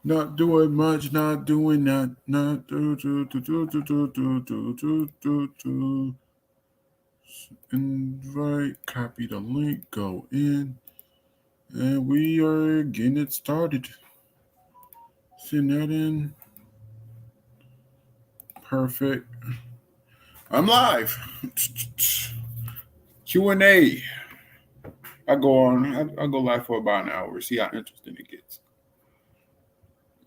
Not doing much, not doing that, not do. Invite, copy the link, go in, and we are getting it started. Send that in. Perfect. I'm live. Q&A. I go on. I go live for about an hour. See how interesting it gets.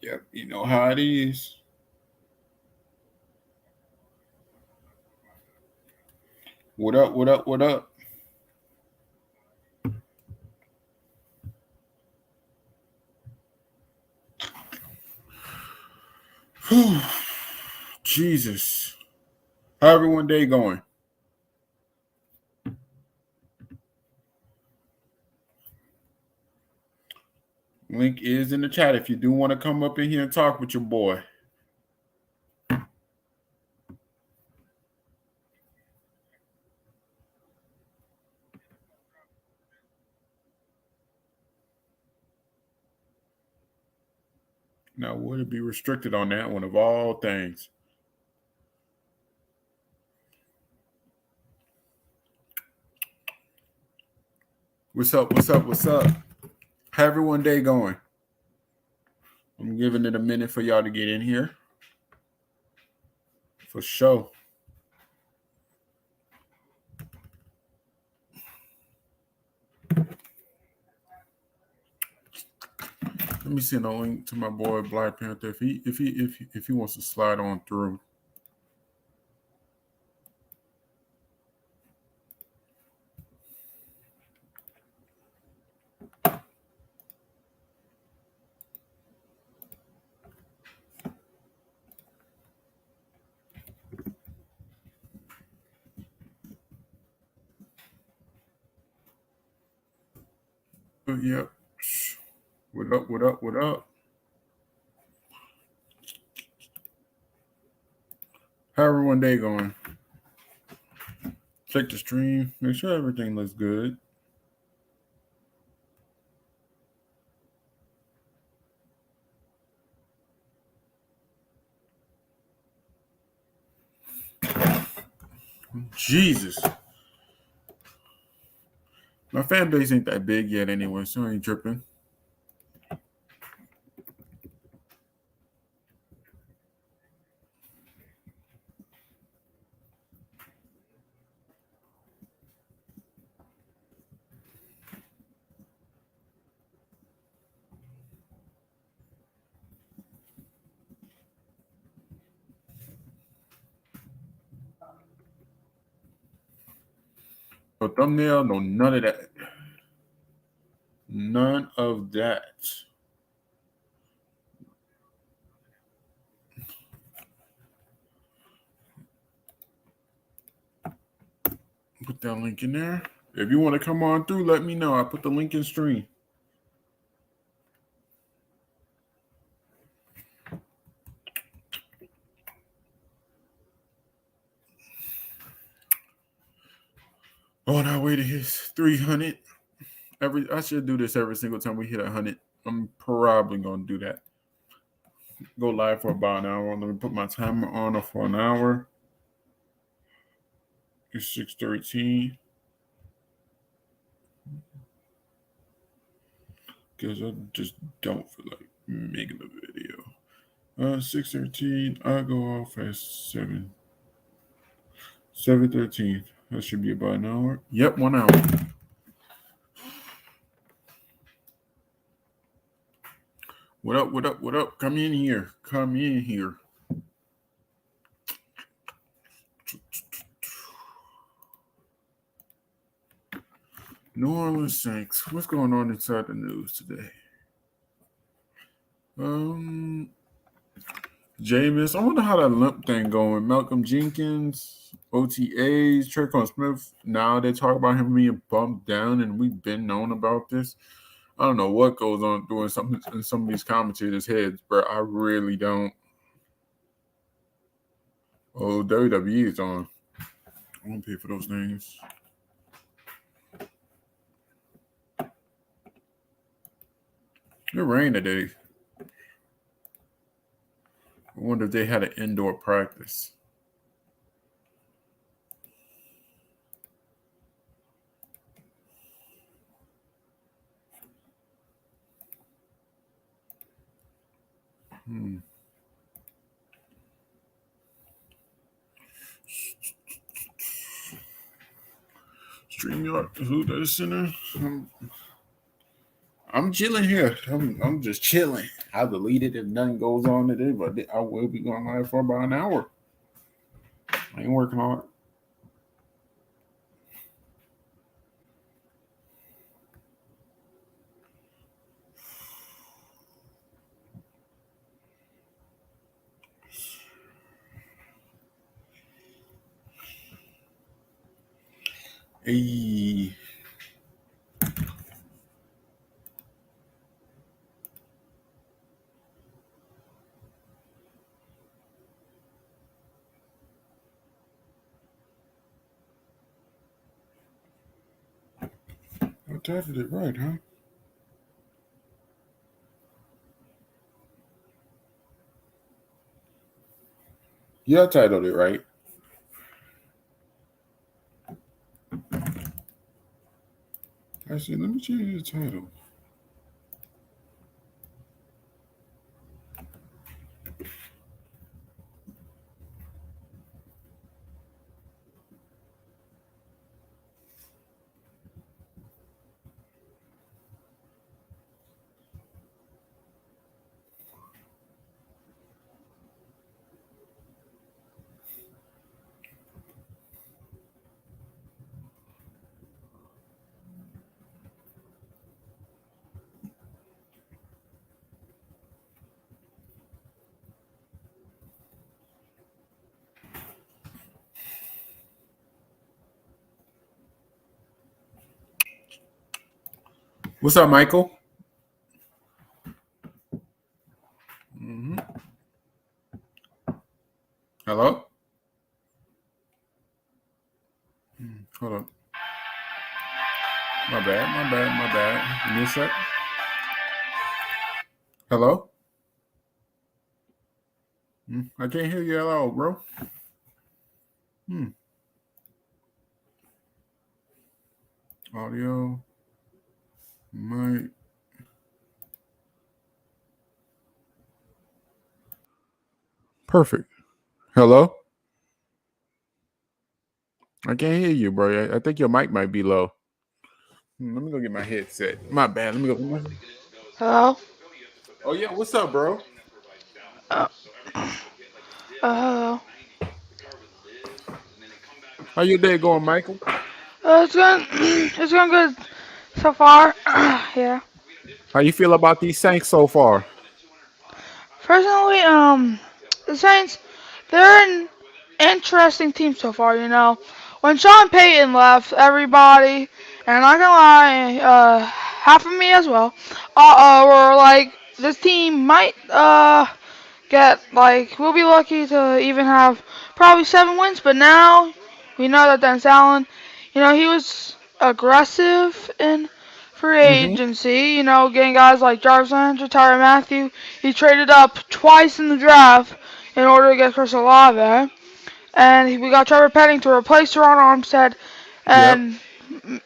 Yep, you know how it is. What up? What up? What up? Jesus. How everyone day going? Link is in the chat if you do want to come up in here and talk with your boy. Now, would it be restricted on that one of all things? What's up? What's up? What's up? How everyone day going? I'm giving it a minute for y'all to get in here. For sure. Let me send a link to my boy Black Panther if he wants to slide on through. But yep. What up? What up? What up? How everyone day going? Check the stream. Make sure everything looks good. Jesus. My fan base ain't that big yet anyway, so I ain't tripping. No thumbnail, no none of that. None of that. Put that link in there. If you want to come on through, let me know. I put the link in stream. On our way to his 300. I should do this every single time we hit 100. I'm probably gonna do that. Go live for about an hour. Let me put my timer on for an hour. It's 6:13. Because I just don't feel like making a video. 6:13. I go off at 7:13. That should be about an hour. Yep, 1 hour. What up? What up? What up? Come in here. Come in here. New Orleans Saints. What's going on inside the news today? Jameis. I wonder how that limp thing going. Malcolm Jenkins, OTAs, Tre'Quan Smith. Now they talk about him being bumped down, and we've been known about this. I don't know what goes on doing something in some of these commentators' heads, but I really don't. Oh, WWE is on. I won't pay for those things. It rained today. wonder if they had an indoor practice. Hmm. StreamYard, who does center? I'm chilling here. I'm just chilling. I delete it if nothing goes on today, but I will be going live for about an hour. I ain't working hard. Hey, I titled it right, huh? Yeah, I titled it right. Actually, let me change the title. What's up, Michael? Mm-hmm. Hello? Hold on. My bad. Give me a sec. Hello? I can't hear you at all, bro. Hmm. Audio. Mic. Perfect. Hello? I can't hear you, bro. I think your mic might be low. Let me go get my headset. My bad. Let me go. Hello? Oh, yeah. What's up, bro? Uh, hello. How your day going, Michael? It's going, it's going good so far. Yeah. How you feel about these Saints so far? Personally, the Saints, they're an interesting team so far, you know. When Sean Payton left, everybody, and I'm not gonna lie, half of me as well, were like, this team might, get like we'll be lucky to even have probably 7 wins. But now we know that Dennis Allen, he was aggressive in free Mm-hmm. agency. Getting guys like Jarvis Landry, Tyrann Mathieu. He traded up twice in the draft in order to get Chris Olave, and we got Trevor Penning to replace Teron Armstead. Yep. And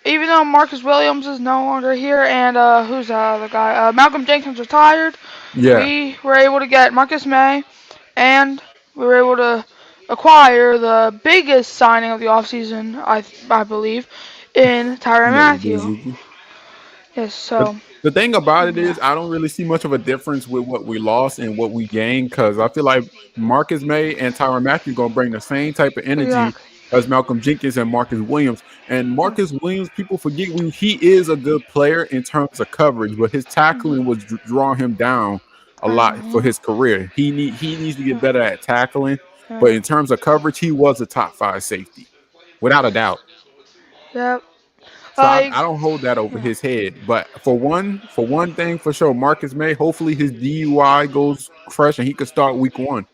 even though Marcus Williams is no longer here, and who's the other guy? Malcolm Jenkins retired. Yeah. We were able to get Marcus May, and we were able to acquire the biggest signing of the offseason, I believe, in Tyrann Yeah, the Mathieu. Doozy. Yes, The, so the thing about it yeah, is, I don't really see much of a difference with what we lost and what we gained because I feel like Marcus May and Tyrann Matthew gonna bring the same type of energy exactly. as Malcolm Jenkins and Marcus Williams. And Yeah. Marcus Williams, people forget he is a good player in terms of coverage, but his Mhm. tackling was drawing him down a lot for Mhm. his career. He needs to get better at tackling, but Yeah. in terms of coverage, he was a top 5 safety without a doubt. Yep. So I, Like, I don't hold that over yeah. his head. But for one thing for sure, Marcus May, hopefully his DUI goes fresh and he could start week one.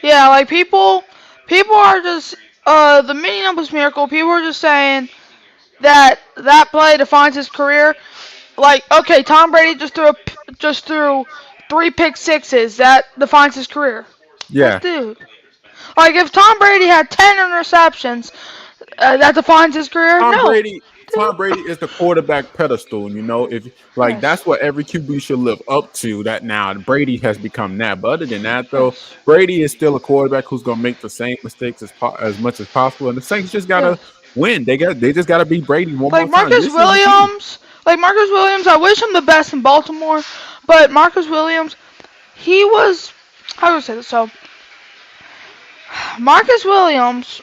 Yeah, like people are just the Minneapolis Miracle. People are just saying that play defines his career. Like, okay, Tom Brady just threw 3 pick sixes. That defines his career. Like, Yeah. dude. Like, if Tom Brady had 10 interceptions, that defines his career? Tom No. Brady, Dude. Tom Brady is the quarterback pedestal. If like Yes. that's what every QB should live up to. That now Brady has become that. But other than that, though, Yes. Brady is still a quarterback who's going to make the same mistakes as much as possible. And the Saints just gotta Yes. win. They just gotta beat Brady one Like more time. Marcus This is the team. Williams. Like Marcus Williams, I wish him the best in Baltimore, but Marcus Williams, he was. How do I say this? So Marcus Williams,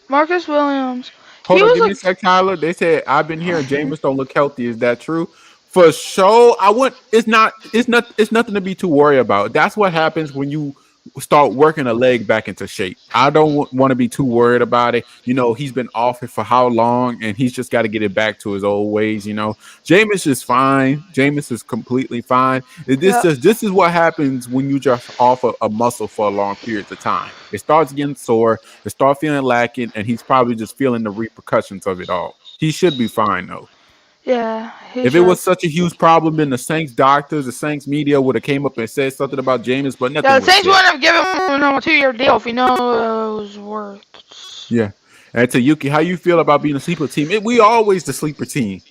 Marcus Williams, he Hold on, give was me a sec, Tyler. They said I've been hearing Jameis don't look healthy. Is that true? For sure. I want. It's not. It's not. It's nothing to be too worried about. That's what happens when you start working a leg back into shape. I don't want to be too worried about it. He's been off it for how long, and he's just got to get it back to his old ways. Jameis is fine. Jameis is completely fine. yeah, This is what happens when you just off a muscle for a long periods of time. It starts getting sore. It starts feeling lacking, and he's probably just feeling the repercussions of it all. He should be fine though. yeah, he If it should. was such a huge problem, then the Saints doctors, the Saints media would have came up and said something about Jameis, but Yeah, nothing the was Saints said. wouldn't have given him a 2-year deal if we know it was worth. Yeah. And to Yuki, how you feel about being a sleeper team? We always the sleeper team.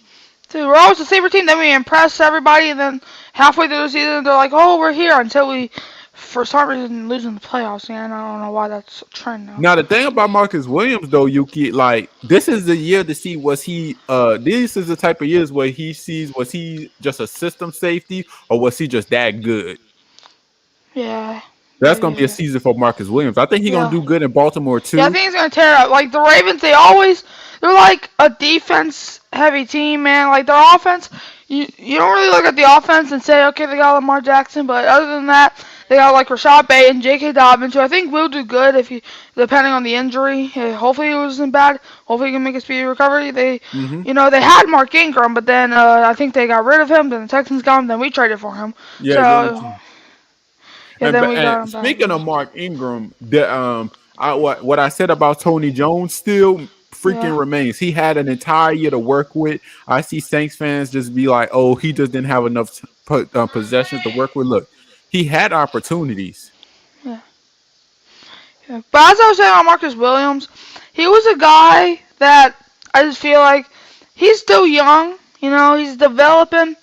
Dude, we're always the Saber team. Then we impress everybody, and then halfway through the season, they're like, "Oh, we're here," until we, for some reason, lose in the playoffs. And I don't know why that's a trend now. Now the thing about Marcus Williams though, Yuki, like this is the year to see was he this is the type of years where he sees was he just a system safety or was he just that good? Yeah, That's gonna be a yeah, season for Marcus Williams. I think he's gonna yeah. do good in Baltimore Yeah, I too. think he's gonna tear up. Like the Ravens, they're like a defense heavy team, man. Like their offense, you don't really look at the offense and say, okay, they got Lamar Jackson, but other than that, they got like Rashad Bay and J.K. Dobbins, who I think will do good if he, depending on the injury. Hopefully it wasn't bad. Hopefully he can make a speedy recovery. Mm-hmm. They had Mark Ingram, but then I think they got rid of him. Then the Texans got him. Then we traded for him. Yeah, give it to So him. yeah, then we And got him back. speaking of Mark Ingram, what I said about Tony Jones still Yeah, freaking remains. He had an entire year to work with. I see Saints fans just be like, "Oh, he just didn't have enough possessions to work with." Look, he had opportunities. yeah. Yeah. But as I was saying on Marcus Williams, he was a guy that I just feel like he's still young. He's developing.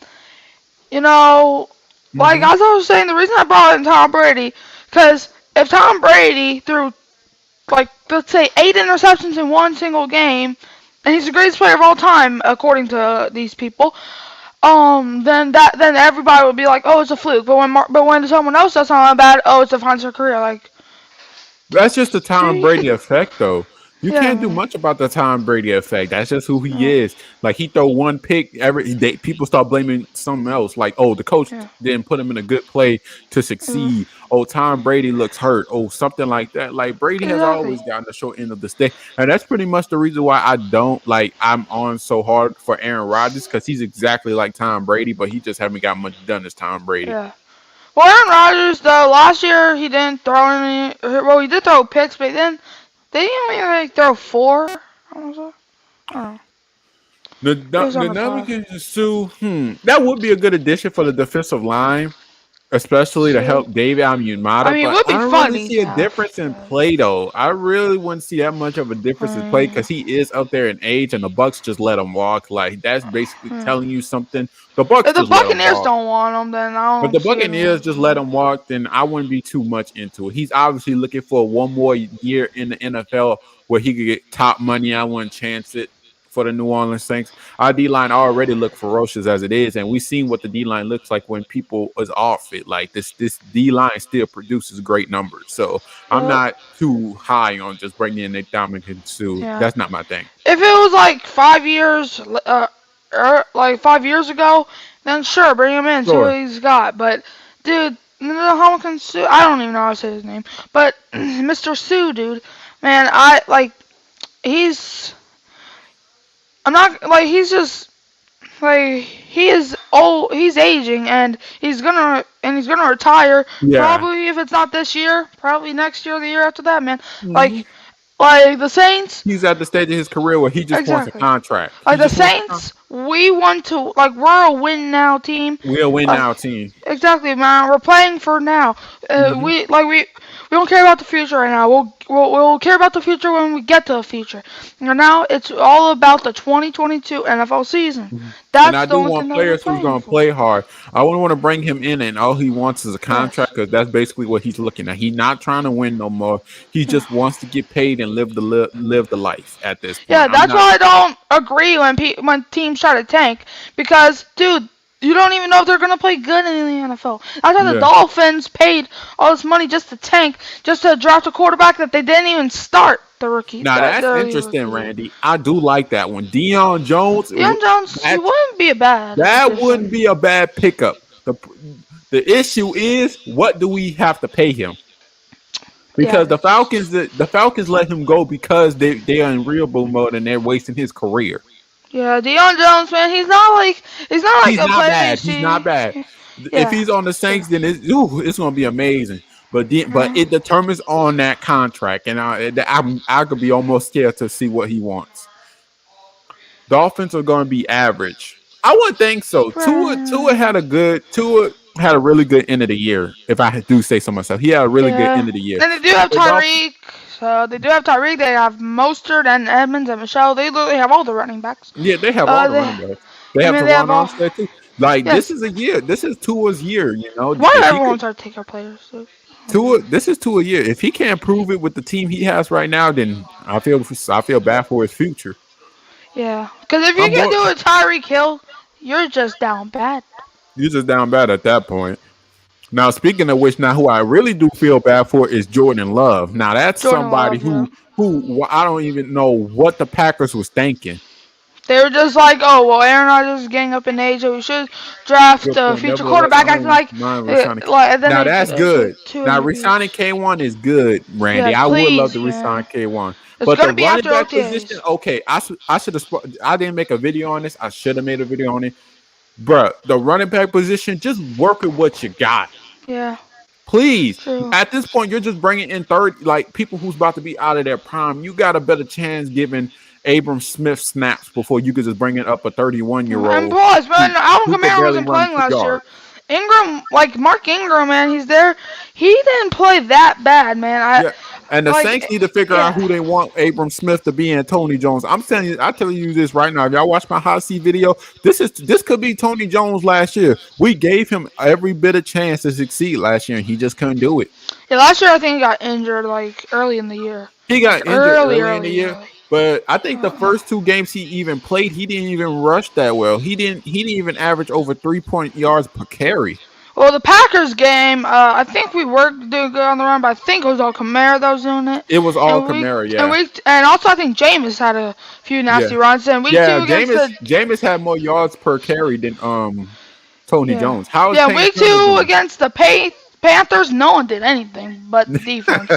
You know, like Mm-hmm. as I was saying, the reason I brought in Tom Brady, because if Tom Brady threw like let's say 8 interceptions in one single game, and he's the greatest player of all time according to these people, then everybody would be like, oh, it's a fluke. But when someone else does something bad, oh, it defines their career. Like, That's just the Tom gee, Brady effect, though. You can't do yeah, much about the Tom Brady effect. That's just who he yeah, is. Like he throw one pick, people start blaming something else. Like, oh, the coach yeah, didn't put him in a good play to yeah, succeed. Oh, Tom Brady looks hurt. Oh, something like that. Like Brady has exactly. always gotten the short end of the stick, and that's pretty much the reason why I don't like. I'm on so hard for Aaron Rodgers because he's exactly like Tom Brady, but he just haven't got much done as Tom Brady. Yeah. Well, Aaron Rodgers, though, last year he didn't throw any. Well, he did throw picks, but then they didn't only like throw four. I don't know. I don't know. It was The under five. Navigators Sue, that would be a good addition for the defensive line, especially to So, help David I Amuyamada. mean, it But would I be don't really funny see to a have. difference in play though. I really wouldn't see that much of a difference in play Uh, because he is up there in age, and the Bucks just let him walk. Like that's basically uh, telling you something. The Bucks if the just let him Buccaneers walk. don't want him, then I But don't the see Buccaneers anyone. just let him walk, then I wouldn't be too much into it. He's obviously looking for one more year in the NFL where he could get top money. I wouldn't chance it for the New Orleans Saints. Our D line already look ferocious as it is, and we've seen what the D line looks like when people is off it. Like this D line still produces great numbers. So I'm Yep. not too high on just bringing in Dominican Sue. Yeah. That's not my thing. If it was like 5 years, like 5 years ago, then sure, bring him in, see what Sure. he's got. But dude, Hamilton Sue, I don't even know how to say his name, but Mr. Sue, dude, man, I like he's. I'm not like he's just like he is old. He's aging, and he's gonna retire Yeah. probably if it's not this year, probably next year, or the year after that, man. Hmm. Like Like the Saints, He's at the stage of his career where he just wants a exactly. contract. He Like the just wants a contract. Saints, we want to like we're a win now team. We'll win Like now, team. exactly, man. We're playing for now. Hmm. We don't care about the future right now. We'll care about the future when we get to the future. And now it's all about the 2022 NFL season. And That's I the do only thing want that we're players who's playing going to for. play hard. I wouldn't want to bring him in and all he wants is a contract Yes. because that's basically what he's looking at. He's not trying to win no more. He Yeah. just wants to get paid and live the life at this point. Yeah, I'm that's not. why I don't agree when teams try to tank because, dude, you don't even know if they're gonna play good in the NFL. That's why the Yeah. Dolphins paid all this money just to tank, just to draft a quarterback that they didn't even start the rookie, Now that's the interesting, rookie year. Randy. I do like that one. Deion Jones, Deion Jones, he that wouldn't be a bad that wouldn't addition. be a bad pickup. The issue is what do we have to pay him? Yeah, Because the Falcons let him go because they are in real mode and they're wasting his career. yeah, Deion Jones, man, he's not like He's a not player you bad. He's not see. bad. If Yeah, he's on the true. Saints, then it's going to be amazing. But Mhm. it determines on that contract, and I could be almost scared to see what he wants. Dolphins are going to be average. I wouldn't think so. Tua had a really good end of the year. If I do say so myself, he had a really good Yeah. end of the year. And they do have The Dolphins, Tyreek. So they do have Tyreek. They have Mostert and Edmonds and Michelle. They literally have all the running backs. yeah, they have all the They, running backs. They I have mean, they Teron have all. Armstead too. Like this Yes. is a year. This is Tua's year. Why do If he everyone could try to take our players? So, Tua, this is Tua year. If he can't prove it with the team he has right now, then I feel bad for his future. yeah. Because if you I'm get more. to a Tyreek Hill, you're just down bad. You're just down bad at that point. Now, speaking of which, now who I really do feel bad for is Jordan Love. Now, that's Jordan somebody Love, yeah. who I don't even know what the Packers was thinking. They were just like, oh, well, Aaron Rodgers is getting up in age, so we should draft Good a point. future Never quarterback, acting like, mind resigning. and then Now they that's took good. two Now MVPs. resigning K1 is good, Randy. Yes, I would love please, to resign yeah. K1, It's but the gonna be running after back position, OTAs. okay. I should have. I didn't make a video on this. I should have made a video on it, bruh. The running back position, just work with what you got. Yeah, Please, true. at this point, you're just bringing in third, like people who's about to be out of their prime. You got a better chance giving Abram Smith snaps before you could just bring it up a 31 year And old plus, man, Alvin who could Kamara barely wasn't run playing two last year. yards. Ingram, like Mark Ingram, man, he's there. He didn't play that bad, man. Yeah, and the Saints need to figure out Yeah, who they want Abram Smith to be and Tony Jones. I'm telling you this right now. If y'all watch my hot seat video, this could be Tony Jones last year. We gave him every bit of chance to succeed last year, and he just couldn't do it. yeah. Last year, I think he got injured like early in the year, He like got injured early in the early, year, early. but I think the Uh, first two games he even played, he didn't even rush that well. He didn't even average over 3 point yards per carry. well, the Packers game, I think we were doing good on the run, but I think it was all Kamara that was doing it. It was all And Kamara, yeah. and also I think Jameis had a few Yeah. nasty runs. And week Yeah, two against Jameis the Jameis had more yards per carry than Tony Yeah. Jones. How is Yeah, Payne week Turner two doing? against the Panthers, no one did anything but the defense.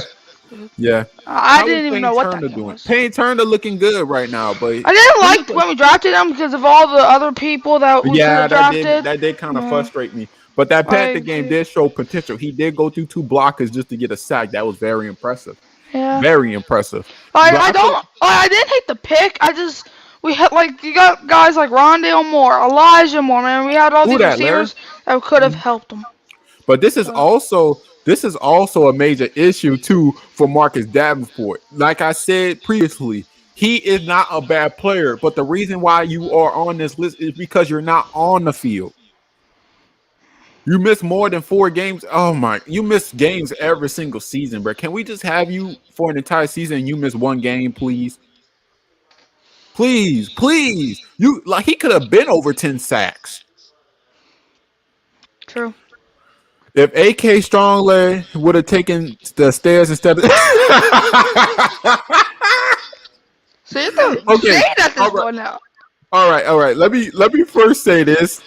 Yeah. I How is didn't even Payne know what Turner that game doing? was. Payne Turner looking good right now, but I didn't he look like like when we drafted him because of all the other people that we could yeah, have drafted. that did kind of Yeah. frustrate me. But that Panther Like, game did show potential. He did go through two blockers just to get a sack. That was very impressive. yeah. Very impressive. Like, But I I feel don't. I didn't hate the pick. We had like you got guys like Rondale Moore, Elijah Moore, man. We had all who these that, Larry? receivers that could have helped him. But So, this is also a major issue too for Marcus Davenport. Like I said previously, he is not a bad player, but the reason why you are on this list is because you're not on the field. You miss more than 4 games. Oh my! You miss games every single season, bro. Can we just have you for an entire season and you miss 1 game, please? Please, please. You like he could have been over 10 sacks. true. If AK Strongleg would have taken the stairs instead of So you're throwing okay, shade at this all right, point now. all right. Let me first say this.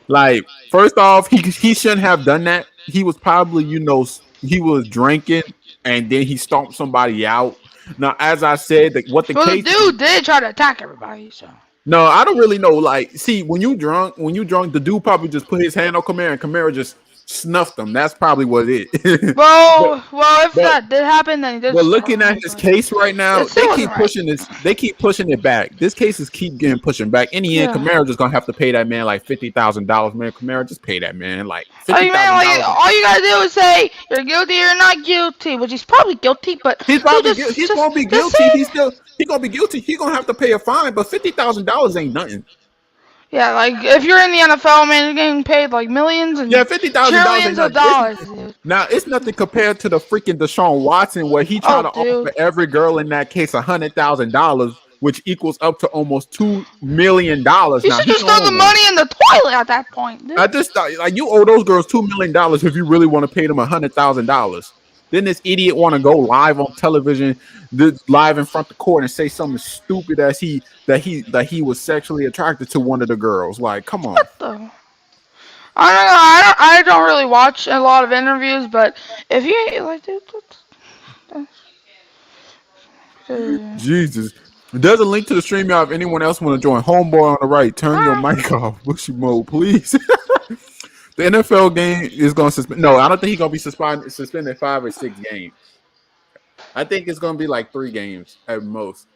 Like, first off, he shouldn't have done that. He was probably, he was drinking and then he stomped somebody out. Now, as I said, what the Well, the case dude did try to attack everybody. So no, I don't really know. Like, see, when you drunk, the dude probably just put his hand on Kamara and Kamara just snuffed him. That's probably what it. but Well, if but that did happen, then he did but stuff looking at him, his but case right now, it still wasn't right. They keep pushing it back. This case is keep getting pushing back. In the end, Yeah. Kamara just gonna have to pay that man like $50,000. Man, Kamara, just pay that man like I fifty mean, man, thousand like dollars. all you gotta do is say you're guilty or not guilty, which he's probably guilty. But He's dude, probably he's gonna be just guilty. say, He gonna be guilty. He gonna have to pay a fine, but $50,000 ain't nothing. yeah, like if you're in the NFL, man, you're getting paid like millions Yeah, and $50,000 ain't trillions of nothing. dollars, dude. Now it's nothing compared to the freaking Deshaun Watson, where he tried Oh, to dude, offer every girl in that case $100,000, which equals up to almost $2 million. you Now should he just throw the owned one. money in the toilet at that point, I dude. just thought like you owe those girls $2 million if you really want to pay them $100,000. Then this idiot want to go live on television, live in front of the court, and say something stupid as he was sexually attracted to one of the girls. Like, come on. What the? I don't know. I don't really watch a lot of interviews, but if you like, dude, uh, Jesus. There's a link to the stream, y'all. If anyone else want to join, homeboy on the right, turn your ah, mic off. Bushy mode, please. The NFL game is going to suspend. No, I don't think he's going to be suspended 5 or 6 games. I think it's going to be like 3 games at most.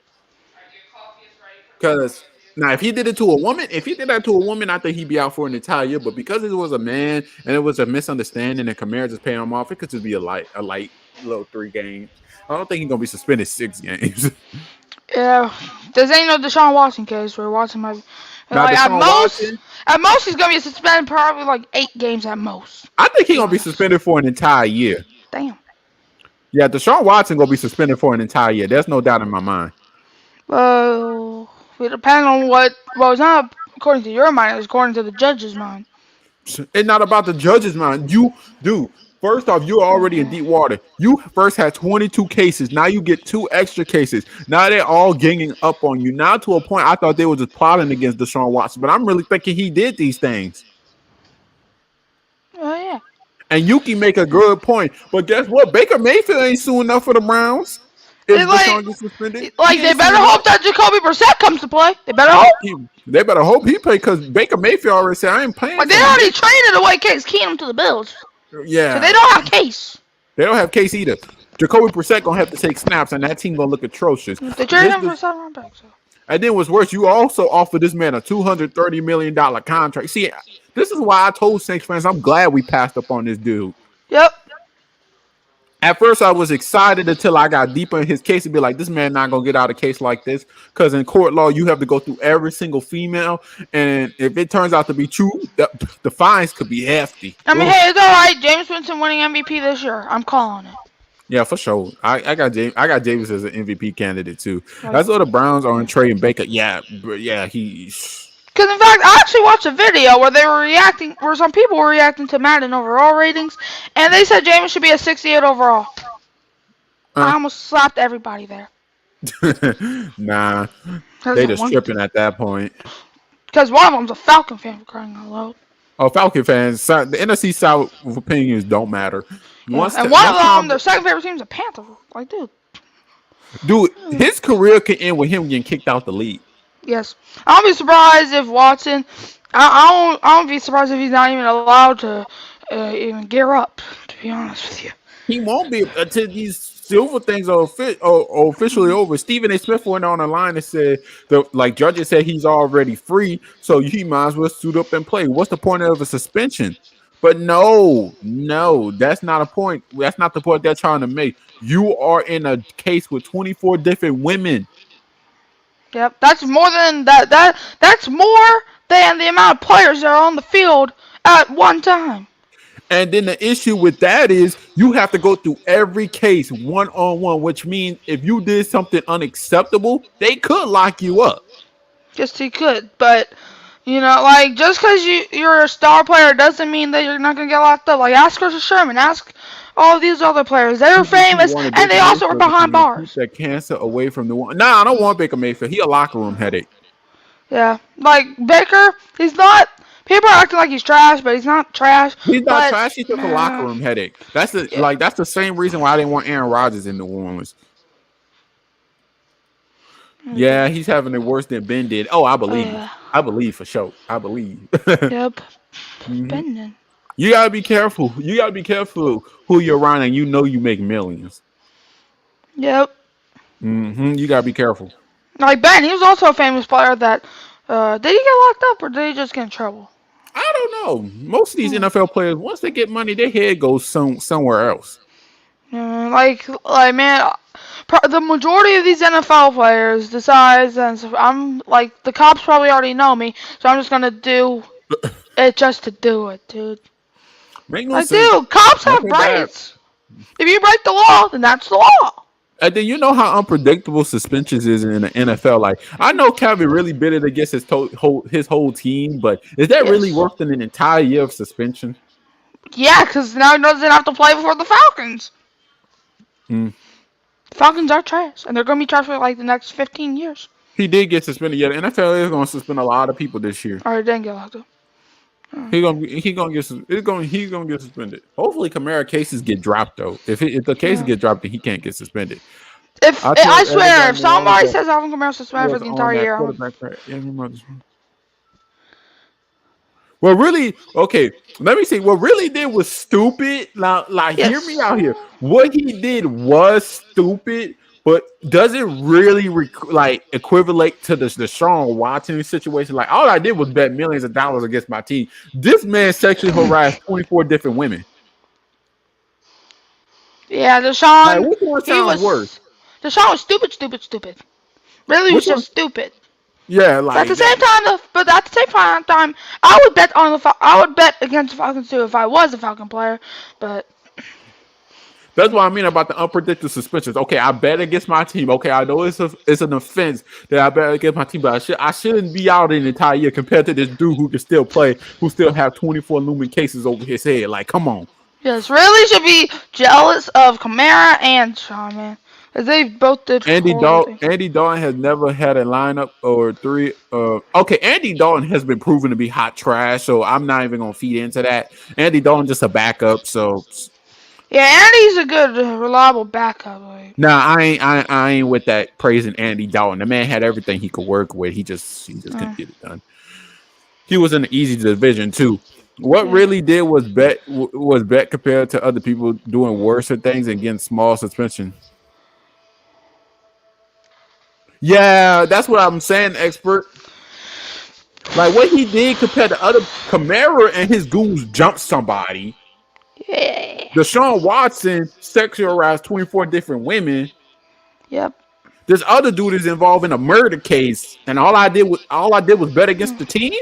Because now, if he did it to a woman, if he did that to a woman, I think he'd be out for an entire year. But because it was a man and it was a misunderstanding, and Kamara just paying him off, it could just be a light little 3 games. I don't think he's going to be suspended 6 games. yeah. This ain't no Deshaun Watson case where Watson might. Now, Like Deshaun Watson, at most he's gonna be suspended probably like 8 games at most. I think To he's be going to be honest. suspended for an entire year. Damn. Yeah, Deshaun Watson going to be suspended for an entire year. There's no doubt in my mind. Well, it depends on what. Well, it's not according to your mind. It's according to the judge's mind. It's not about the judge's mind. First off, you're already in deep water. You first had 22 cases. Now you get 2 extra cases. Now they're all ganging up on you. Now to a point, I thought they were just plotting against Deshaun Watson, but I'm really thinking he did these things. Oh yeah. And Yuki make a good point. But guess what? Baker Mayfield ain't suing enough for the Browns. If It's Deshaun gets suspended, like he they ain't better suing enough. hope that Jacoby Brissett comes to play. They better hope. They better hope he play because Baker Mayfield already said I ain't playing Like for they him. already traded away Case Keenum to the Bills, Yeah. so they don't have Case. They don't have Case either. Jacoby Brissett gonna have to take snaps, and that team gonna look atrocious. They traded him for a 7 round pick. So. And then what's worse, you also offered this man a $230 million contract. See, this is why I told Saints fans I'm glad we passed up on this dude. Yep. At first, I was excited until I got deeper in his case and be like, this man not gonna get out of a case like this. Because in court law, you have to go through every single female, and if it turns out to be true, the fines could be hefty. I mean, hey, it's all right. James Winston winning MVP this year. I'm calling it. Yeah, for sure. I got Davis as an MVP candidate too. Like, That's what the Browns are in trading Baker. Yeah, he. because in fact, I actually watched a video where they were reacting, where some people were reacting to Madden overall ratings, and they said James should be a 68 overall. I almost slapped everybody there. Nah, they just tripping at that point. Because one of them's a Falcon fan, for crying out loud. Oh, Falcon fans, the NFC South opinions don't matter. Yeah. And one of them, their second favorite team is a Panther. Like, dude, his career could end with him getting kicked out the league. Yes, I won't be surprised if Watson. I won't be surprised if he's not even allowed to even gear up. To be honest with you, he won't be until these silver things are officially over. Stephen A. Smith went on the line and said, judges said he's already free, so he might as well suit up and play. What's the point of a suspension? But no, that's not a point. That's not the point they're trying to make. You are in a case with 24 different women. Yep, that's more than that. That's more than the amount of players that are on the field at one time. And then the issue with that is you have to go through every case one-on-one, which means if you did something unacceptable, they could lock you up. Yes, he could, but like just because you're a star player doesn't mean that you're not gonna get locked up. Like ask Chris Sherman, ask all these other players. They're famous and they also were behind bars. Keep that cancer away from the one. Nah, I don't want Baker Mayfield. He a locker room headache. Yeah, like Baker, he's not. People are acting like he's trash, but he's not trash. He's not trash. He's just a locker room headache. That's the same reason why I didn't want Aaron Rodgers in New Orleans. Yeah, he's having it worse than Ben did. Oh, I believe. I believe for sure. I believe. Yep. Ben. You gotta be careful. You gotta be careful who you're around, and you know you make millions. Yep. You gotta be careful. Like Ben, he was also a famous player that. Did he get locked up or did he just get in trouble? I don't know. Most of these Hmm. NFL players, once they get money, their head goes somewhere else. Like man, the majority of these NFL players decides, and so I'm like the cops probably already know me, so I'm just gonna do it just to do it, dude. Make no Like, sense. dude, cops have Okay, bad. rights. If you break the law, then that's the law. And then you know how unpredictable suspensions is in the NFL. Like I know Calvin really bit it against his whole team, but is that really Yes. worth an entire year of suspension? Yeah, because now he doesn't have to play for the Falcons. Mm. The Falcons are trash, and they're gonna be trash for like the next 15 years. He did get suspended. Yeah, the NFL is going to suspend a lot of people this year. Or didn't get locked up. He's gonna get suspended. Hopefully, Kamara cases get dropped though. If the cases Yeah. get dropped, then he can't get suspended. If I I told swear, if everybody a while somebody ago says Alvin Kamara suspended for was the on entire that year, quarterback. Yeah, remember this one. Well, really, okay. Let me see. What really did was stupid. Now, like, hear me yes, out here. What he did was stupid, but does it really like equivalent to the Deshaun Watson situation? Like, all I did was bet millions of dollars against my team. This man sexually harassed 24 different women. yeah, Like, Deshaun, which one he sounds worse? was Deshaun was stupid. Really, Which was one? just stupid. Yeah, But at the like same time, I would bet on I would bet against the Falcons too if I was a Falcon player. But that's what I mean about the unpredictable suspensions. Okay, I bet against my team. Okay, I know it's an offense that I bet against my team, but I shouldn't be out an entire year compared to this dude who can still play, who still have 24 looming cases over his head. Like, come on. yes, really should be jealous of Kamara and Sean, man, because they both did horrible things. Andy Dalton has never had a lineup or three. Okay, Andy Dalton has been proven to be hot trash, so I'm not even gonna feed into that. Andy Dalton just a backup, so Yeah, Andy's a good, reliable backup. Like, nah, I ain't with that praising Andy Dalton. The man had everything he could work with. He just couldn't get it done. He was in an easy division too. What yeah, really did was bet compared to other people doing worse things and getting small suspension. Yeah, that's what I'm saying, expert. Like what he did compared to other Camara and his goons jumped somebody. yeah, Deshaun Watson sexualized 24 different women. yep. This other dude is involved in a murder case, and all I did was bet against the team.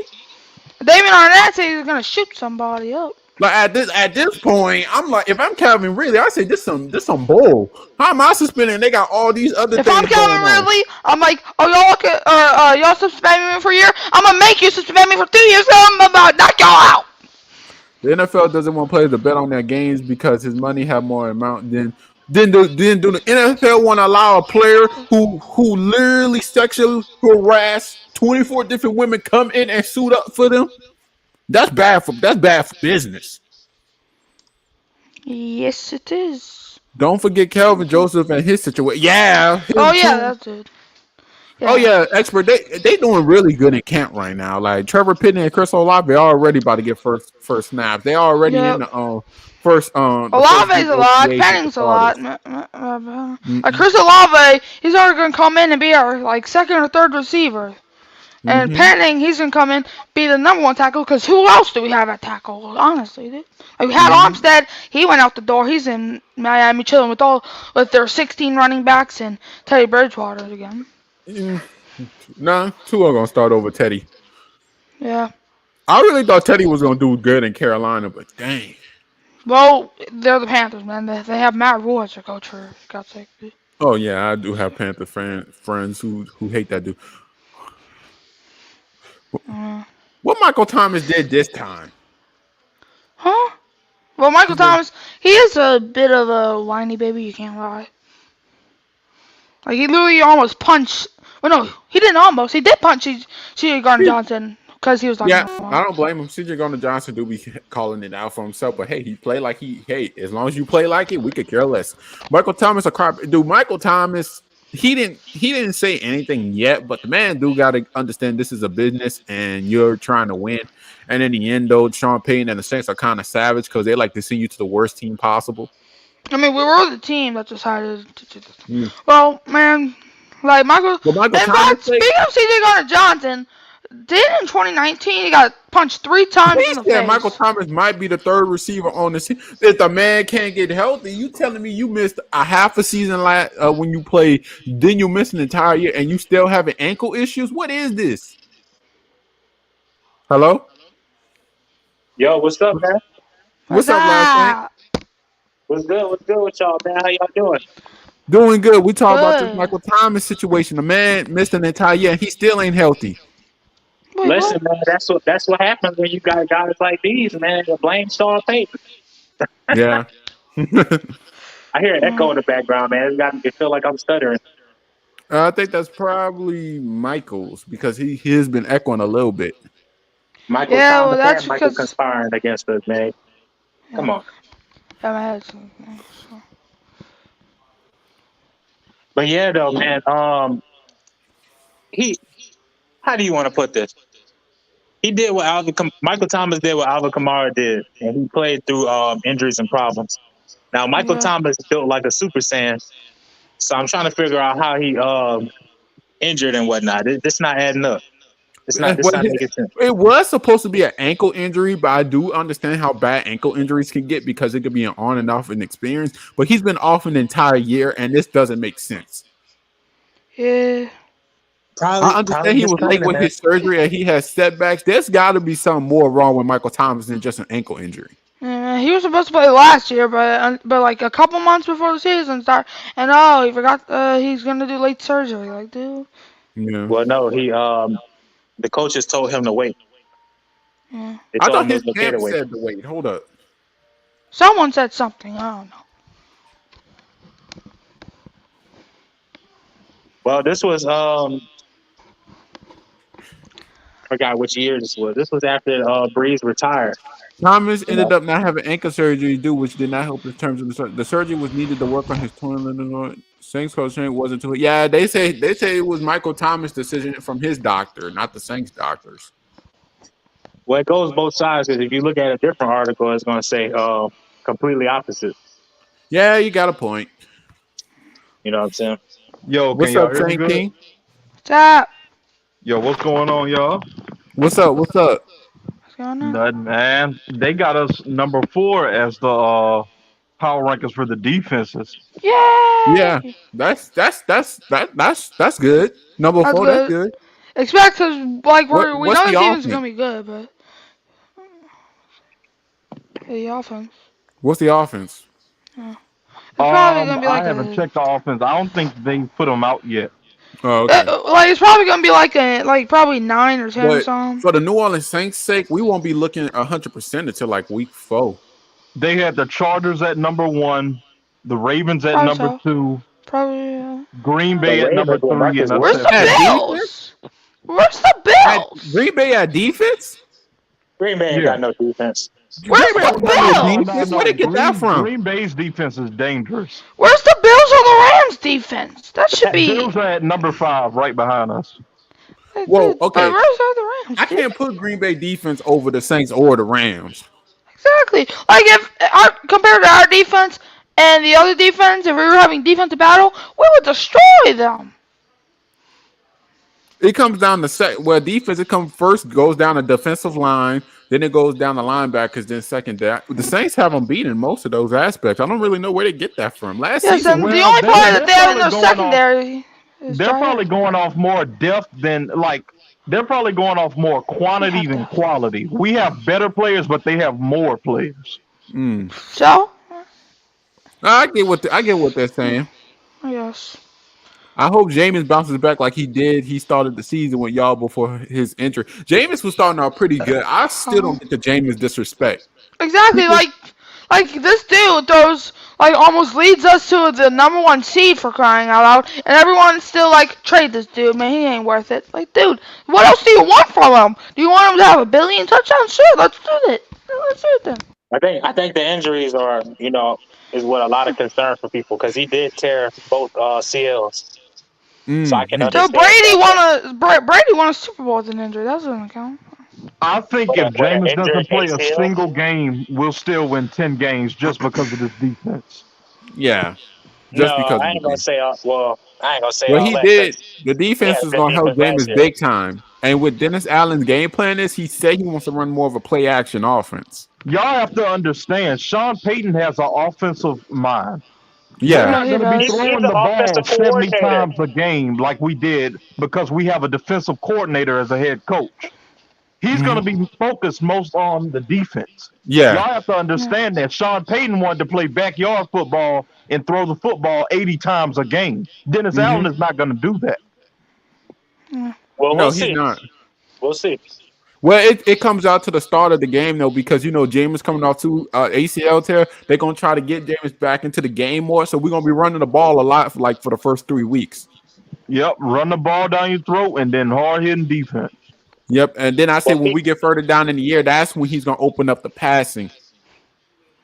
David Arnett said he's gonna shoot somebody up. Like at this point, I'm like, if I'm Calvin Ridley, I say this some bull. How am I suspending? They got all these other If I'm things going Calvin on. Ridley, I'm like, oh y'all look at, y'all suspend me for a year. I'm gonna make you suspend me for 2 years. So I'm about to knock y'all out. The NFL doesn't want players to bet on their games because his money have more amount than the NFL want to allow a player who literally sexually harass 24 different women come in and suit up for them. That's bad for business. Yes, it is. Don't forget Kelvin Joseph and his situation. Yeah, Oh him yeah, too. that's it. Oh Yeah. yeah, expert. They doing really good in camp right now. Like Trevor Pittman and Chris Olave are already about to get first snaps. They already in Yep. the first Olave's group a lot. OTAs with the Penning's a lot. starters. Like Chris Olave, he's already gonna come in and be our like second or third receiver. And Mm-hmm. Penning, he's gonna come in be the number one tackle. Cause who else do we have at tackle? Honestly, dude. Like we had Mm-hmm. Armstead. He went out the door. He's in Miami chilling with their 16 running backs and Teddy Bridgewater again. Mm, nah, two are gonna start over Teddy. Yeah. I really thought Teddy was gonna do good in Carolina, but dang. Well, they're the Panthers, man. They have Matt Rule as their coach for God's sake. Oh yeah, I do have Panther friends who hate that dude. Uh, What Michael Thomas did this time? huh? Well, Michael Thomas, he is a bit of a whiny baby. You can't lie. Like he literally almost punched. Well, no, he didn't almost. He did punch C.J. Gardner Johnson because he was talking Yeah, about I him. don't blame him. CJ Gardner Johnson do be calling it out for himself, but hey, he play like as long as you play like it, we could care less. Michael Thomas a crap dude. Michael Thomas, he didn't say anything yet, but the man do got to understand this is a business and you're trying to win. And in the end, though, Sean Payton and the Saints are kind of savage because they like to see you to the worst team possible. I mean, we were the team that decided to do this. Mm. Well, man, like Michael. For Michael In Thomas' fact, sake, speaking of CJ Gardner Johnson, did in 2019 he got punched 3 times in he the said Michael face. Thomas might be the third receiver on the team. If the man can't get healthy, you telling me you missed a half a season when you play, then you missed an entire year, and you still having ankle issues? What is this? Hello, Yo, what's up, man? What's what's up, last name? that? What's good? What's good with y'all, man? How y'all doing? Doing good. We talk about this Good. Michael Thomas situation. The man missed an entire year, and he still ain't healthy. Wait, Listen, what? man, that's what happens when you got guys like these, man. You blame Sean Payton. Yeah. I hear an echo Mm. in the background, man. It feel like I'm stuttering. I think that's probably Michael's because he has been echoing a little bit. Michael Yeah, well, Thomas that's and Michael because. conspiring against us, man. Come Yeah, on. yeah, my head's. But yeah, though, man. He. How do you want to put this? He did what Michael Thomas did what Alvin Kamara did, and he played through injuries and problems. Now, Michael Yeah. Thomas built like a Super Saiyan, so I'm trying to figure out how he injured and whatnot. This not adding up. It's not. This But not making sense. it was supposed to be an ankle injury, but I do understand how bad ankle injuries can get because it could be an on and off an experience. But he's been off an entire year, and this doesn't make sense. Yeah. I Probably understand he just was late training, with man. his surgery and he has setbacks. There's got to be something more wrong with Michael Thomas than just an ankle injury. Yeah, he was supposed to play last year, but like a couple months before the season started, and he forgot he's gonna do late surgery. Like, dude. Yeah. Well, no, he the coaches told him to wait. Yeah. They I told thought him it his was okay to camp wait. said to wait. Hold up. Someone said something. I don't know. Well, this was I forgot which year this was. This was after Brees retired. Thomas You ended know, up not having ankle surgery due, which did not help in terms of the surgery. The surgery was needed to work on his torn ligament. Saints coach saying it wasn't too. Yeah, they say it was Michael Thomas' decision from his doctor, not the Saints doctors. well, it goes both sides because if you look at a different article, it's going to say completely opposite. Yeah, you got a point. You know what I'm saying? Yo, can What's y'all up, hear me Saint good? King? What's up? Yo, what's going on, y'all? What's up? What's up? What's going on? Nothing, man. They got us number 4 as the power rankings for the defenses. Yeah, Yay! that's good. Number That's four, that's good. good. Expect us like we What's know the this defense is offense? gonna be good, but the offense. What's the offense? Yeah. It's probably gonna be I like haven't a checked the offense. I don't think they put them out yet. Oh, okay. like it's probably gonna be like probably 9 or 10 But some. for the New Orleans Saints' sake, we won't be looking 100% until like week 4. They had the Chargers at number 1, the Ravens at Probably number so. 2, Probably. Green The Bay at number Ravens with 3, Marcus and that's Where's it. the At defense? Bills? Where's the At Bills? Green Bay at defense? Green Bay ain't Yeah. got no defense. Green Where's Bay the don't got no No. defense. Where Bills? they get that from? Green Bay's defense is dangerous. Where's the Bills on the Rams defense? That should be. Bills are at number 5, right behind us. Well, But okay. where's the I Rams? can't put Green Bay defense over the Saints or the Rams. Exactly. Like if compared to our defense and the other defense, if we were having defensive battle, we would destroy them. It comes down to defense. It comes first, goes down the defensive line, then it goes down the linebackers, then second. The Saints have them beat in most of those aspects. I don't really know where they get that from. Last Yes, season, and the Well, only they're player that they're they have in probably their going off. secondary is They're probably Jair. going off more depth than they're probably going off more We quantity have than depth. quality. We have better players, but they have more players. So, I get what they're saying. I guess. I hope Jameis bounces back like he did. He started the season with y'all before his injury. Jameis was starting out pretty good. I still Uh, don't get the Jameis disrespect. exactly. People, Like this dude throws like almost leads us to the number 1 seed for crying out loud, and everyone's still like trade this dude, man. He ain't worth it. Like, dude, what else do you want from him? Do you want him to have a billion touchdowns? Sure, let's do it. Let's do it then. I think the injuries are is what a lot of concern for people because he did tear both CLs. So I can Mm-hmm. So understand Brady won a Super Bowl with an injury. That doesn't count. I think if with an Jameis injured doesn't play a ACL. single game, we'll still win 10 games just because of this defense. Yeah, No, just because I of the ain't gonna game. say all. Well, I ain't gonna say What all he that did, because the he had defense a is good going to help defense last Jameis year. big time. And with Dennis Allen's game plan is, he said he wants to run more of a play action offense. Y'all have to understand, Sean Payton has an offensive mind. We're Yeah. Yeah, not he going to be does. He's throwing the the ball offensive 70 coordinator. times a game like we did because we have a defensive coordinator as a head coach. He's going Hmm. to be focused most on the defense. Yeah. Y'all have to Yeah. understand that Sean Payton wanted to play backyard football and throw the football 80 times a game. Dennis Hmm. Allen is not going to do that. Yeah. Well, No, we'll he's see. not. We'll see. Well, it comes out to the start of the game though, because James coming off two ACL tear. They're gonna try to get James back into the game more. So we're gonna be running the ball a lot for the first 3 weeks. Yep, run the ball down your throat and then hard hitting defense. Yep. And then I say Well, when we get further down in the year, that's when he's gonna open up the passing.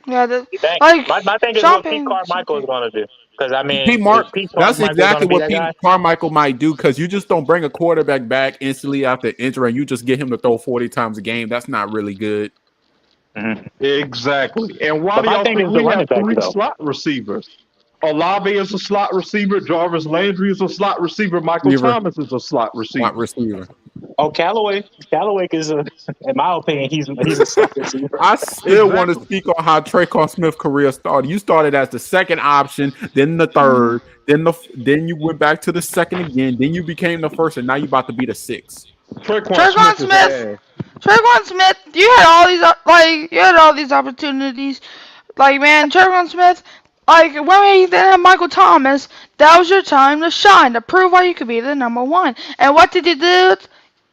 Yeah. you think? Like My thing is Sean what Pete Payton. Carmichael is gonna do. Because I Pete mean, is Mark, Pete that's Carmichael exactly gonna be what that Pete guy? Carmichael might do, because you just don't bring a quarterback back instantly after injury and you just get him to throw 40 times a game. That's not really good. Mm-hmm. Exactly. And why But do my y'all thing think is the we running have backs three though. slot receivers? Olave is a slot receiver. Jarvis Landry is a slot receiver. Michael Receiver, Thomas is a slot not receiver. receiver. Oh, Callaway is a, in my opinion, he's a slot receiver. I still want to Exactly. speak on how Trayvon Smith career started. You started as the second option, then the Mhm. third, then you went back to the second again, then you became the first, and now you about to be the sixth. Traquan Tre'Quan Smith is Smith. ass. Tre'Quan Smith. You had all these opportunities. Like man, Tre'Quan Smith. Like when he didn't have Michael Thomas, that was your time to shine, to prove why you could be the number one. And what did you do?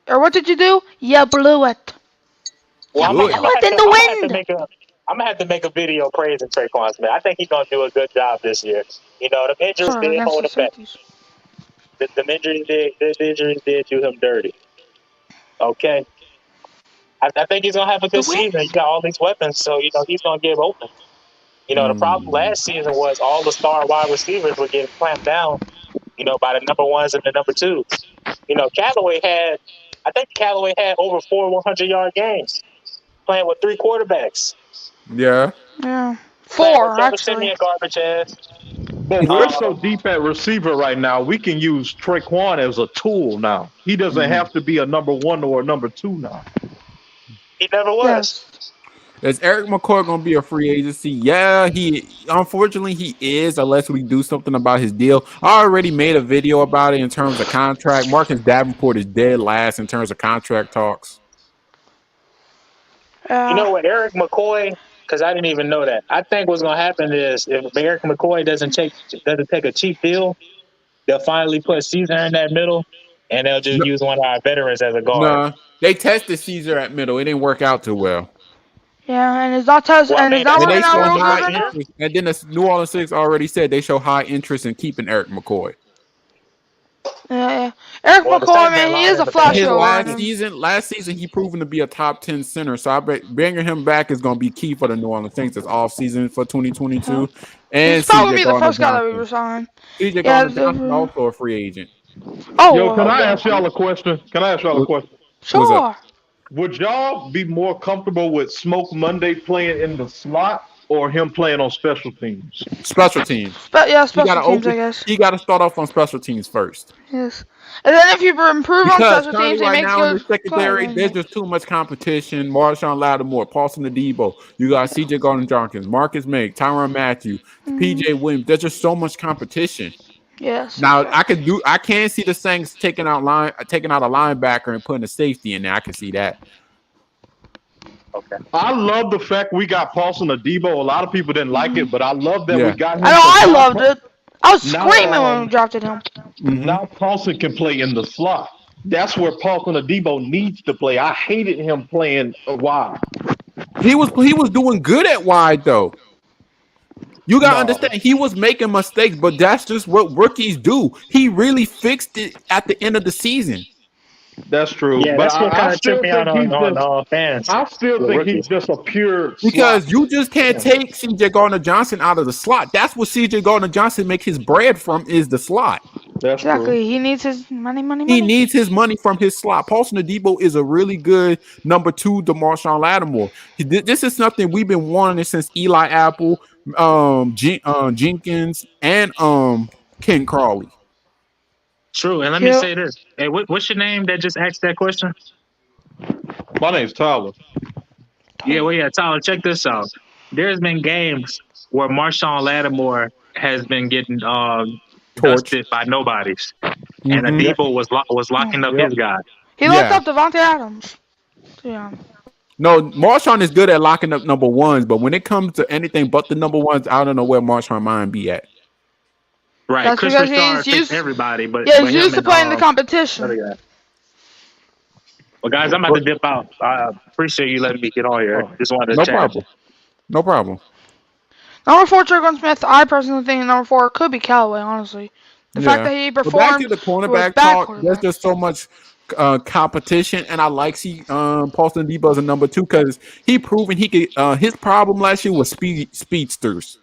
Or what did you do? You blew it. You Well, Blew blew it. it in the wind. I'm gonna have to make a video praising Traquan Smith. I think he's gonna do a good job this year. You know, the injuries Sorry, did against hold the him back. safeties. The injuries did do him dirty. Okay, I think he's gonna have a The good season. You wind. got all these weapons, so you know he's gonna get open. You know, the problem Mm. last season was all the star wide receivers were getting clamped down. You know, by the number ones and the number twos. You know, I think Callaway had over 4 100-yard games playing with three quarterbacks. Yeah. Yeah. Playing with 4 Trevor actually. Simeon garbage ass. But we're so Um, deep at receiver right now, we can use Traquan as a tool now. He doesn't Mhm. have to be a number one or a number two now. he never was. Yes. Is Eric McCoy going to be a free agency? Yeah, unfortunately he is, unless we do something about his deal. I already made a video about it in terms of contract. Marcus Davenport is dead last in terms of contract talks. You Yeah. know what, Eric McCoy? Because I didn't even know that. I think what's going to happen is if Eric McCoy doesn't take a cheap deal, they'll finally put Caesar in that middle, and they'll just No, use one of our veterans as a guard. nah, they tested Caesar at middle. It didn't work out too well. Yeah, and Well, I mean, it's not that's And how they working you out get show real cheap high good right now. Caesar. interest. And then the New Orleans Six already said they show high interest in keeping Eric McCoy. Yeah, yeah. Eric Well, the McCoy, Saints been man, he lying is in a the And past flash his too. last season, he proven to be a top 10 center. So I bet bringing him back is going to be key for the New Orleans Saints this off season for Yeah. 2022. He's And probably gonna CJ be the Gardner first guy that we Johnson. resign. CJ Yeah. Gardner Johnson also a free agent. Yo, can Oh, I ask okay. y'all a question? Can I ask y'all a question? What's up? Sure. Would y'all be more comfortable with Smoke Monday playing in the slot or him playing on special teams? Special teams. Yeah, He got special to teams, I open. guess. He got to start off on special teams first. Yes. And then if you improve on Because special currently, teams, it right makes now in good the play. secondary, Then there's just too much competition. Marshawn Lattimore, Paulson Adebo, you got CJ Gardner Johnson, Marcus May, Tyrann Matthew, PJ Williams. There's just so much competition. yes. Now I can see the Saints taking out a linebacker and putting a safety in there. I can see that. Okay. I love the fact we got Paulson Adebo. A lot of people didn't like it, but I love that we Yeah. got him. I know. I loved it. I was Now, screaming when we drafted him. now Paulson can play in the slot. That's where Paulson Adebo needs to play. I hated him playing wide. He was doing good at wide though. You gotta No. understand, he was making mistakes, but that's just what rookies do. He really fixed it at the end of the season. That's true. Yeah, But that's what I kind of tripped still me out think he's on just fans I still with think he's rookies. just a pure Because slot. you just can't take CJ Gardner Johnson out of the slot. That's what CJ Gardner Johnson make his bread from, is the slot. That's true. Exactly. He needs his money, money, He money. needs his money from his slot. Paulson Adebo is a really good number 2 to Marshawn Lattimore. This is something we've been wanting since Eli Apple, Jenkins, and Ken Crawley. True. And let me Yep. say this. Hey, what's your name that just asked that question? My name's Tyler. Yeah, well, yeah, Tyler, check this out. There's been games where Marshawn Lattimore has been getting Torch. dusted by nobodies, and Mm-hmm. Yep. Adebo was locking up Yep. his guy. He locked Yeah. up Devontae Adams. Yeah. No, Marshawn is good at locking up number ones, but when it comes to anything but the number ones, I don't know where Marshawn mind be at. Right, That's Chris because Richard he's takes used. everybody, but Yeah, but he's him used to and playing the other competition. guy. Well, guys, I'm about to dip out. I appreciate you letting me get on here. Just wanted to No chat. problem. No problem. Number 4, Tre'Quan Smith. I personally think number 4 could be Callaway. Honestly, the fact Yeah. that he But back to performed the with cornerback bad talk, there's quarterbacks. just so much competition, and I like Paulson Adebo as a number 2 because he proven he could. His problem last year was speedsters.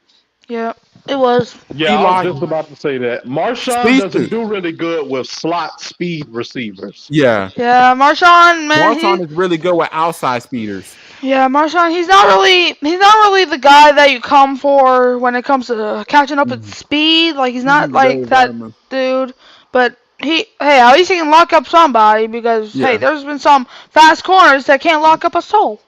Yeah, it was. Yeah, I was Eli just about to say that. Marshawn doesn't speedsters. do really good with slot speed receivers. Yeah. Yeah, Marshawn, man, Marshawn is really good with outside speeders. yeah, Marshawn, he's not really the guy that you come for when it comes to catching up at speed. Like he's not like that dude, but hey, at least he can lock up somebody because hey, Yeah. there's been some fast corners that can't lock up a soul.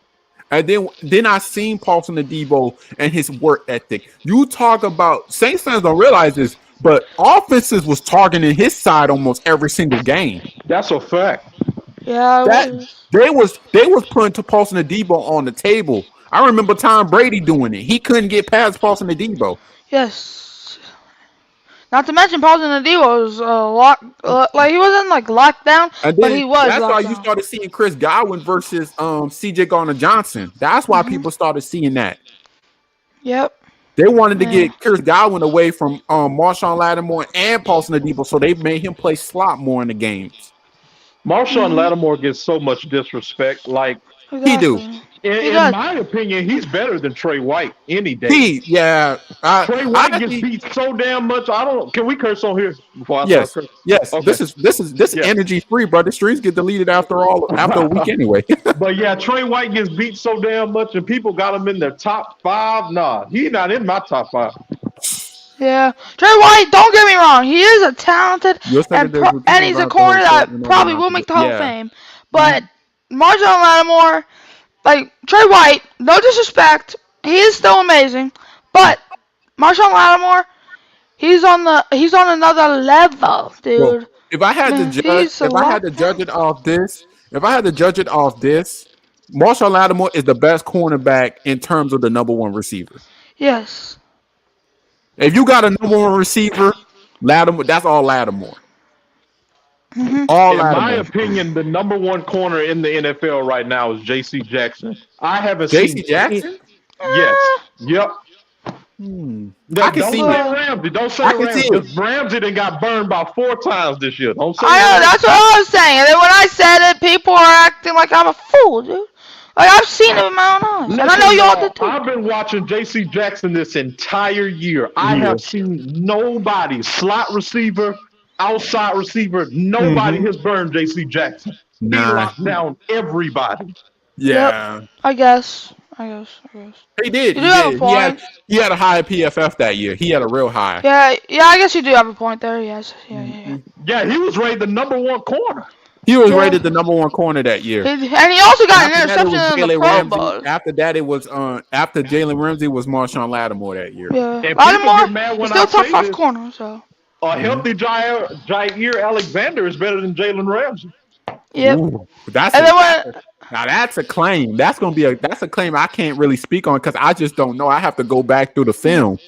And then I seen Paulson Adebo and his work ethic. You talk about Saints fans don't realize this, but offenses was targeting his side almost every single game. That's a fact. Yeah, That they was putting to Paulson Adebo on the table. I remember Tom Brady doing it. He couldn't get past Paulson Adebo. yes. Not to mention Paulson Adebo was like he wasn't like locked down, And but then he was that's why locked you down. started seeing Chris Godwin versus CJ Garner-Johnson. That's why people started seeing that. Yep. They wanted to get Chris Godwin away from Marshawn Lattimore and Paulson Adebo, so they made him play slot more in the games. Marshawn Lattimore gets so much disrespect. Like He do. in my opinion, he's better than Trey White any day. Trey White gets beat so damn much. I don't. Can we curse on here before I Yes. start cursing? Yes. Okay. This is energy free, bro. The streams get deleted after a week anyway. But yeah, Trey White gets beat so damn much, and people got him in their top 5. Nah, he's not in my top 5. Yeah, Trey White. Don't get me wrong. He is a talented and he's a corner that probably will make the Hall of Fame. But Marshawn Lattimore, like Trey White, no disrespect, he is still amazing. But Marshawn Lattimore, he's on another level, dude. Well, if I had to judge it off this, Marshawn Lattimore is the best cornerback in terms of the number 1 receiver. Yes. If you got a number 1 receiver, Lattimore, that's all Lattimore. All in Lattimore. my opinion, the number 1 corner in the NFL right now is J.C. Jackson. I haven't seen J.C. Jackson. Yes. Yep. I can Don't see say that. Ramsey. Don't say I can Ramsey. see it. Because Ramsey done got burned about 4 times this year. Don't say I know, Ramsey. that's what I was saying. And then when I said it, people are acting like I'm a fool, dude. Like I've seen it with my own eyes, and I know y'all did too. I've been watching J.C. Jackson this entire year. I have seen nobody, slot receiver, outside receiver, nobody has burned J.C. Jackson. He locked down everybody. Yeah. Yep. I guess. He did. You do have a point. He had a high PFF that year. He had a real high. Yeah, I guess you do have a point there, yes. Yeah. Yeah, he was rated the number 1 corner. He was rated the number 1 corner that year. And he also got an interception in the Pro Bowl. After that, it was after Jalen Ramsey was Marshawn Lattimore that year. Yeah, And Lattimore still top 5 corner, so. A healthy Jair Alexander is better than Jalen Ramsey. Yep. Ooh, now that's a claim. That's a claim I can't really speak on because I just don't know. I have to go back through the film.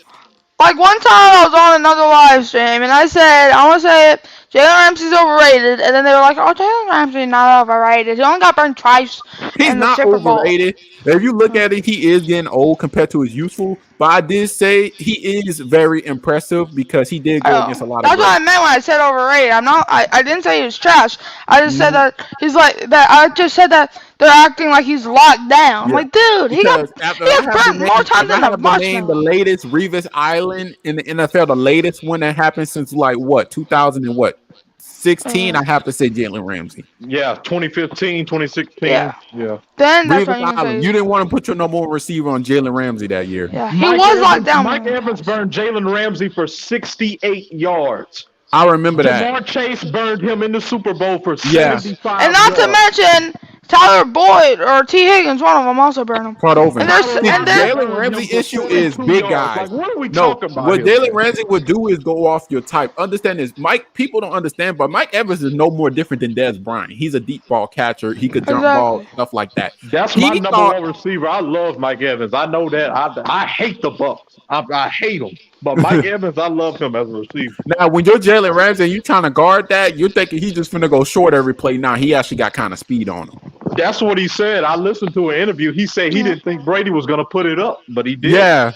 Like one time I was on another live stream and I said, I want to say it, Jalen Ramsey's overrated, and then they were like, oh, Jalen Ramsey's not overrated. He only got burned twice He's in the not Super Bowl. overrated. If you look at it, he is getting old compared to his youthful. But I did say he is very impressive because he did go against a lot of That's what I greats. meant when I said overrated. I didn't say he was trash. I just said Mhm. that he's like that. I just said that they're acting like he's locked down. I'm Yeah, like, dude, because he got burnt more if times I than a have to name the marshmallow. latest Revis Island in the NFL, the latest one that happened since like what 2000 and what 16, Uh, I have to say Jalen Ramsey. Yeah, 2015, 2016. yeah. Yeah. Then that's Revis when you can Island. say, You didn't want to put your number one receiver on Jalen Ramsey that year. yeah, he was locked down. Mike Evans burned Jalen Ramsey for 68 yards. I remember that. Jamar Chase burned him in the Super Bowl for Yeah, 75 And not to yards. mention Tyler Boyd or T Higgins, one of them also burned him. caught over And him. there's Tyler See, the and Lockett there, Jalen burned Ramsey him for issue is 42 big yards. guys. Like, what are we No, talking about what here? Jalen Ramsey would do is go off your type. Understand this, Mike. People don't understand, but Mike Evans is no more different than Dez Bryant. He's a deep ball catcher. He could jump ball, exactly. stuff like that. That's my He number thought, one receiver. I love Mike Evans. I know that. I hate the Bucks. I hate them. But Mike Evans, I love him as a receiver. now when you're Jalen Ramsey and you trying to guard that, you're thinking he's just gonna go short every play. Now he actually got kind of speed on him. That's what he said. I listened to an interview. He said he didn't think Brady was going to put it up, but he did. Yeah.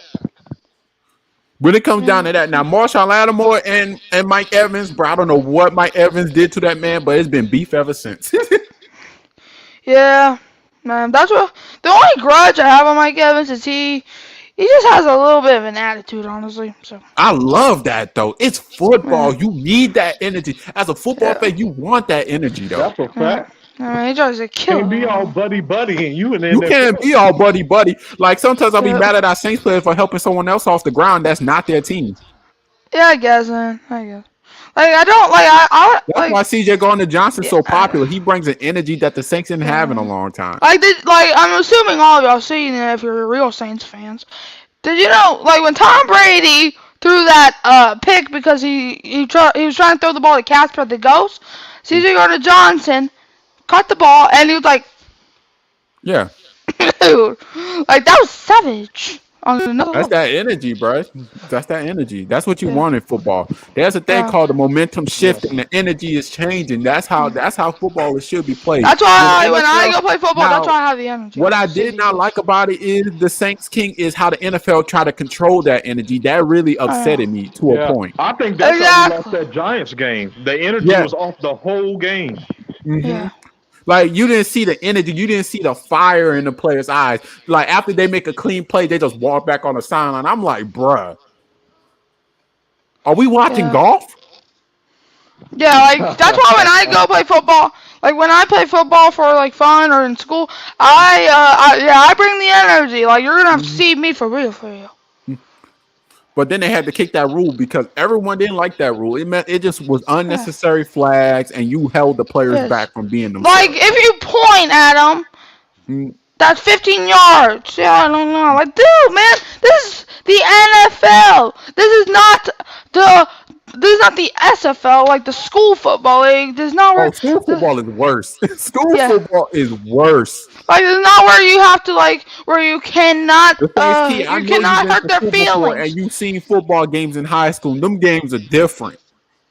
When it comes down to that, now Marshall Lattimore and Mike Evans, bro, I don't know what Mike Evans did to that man, but it's been beef ever since. Yeah, man. That's what the only grudge I have on Mike Evans is he just has a little bit of an attitude, honestly. So I love that though. It's football. yeah, You need that energy. As a football yeah. fan, you want that energy though. That's a fact. I mean, he tries to kill Can't be all him. buddy and you in the You can't NFL. be all buddy buddy. Like sometimes I'll be Yeah. mad at our Saints players for helping someone else off the ground. That's not their team. Yeah, I guess, man. I guess. Like I don't like I That's why like CJ Gardner Johnson's so yeah, popular. He brings an energy that the Saints didn't have in a long time. like I'm assuming all of y'all seen it if you're real Saints fans. Did you know like when Tom Brady threw that pick because he was trying to throw the ball to Casper the Ghost? CJ Gardner Johnson caught the ball and he was like, Yeah. dude, like that was savage. On another That's level. that energy, bro. That's that energy. That's what you Yeah. want in football. There's a thing Yeah. called the momentum shift, and the energy is changing. That's how football should be played. That's why In when I NFL go play football, now, that's why I have the energy. what I did not like about it is the Saints King is how the NFL try to control that energy. That really upsetted me to a Yeah. point. I think that's how we lost Exactly. that Giants game. The energy Yeah. was off the whole game. Mhm. Yeah. Like you didn't see the energy, you didn't see the fire in the players' eyes. Like after they make a clean play, they just walk back on the sideline. I'm like, bruh, are we watching Yeah. golf? Yeah, like that's why when I go play football, like when I play football for like fun or in school, I bring the energy. Like you're gonna have to see me for real, for real. But then they had to kick that rule because everyone didn't like that rule. It meant it just was Yeah. unnecessary flags, and you held the players Yes. back from being themselves. Like if you point at them, Mm, that's 15 yards. Yeah, I don't know. Like, dude, man, this is the NFL. This is not the SFL, like the school football league. This is not where. Oh, school football is worse. School Yeah. football is worse. Like, this is not where you have to like, where you cannot, The thing is, Key, I you know you've cannot been hurt to their school before, and feelings. you've seen football games in high school. Them games are different.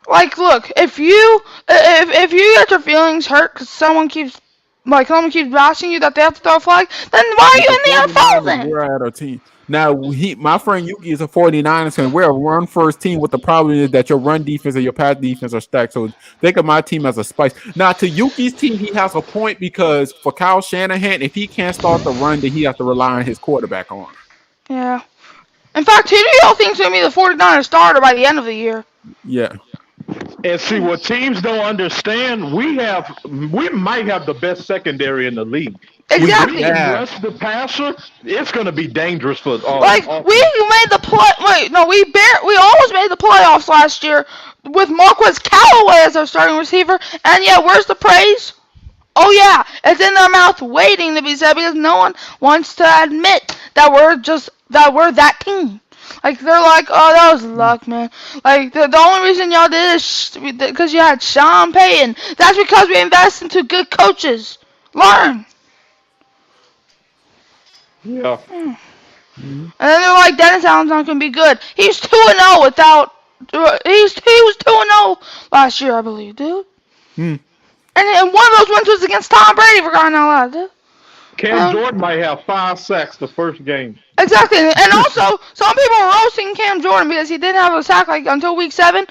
Like, look, if you get your feelings hurt because someone keeps bashing you that they have to throw a flag, then why are you in the NFL then? We're at our team. Now, my friend Yuki is a 49ers fan. We're a run first team. What the problem is that your run defense and your pass defense are stacked. So think of my team as a spice. Now, to Yuki's team, he has a point because for Kyle Shanahan, if he can't start the run, then he has to rely on his quarterback on. Yeah. In fact, who do y'all think's gonna be the 49ers starter by the end of the year? Yeah. And see what teams don't understand, we might have the best secondary in the league. Exactly. Yeah. Rush the passer, it's going to be dangerous for Like we made the play. Wait, no, we almost made the playoffs last year with Marquez Callaway as our starting receiver, and yeah, where's the praise? Oh yeah, it's in their mouth waiting to be said because no one wants to admit that we're that team. Like they're like, oh, that was luck, man. Like the only reason y'all did is because you had Sean Payton. That's because we invest into good coaches. Learn. Yeah. And then they're like, Dennis Allen's not gonna be good. He's 2-0 without He was 2-0 last year, I believe, dude. Hmm. And one of those wins was against Tom Brady for crying out loud, dude. Cam Jordan might have 5 sacks the first game. Exactly, and also some people are roasting Cam Jordan because he didn't have a sack like until week 7.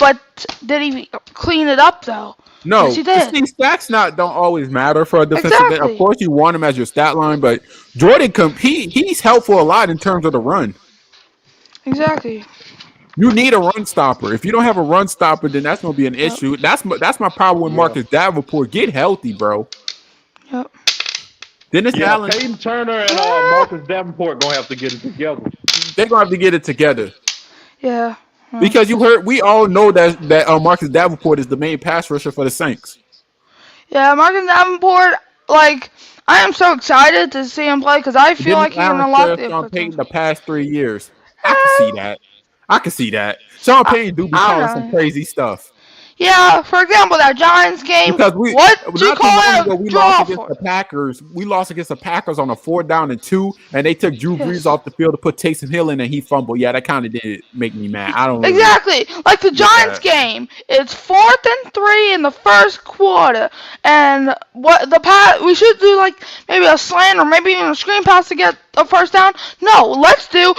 But did he clean it up though? No, Yes, he did. see, stats don't always matter for a defensive end. Of Exactly. course, you want him as your stat line, but Jordan he's helpful a lot in terms of the run. Exactly. You need a run stopper. If you don't have a run stopper, then that's going to be an issue. That's my problem with Marcus Davenport. Get healthy, bro. Yep. Dennis Allen. Peyton Turner and Marcus Davenport gonna have to get it together. They're gonna have to get it together. Yeah. Because we all know that Marcus Davenport is the main pass rusher for the Saints. Yeah, Marcus Davenport. Like, I am so excited to see him play because I feel like he can unlock Sean Payton the past 3 years. I can see that. Sean Payton do be calling some crazy stuff. Yeah, for example, that Giants game. Because what do you call it? We lost against the Packers. We lost against the Packers on a 4th down and 2, and they took Drew Brees off the field to put Taysom Hill in, and he fumbled. Yeah, that kind of did make me mad. I don't exactly like the Giants game. It's 4th and 3 in the first quarter, and we should do like maybe a slant or maybe even a screen pass to get a first down. No, let's do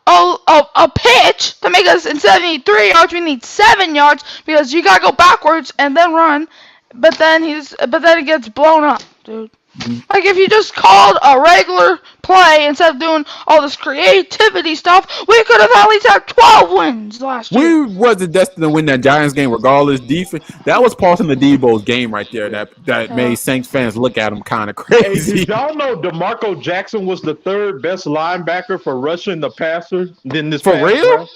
a pitch to make us instead of need 3 yards, we need 7 yards because you gotta go backwards and then run. But then it gets blown up, dude. Mm-hmm. Like if you just called a regular play instead of doing all this creativity stuff, we could have at least had 12 wins last year. We wasn't destined to win that Giants game regardless. Defense that was Paulson Adebo's game right there. That made Saints fans look at him kind of crazy. Hey, did y'all know DeMarco Jackson was the 3rd best linebacker for rushing the passer than this? For real?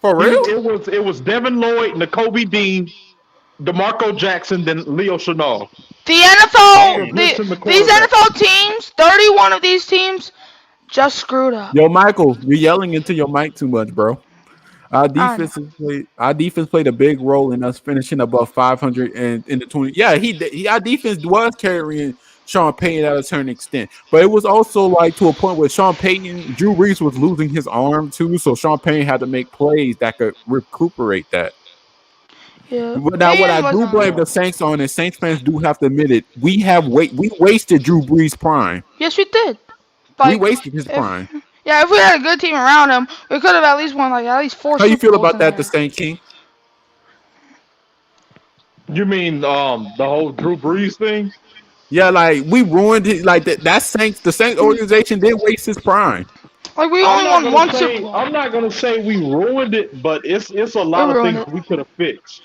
For real? It was Devin Lloyd, Nakobe Dean, DeMarco Jackson, then Leo Chenal. The NFL, these NFL teams, 31 of these teams, just screwed up. Yo, Michael, you're yelling into your mic too much, bro. Our defense played a big role in us finishing above 500 and in the 20. Yeah, our defense was carrying Sean Payton at a certain extent, but it was also like to a point where Sean Payton, Drew Brees was losing his arm too, so Sean Payton had to make plays that could recuperate that. Yeah. Now, what I do blame the Saints on, and Saints fans do have to admit it, we wasted Drew Brees' prime. Yes, we did. We wasted his prime. Yeah, if we had a good team around him, we could have at least won at least 4. How you feel about that, the Saints King? You mean the whole Drew Brees thing? Yeah, like we ruined it. Like the Saints organization did waste his prime. Like we only won 1 Super Bowl. I'm not gonna say we ruined it, but it's a lot of things we could have fixed.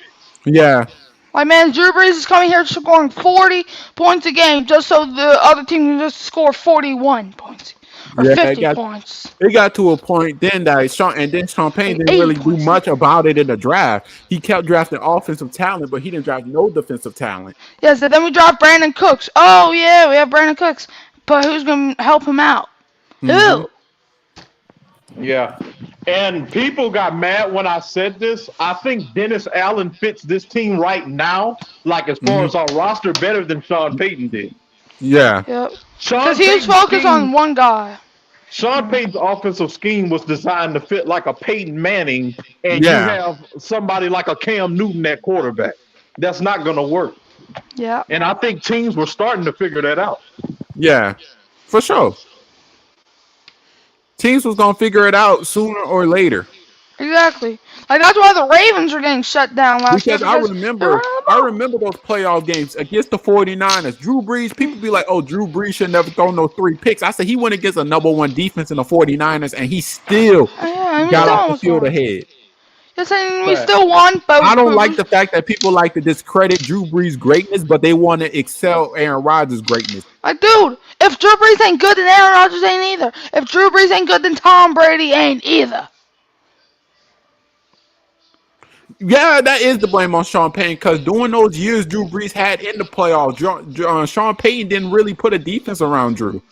Yeah. Like, man, Drew Brees is coming here scoring 40 points a game just so the other team can just score 41 points. Or 50 points. It got to a point then that Sean Payton didn't really do much about it in the draft. He kept drafting offensive talent, but he didn't draft no defensive talent. Yes, and then we draft Brandon Cooks. Oh, yeah, we have Brandon Cooks. But who's going to help him out? Mm-hmm. Who? Yeah. And people got mad when I said this. I think Dennis Allen fits this team right now, like as far as our roster, better than Sean Payton did. Yeah. Yep. Because he was focused on one guy. Sean Payton's offensive scheme was designed to fit like a Peyton Manning, and you have somebody like a Cam Newton at quarterback. That's not going to work. Yeah. And I think teams were starting to figure that out. Yeah, for sure. Teams was going to figure it out sooner or later. Exactly. Like, that's why the Ravens are getting shut down last year. Because I remember those playoff games against the 49ers. Drew Brees, people be like, oh, Drew Brees should never throw no 3 picks. I said he went against a number 1 defense in the 49ers, and he still got off the field ahead. Yes, and we still won. But I don't like the fact that people like to discredit Drew Brees' greatness, but they want to excel Aaron Rodgers' greatness. Like, dude, if Drew Brees ain't good, then Aaron Rodgers ain't either. If Drew Brees ain't good, then Tom Brady ain't either. Yeah, that is the blame on Sean Payton, because during those years Drew Brees had in the playoffs, Sean Payton didn't really put a defense around Drew.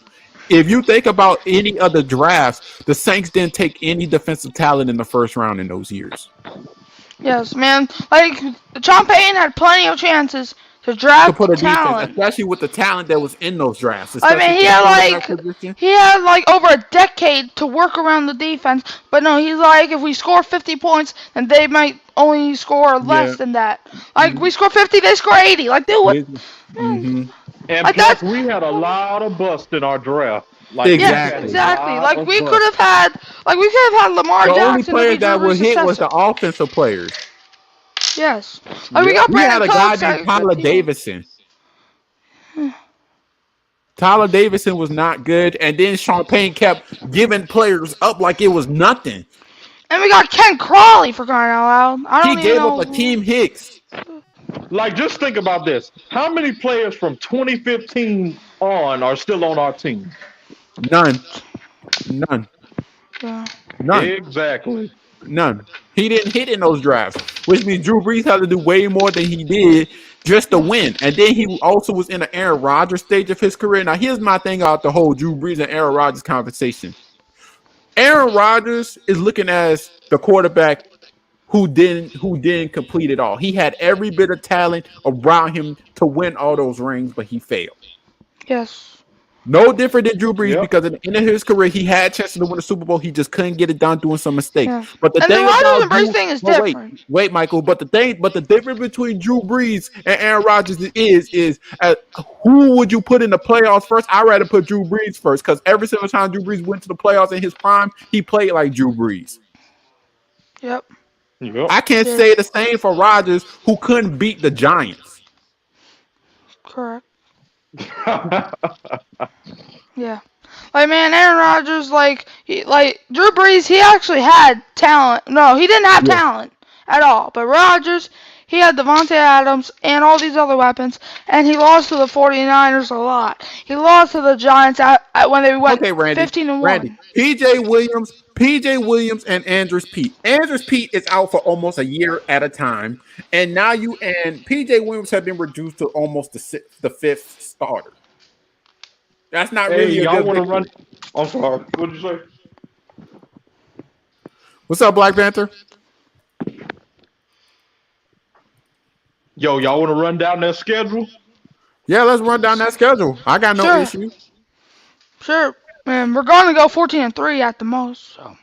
If you think about any of the drafts, the Saints didn't take any defensive talent in the first round in those years. Yes, man. Like, Sean Payton had plenty of chances to draft put a defense, talent. especially with the talent that was in those drafts. I mean, Especially for the quarterback position. he had like over a decade to work around the defense, but no, he's like, if we score 50 points, then they might only score Yeah. less than that. Like we score 50, they score 80. Like, dude, what? Mm-hmm. And Like plus, that's we had a lot of busts in our draft. Like, Exactly. Yes, exactly. Like Like we could have had, Lamar The only Jackson to players be Drew that were Brees' hit was successor. the offensive players. Yes. Like we Yep. got We had Brandon a guy Cooks named at Tyler 51. Davison. Tyler Davison was not good, and then Sean Payne kept giving players up like it was nothing. And we got Ken Crawley for crying out loud. I He don't even gave up know. a Team Hicks. Like, just think about this. How many players from 2015 on are still on our team? None. Yeah. Exactly. None. He didn't hit in those drafts, which means Drew Brees had to do way more than he did just to win. And then he also was in the Aaron Rodgers stage of his career. Now, here's my thing about the whole Drew Brees and Aaron Rodgers conversation. Aaron Rodgers is looking as the quarterback who didn't complete it all. He had every bit of talent around him to win all those rings, but he failed. Yes. No different than Drew Brees Yep. because at the end of his career, he had chances to win the Super Bowl. He just couldn't get it done doing some mistakes. Yeah. But the And thing the Rodgers about and Brees thing is different. Wait, Michael. But the difference between Drew Brees and Aaron Rodgers is who would you put in the playoffs first? I'd rather put Drew Brees first because every single time Drew Brees went to the playoffs in his prime, he played like Drew Brees. Yep. I can't say the same for Rodgers, who couldn't beat the Giants. Correct. Yeah. Like, man, Aaron Rodgers, like Drew Brees, he actually had talent. No, he didn't have talent at all. But Rodgers, he had Devontae Adams and all these other weapons, and he lost to the 49ers a lot. He lost to the Giants when they went 15-1. Randy, PJ Williams and Andrews Pete. Andrews Pete is out for almost a year at a time, and now PJ Williams have been reduced to almost the fifth starter. That's not really y'all want to run. I'm sorry. What did you say? What's up, Black Panther? Yo, y'all want to run down that schedule? Yeah, let's run down that schedule. I got no issue. Sure. Man, we're going to go 14-3 at the most. So.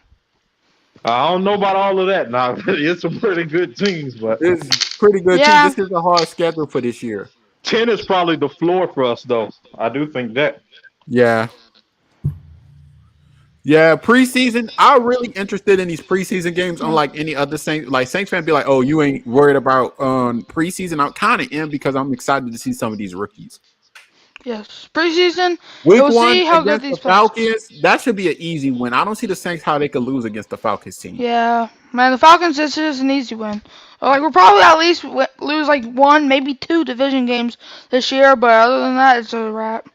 I don't know about all of that. Now, it's some pretty good teams, but it's pretty good too. This is a hard schedule for this year. 10 is probably the floor for us, though. I do think that. Yeah. Yeah, preseason. I'm really interested in these preseason games, unlike any other Saints. Like Saints fans be like, "Oh, you ain't worried about preseason." I kind of am because I'm excited to see some of these rookies. Yes, preseason. Week we'll 1 see how against good these the Falcons. That should be an easy win. I don't see the Saints how they could lose against the Falcons team. Yeah, man, the Falcons. This is an easy win. Like we'll probably at least lose like 1, maybe 2 division games this year, but other than that, it's a wrap.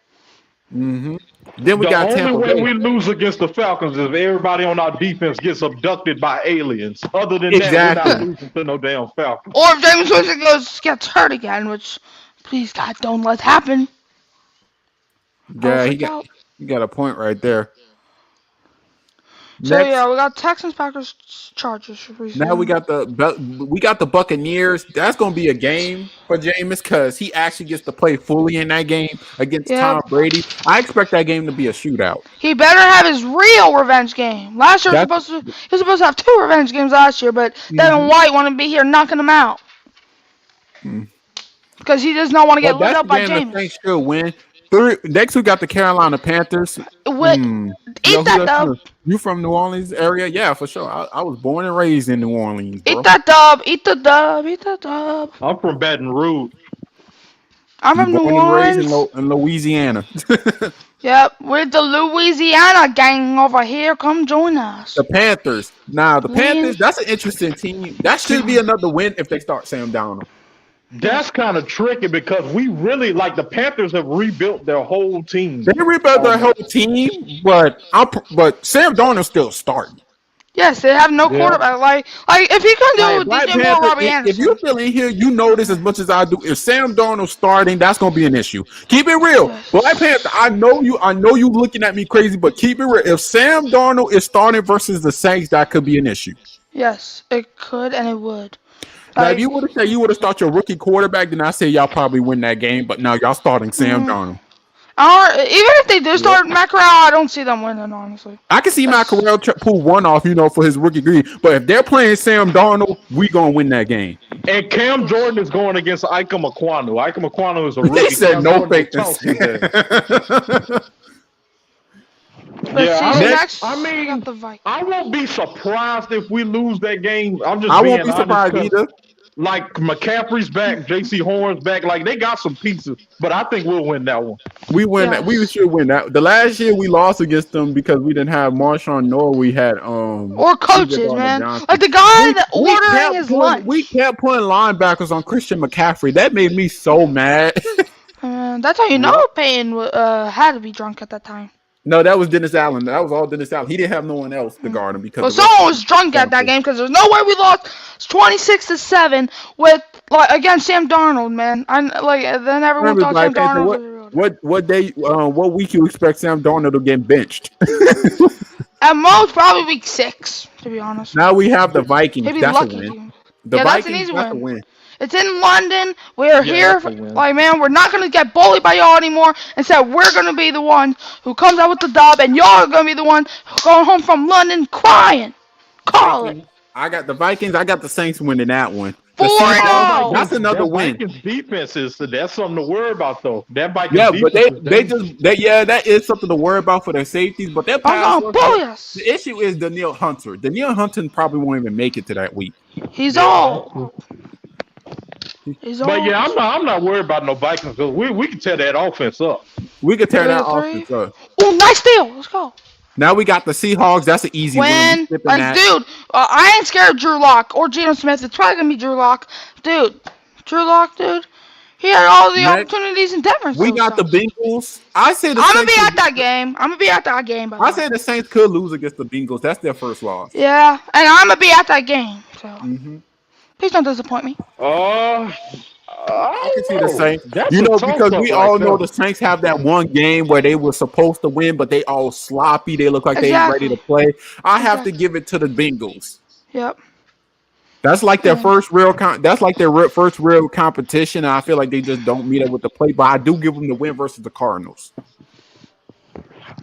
Mm-hmm. Then we got Tampa Bay. The only way we lose against the Falcons is if everybody on our defense gets abducted by aliens. Other than that, we're not losing to no damn Falcons. Or if James Winston gets hurt again, which, please God, don't let happen. Yeah, you got a point right there. So yeah, we got Texans, Packers, Chargers. Now we got the Buccaneers. That's gonna be a game for Jameis because he actually gets to play fully in that game against Tom Brady. I expect that game to be a shootout. He better have his real revenge game. Last year he was supposed to have 2 revenge games last year, but Devin White wanted to be here knocking him out because he does not want to get lit up by Jameis. The Saints should win. Next, we got the Carolina Panthers. Eat that dub. You from New Orleans area? Yeah, for sure. I was born and raised in New Orleans, bro. Eat that dub. Eat the dub. Eat the dub. I'm from Baton Rouge. I'm from New Orleans. Raised in Louisiana. Yep, we're the Louisiana gang over here. Come join us. The Panthers. Now, the Panthers, that's an interesting team. That should be another win if they start Sam Darnold. That's kind of tricky because we really, like, the Panthers have rebuilt their whole team. They rebuilt their whole team, but Sam Darnold's still starting. Yes, they have no quarterback. Like if he can do DJ Moore, Robbie Anderson. If you're still in here, you know this as much as I do. If Sam Darnold's starting, that's gonna be an issue. Keep it real, Black Panther. I know you looking at me crazy, but keep it real. If Sam Darnold is starting versus the Saints, that could be an issue. Yes, it could and it would. Now, if Like, you would have said you would have started your rookie quarterback, then I say y'all probably win that game. But now y'all starting Sam mm, Darnold. even if they do start Matt Corral, I don't see them winning, honestly. I can see Matt That's, Corral pull one off, for his rookie green. But if they're playing Sam Darnold, we gonna win that game. And Cam Jordan is going against Ike Ekwonu. Ike Ekwonu is a He rookie. said Cam no Jordan fake will toss his ass. let's see, next, I we got mean, the Vikings. I won't be surprised if we lose that game. I'm just I being won't be honest, surprised 'cause, either. like, McCaffrey's back, J.C. Horn's back. Like, they got some pieces, but I think we'll win that one. We win that. We Yes. should win that. The last year we lost against them because we didn't have Marshawn nor we had Or C.J. coaches, man. Gardner-Johnson. Like the guy that We ordering his lunch. we kept putting linebackers on Christian McCaffrey. That made me so mad. That's how you know Payton had to be drunk at that time. No, that was Dennis Allen. That was all Dennis Allen. He didn't have no one else to guard him because. Well, someone was drunk at that game because there's no way we lost 26-7 with against Sam Darnold, man. Then everyone thought Sam Darnold was real. What week you expect Sam Darnold to get benched? At most, probably week 6, to be honest. Now we have the Vikings. Maybe That's lucky. a win. Team. The That's Vikings, an easy that's a win. win. It's in London. We're here. that's a win. Man, we're not going to get bullied by y'all anymore. Instead, we're going to be the one who comes out with the dub, and y'all are going to be the one going home from London crying. Call it. I got the Vikings. I got the Saints winning that one. 4-0. That's another win. Vikings defense that's something to worry about, though. That Vikings Yeah, defense but that is something to worry about for their safeties. But their pass rush, Bully us. the issue is Danielle Hunter. Danielle Hunter probably won't even make it to that week. He's old. He's old. But yeah, I'm not worried about no Vikings because we can tear that offense up. We could tear that 3-3. offense up. Oh, nice deal. Let's go. Now we got the Seahawks. That's an easy win. Dude, I ain't scared of Drew Lock or Geno Smith. It's probably gonna be Drew Lock, dude. He had all the opportunities in Denver. We got the Bengals. I say the I'm Saints. gonna be at that game. I say the Saints could lose against the Bengals. That's their first loss. Yeah, and I'm gonna be at that game. So please don't disappoint me. I can see the Saints. That's Because we all know the Saints have that one game where they were supposed to win, but they all sloppy. They look like they ain't ready to play. I have to give it to the Bengals. Yep. That's like their first real. That's like their first real competition. And I feel like they just don't meet up with the play. But I do give them the win versus the Cardinals.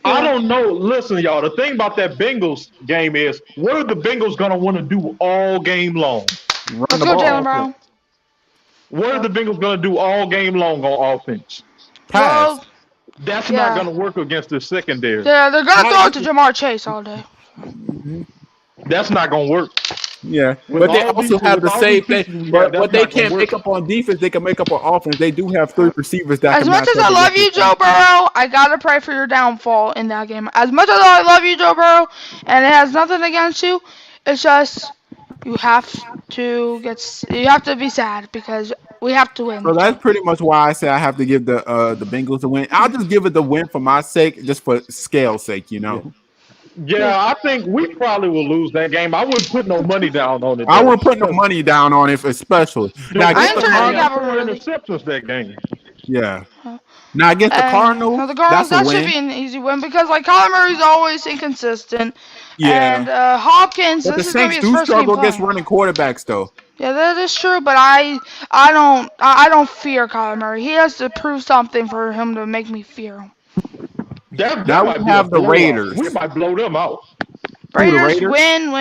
I don't know. Listen, y'all. The thing about that Bengals game is, what are the Bengals gonna want to do all game long? Let's go, Jalen Brown. What are the Bengals gonna do all game long on offense? Pass. Well, That's not gonna work against the secondary. yeah, they're gonna throw it to Jamar Chase all day. That's not gonna work. Yeah, With but they all also these- have the with all same these thing. pieces we But have, what that's they not gonna can't work. make up on defense, they can make up on offense. They do have 3 receivers that As can much match as I up love against you, the Joe Burrow, I gotta pray for your downfall in that game. As much as I love you, Joe Burrow, and it has nothing against you, it's just you have to be sad because we have to win. So that's pretty much why I say I have to give the Bengals the win. I'll just give it the win for my sake, just for scale's sake, Yeah, I think we probably will lose that game. I wouldn't put no money down on it. I wouldn't put no money down on it, especially. Now, I against ain't the turning Cardinals, down really. interceptions that game. yeah. Now against the Cardinals, the Cardinals, that's a that should win. be an easy win because Kyler Murray's always inconsistent. Yeah. And Hopkins, But the this is gonna be Saints his do first game struggle against playing. running quarterbacks, though. Yeah, that is true, but I don't fear Kyler Murray. He has to prove something for him to make me fear him. That Now might we be a have the blowout. Raiders. We might blow them out. Raiders, Raiders? win.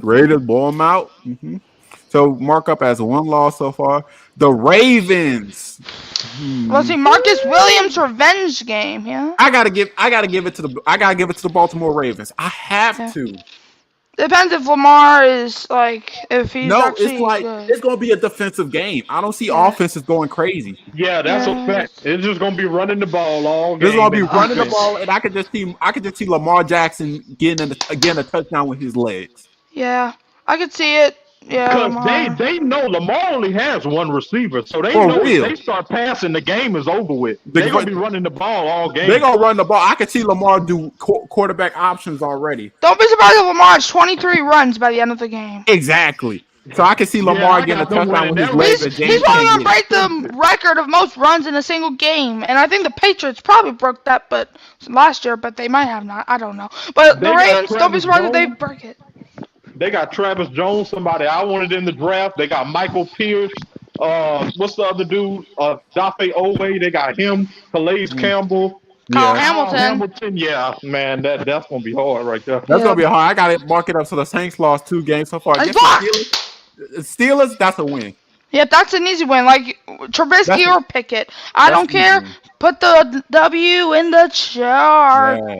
Raiders blow them out. So mark up as 1 loss so far. The Ravens. Let's see, Marcus Williams revenge game. Yeah. I gotta give it to the Baltimore Ravens. I have to. Depends if Lamar is if he's actually good. It's gonna be a defensive game. I don't see offenses going crazy. Yeah, that's a fact. It's just gonna be running the ball all game. It's gonna be running the ball, and I could just see Lamar Jackson getting a touchdown with his legs. Yeah, I could see it. Yeah, Because Lamar. they know Lamar only has 1 receiver, so they For know real. if they start passing, the game is over with. They're gonna be running the ball all game. They're gonna run the ball. I could see Lamar do quarterback options already. Don't be surprised if Lamar has 23 runs by the end of the game. Exactly. So I can see Lamar I getting a got them touchdown with winning his that legs. He's probably gonna break the record of most runs in a single game, and I think the Patriots probably broke that, last year, but they might have not. I don't know. But They the got Ravens, don't be Travis surprised if they Jones. break it. They got Travis Jones, somebody I wanted in the draft. They got Michael Pierce. What's the other dude? Dafe Owe. They got him. Calais Campbell. Kyle Yeah, Kyle Hamilton. Hamilton. Yeah, man, that's gonna be hard right there. that's gonna Yeah. be hard. I got to mark it up. So the Saints lost 2 games so far It's against the blocked. Steelers. Steelers, that's a win. Yep, that's an easy win. Like Trubisky That's or Pickett. I that's don't an easy care. win. Put the W in the chart. Yeah.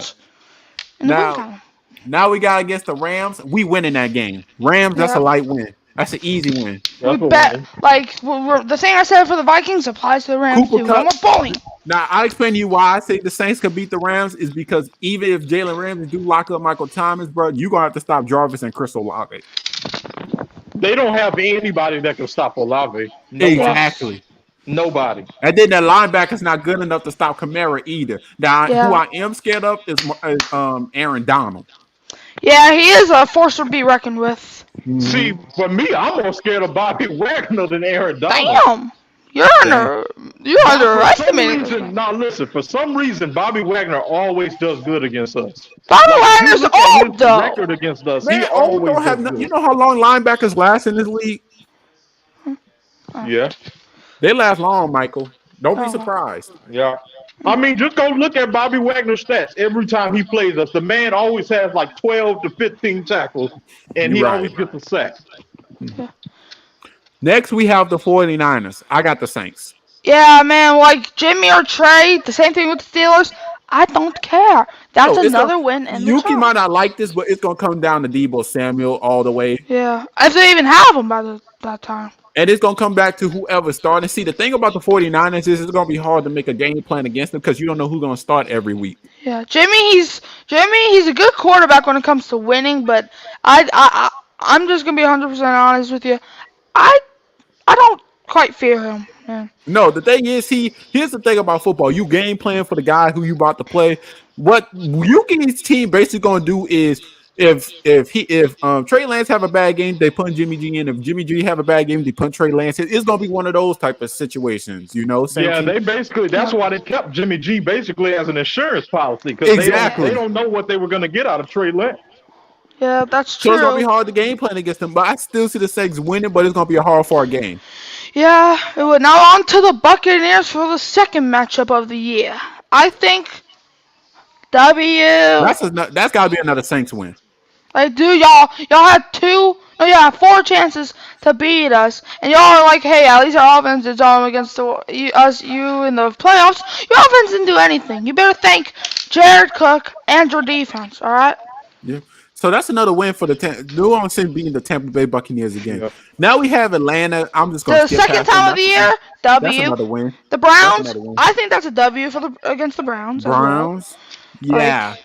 In the win Now, column. now we got against the Rams. We winning that game. Rams, that's a Yep. light win. That's an easy win. We That's a bet. win. Like the thing I said for the Vikings applies to the Rams Cooper too. No more Kupp. bullying. Now I'll explain to you why I say the Saints could beat the Rams is because even if Jalen Ramsey do lock up Michael Thomas, bro, you're gonna have to stop Jarvis and Chris Olave. They don't have anybody that can stop Olave. Nobody. Exactly. Nobody. And then that linebacker's not good enough to stop Kamara either. Now, Yeah. who I am scared of is Aaron Donald. Yeah, he is a force to be reckoned with. See, for me, I'm more scared of Bobby Wagner than Aaron Donald. Damn. You're underestimating. For some reason, now listen. For some reason, Bobby Wagner always does good against us. Bobby You Wagner's look at old his though. record against us. Man, he Old always don't have does no, good. you know how long linebackers last in this league? Yeah, They last long, Michael. Don't be Oh. surprised. yeah. I mean, just go look at Bobby Wagner's stats every time he plays us. The man always has like 12 to 15 tackles, and he You're right. always gets a sack. Next, we have the 49ers. I got the Saints. Yeah, man, like Jimmy or Trey, the same thing with the Steelers. I don't care. That's No, it's another gonna- win in the Yuki chart. might not like this, but it's going to come down to Debo Samuel all the way. Yeah, if they even have him by that time. And it's going to come back to whoever's starting. See, the thing about the 49ers is it's going to be hard to make a game plan against them because you don't know who's going to start every week. Yeah, He's a good quarterback when it comes to winning, but I'm just gonna be 100% honest with you. I don't quite fear him, man. No, the thing is, here's the thing about football. You game plan for the guy who you about to play. What Yuki's team basically going to do is if Trey Lance have a bad game, they put Jimmy G in. If Jimmy G have a bad game, they put Trey Lance in. It's going to be one of those type of situations, you know? Same Yeah, team. they basically, that's why they kept Jimmy G basically as an insurance policy because Exactly. they don't know what they were going to get out of Trey Lance. Yeah, that's So it's going to be true. hard to game plan against them. But I still see the Saints winning, but it's going to be a hard-fought game. Yeah, it would. Now on to the Buccaneers for the second matchup of the year. I think W. That's got to be another Saints win. Like, dude, y'all had 4 chances to beat us, and y'all are like, hey, at least our offense is on against you in the playoffs. Your offense didn't do anything. You better thank Jared Cook and your defense, all right? Yeah. So that's another win for the New Orleans Saints beating the Tampa Bay Buccaneers again. Yep. Now we have Atlanta. I'm just going to The skip second past them. time of the year, That's W. another win. The Browns, another win. I think that's a W against the Browns. as well. Browns. Yeah.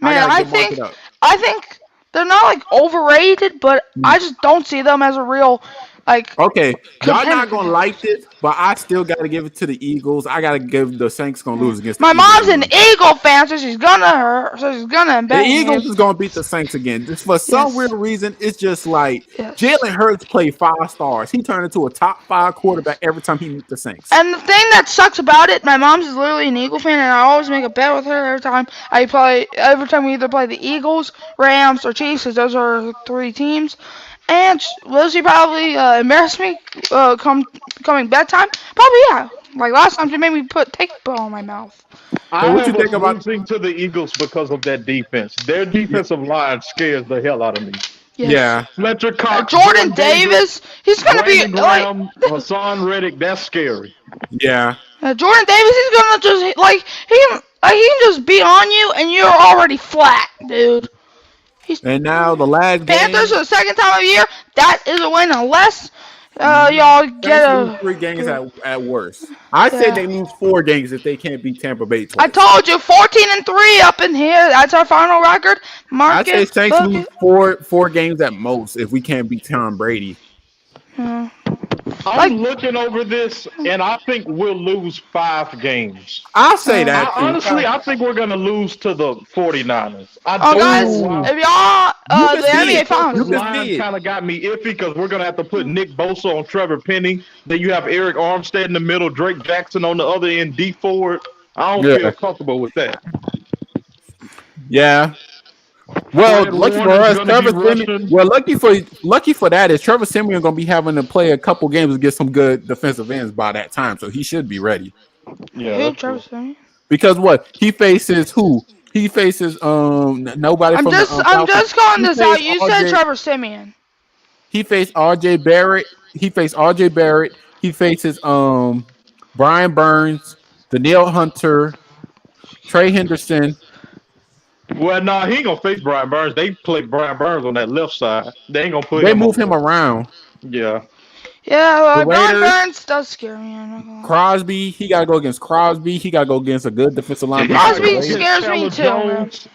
Man, I gotta mark it up. I think they're not like overrated, but I just don't see them as a real like. Okay, y'all Contender. not gonna like this, but I still gotta give it to the Eagles. I gotta give the Saints gonna lose against the My Eagles. mom's an Eagle fan, so she's gonna The bet Eagles me. is gonna beat the Saints again. Just for some Yes. weird reason, it's just like Yes. Jalen Hurts played 5 stars. He turned into a top 5 quarterback every time he meets the Saints. And the thing that sucks about it, my mom's is literally an Eagle fan, and I always make a bet with her every time we either play the Eagles, Rams, or Chiefs, 'cause those are the 3 teams. And will she probably embarrass me coming bedtime? Probably, yeah. Like last time she made me put tape on my mouth. I what you have think us about- losing to the Eagles because of that defense. Their defensive line scares the hell out of me. Yes. Yeah. Fletcher Cox, Jordan Davis, he's gonna be Brandon like Graham, Hassan Reddick. That's scary. Yeah. Jordan Davis. He's gonna just like he can just be on you, and you're already flat, dude. And now the last Panthers game. for the second time of year. That is a win unless y'all get Saints lose a. 3 games at worst. I say Yeah. they lose 4 games if they can't beat Tampa Bay I twice. told you, 14-3 up in here. That's our final record. I Mark say it. Saints book lose it. 4 games at most if we can't beat Tom Brady. Yeah. I'm looking over this, and I think we'll lose 5 games. I'll say that. too. Honestly, I think we're going to lose to the 49ers. I Oh, don't guys, know why. if y'all You the can see NBA it. Finals. You can Line see it. kind of got me iffy because we're going to have to put Nick Bosa on Trevor Penny. Then you have Eric Armstead in the middle, Drake Jackson on the other end, D Ford. I don't Yeah. feel comfortable with that. Yeah. Well, Fred lucky for Warner's us, gonna be Trevor Simeon. rushing. Well, lucky for that is Trevor Simeon going to be having to play a couple games to get some good defensive ends by that time, so he should be ready. Yeah, Who, that's Trevor true. Simeon? Because what he faces, who he faces, nobody I'm from just the I'm Falcons. just calling He this out. faced You said RJ. Trevor Simeon. He faced RJ Barrett. He faced RJ Barrett. He faces Brian Burns, Danielle Hunter, Trey Henderson. Well, nah, he ain't gonna face Brian Burns. They play Brian Burns on that left side. They ain't gonna put They him move over him there. around. Yeah. Yeah, The Brian Raiders, Burns does scare me. I'm not gonna lie. Crosby. He got to go against Crosby. He got to go against a good defensive He line gotta behind the Crosby go Raiders. against scares me Chandler too, man. Jones.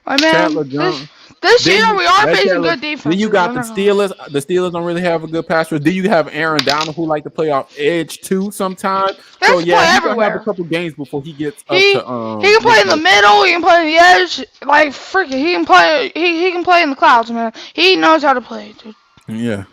I Chandler mean, Jones. this year Then we are that facing Chandler. good Then you defenses. got I'm the not gonna lie. Steelers. The Steelers don't really have a good pass rush. Then you have Aaron Donald who like to play off edge too sometimes. He So has to yeah, play he's gonna have a everywhere. couple games before he gets up He to he can play Nick in the Bosa. middle. He can play in the edge. Like freaking, he can play. He can play in the clouds, man. He knows how to play, dude. Yeah.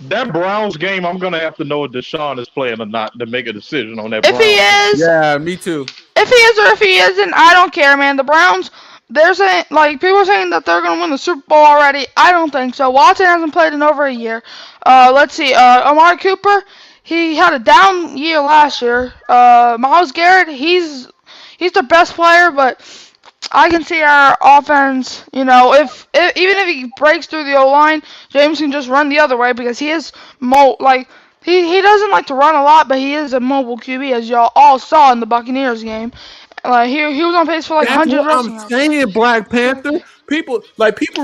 That Browns game, I'm gonna have to know if Deshaun is playing or not to make a decision on that If he Browns game. is, Yeah, me too. if he is or if he isn't, I don't care, man. The Browns, they're saying, like, people are saying that they're going to win the Super Bowl already. I don't think so. Watson hasn't played in over a year. Let's see. Amari Cooper, he had a down year last year. Myles Garrett, he's the best player, but I can see our offense, you know, if even if he breaks through the O-line, James can just run the other way because he is he doesn't like to run a lot, but he is a mobile QB, as y'all all saw in the Buccaneers game. He was on pace for like That's 100 what I'm rushing yards. saying, Black Panther. People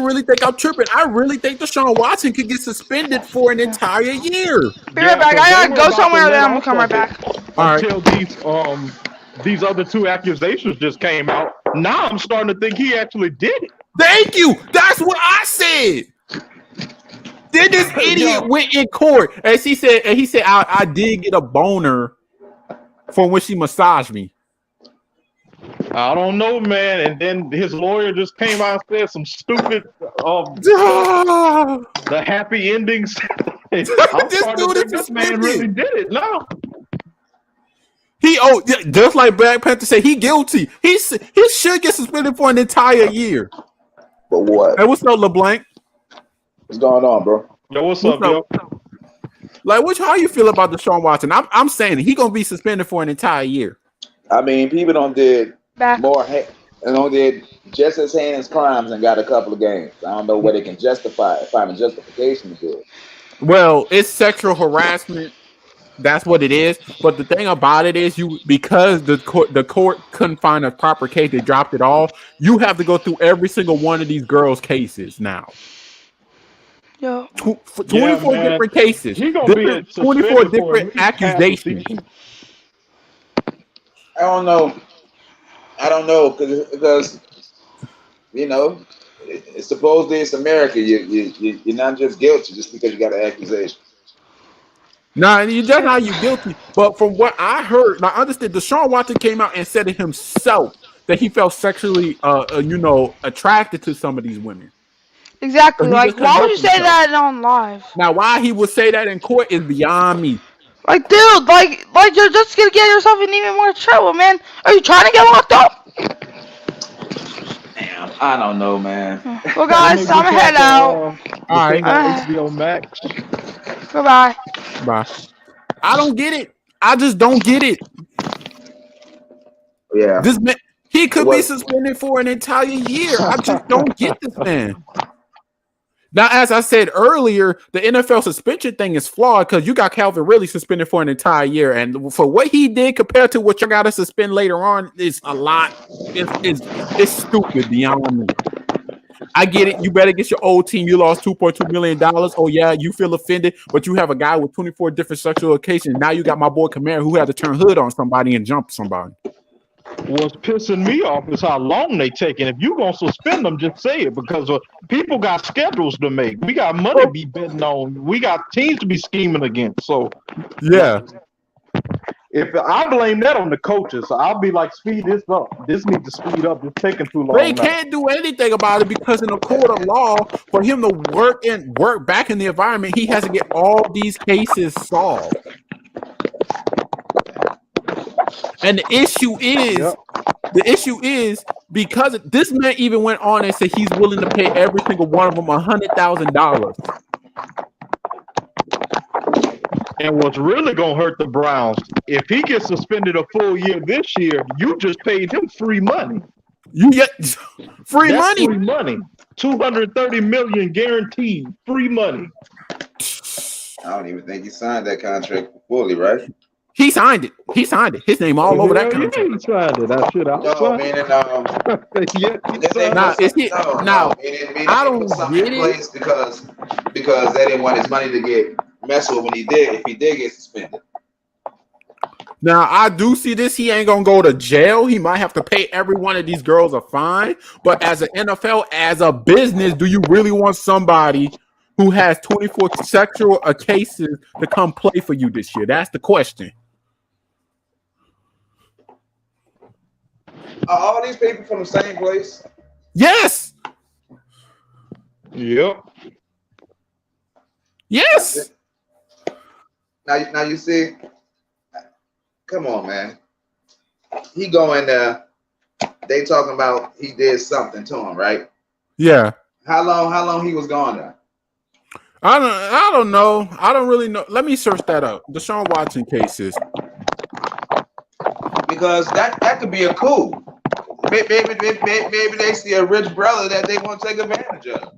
really think I'm tripping. I really think Deshaun Watson could get suspended for an entire year. Be right back. 'cause I they gotta were go about to somewhere, let then I'm gonna off come right of it back. All right. until these other two accusations just came out. Now I'm starting to think he actually did it. Thank you. That's what I said. Then this idiot Yo. went in court and he said, I did get a boner from when she massaged me. I don't know, man. And then his lawyer just came out and said some stupid the happy endings. I'm This starting to dude is think this man really did it. No. Just like Black Panther said, he guilty. He should get suspended for an entire year. But what? Hey, what's up, LeBlanc? What's going on, bro? Yo, what's up, yo? Like, how you feel about Deshaun Watson? I'm saying he gonna be suspended for an entire year. I mean, people don't did Back. did just as heinous crimes and got a couple of games. I don't know where they can find a justification to do it. Well, it's sexual harassment. That's what it is. But the thing about it is, because the court couldn't find a proper case, they dropped it all. You have to go through every single one of these girls' cases now. Yo. 24 different cases. He gonna be 24 different accusations. I don't know because you know, supposedly it's America. You're not just guilty just because you got an accusation. Nah, that's how you guilty. But from what I heard, I understood Deshaun Watson came out and said it himself that he felt sexually, attracted to some of these women. Exactly. So Like, why would you say that on live? Now, why he would say that in court is beyond me. Like, dude, like you're just gonna get yourself in even more trouble, man. Are you trying to get locked up? Damn, I don't know, man. Well, guys, I'm gonna head out. All right. HBO Max. Goodbye. Bye. I don't get it. I just don't get it. Yeah. This man, he could be suspended for an entire year. I just don't get this man. Now, as I said earlier, the NFL suspension thing is flawed because you got Calvin Ridley suspended for an entire year, and for what he did compared to what you got to suspend later on is a lot. It's stupid beyond me. I get it. You better get your old team. You lost $2.2 million. Oh, yeah, you feel offended, but you have a guy with 24 different sexual occasions. Now you got my boy Kamara who had to turn hood on somebody and jump somebody. What's pissing me off is how long they taking. If you gonna suspend them, just say it because people got schedules to make. We got money to be betting on. We got teams to be scheming against. So yeah, if I blame that on the coaches, so I'll be like, speed this up. This needs to speed up. It's taking too long. They can't do anything about it because in a court of law, for him to work back in the environment, he has to get all these cases solved. And the issue is because this man even went on and said he's willing to pay every single one of them $100,000. And what's really gonna hurt the Browns, if he gets suspended a full year this year, you just paid him free money. You get free That's money. free money. $230 million guaranteed. Free money. I don't even think he signed that contract fully, right? He signed it. His name all over that contract. Yeah, he signed it. I should have. No, meaning Yeah, he signed Now, it. I don't get it. Because they didn't want his money to get messed with when he did. If he did get suspended. Now, I do see this. He ain't gonna go to jail. He might have to pay every one of these girls a fine. But as an NFL, as a business, do you really want somebody who has 24 sexual cases to come play for you this year? That's the question. Are all these people from the same place? Yes. Yep. Yes. Now you see. Come on, man. He going there. They talking about he did something to him, right? Yeah. How long he was gone there? I don't know. I don't really know. Let me search that up. Deshaun Watson cases. Because that could be a coup. Maybe they see a rich brother that they want to take advantage of.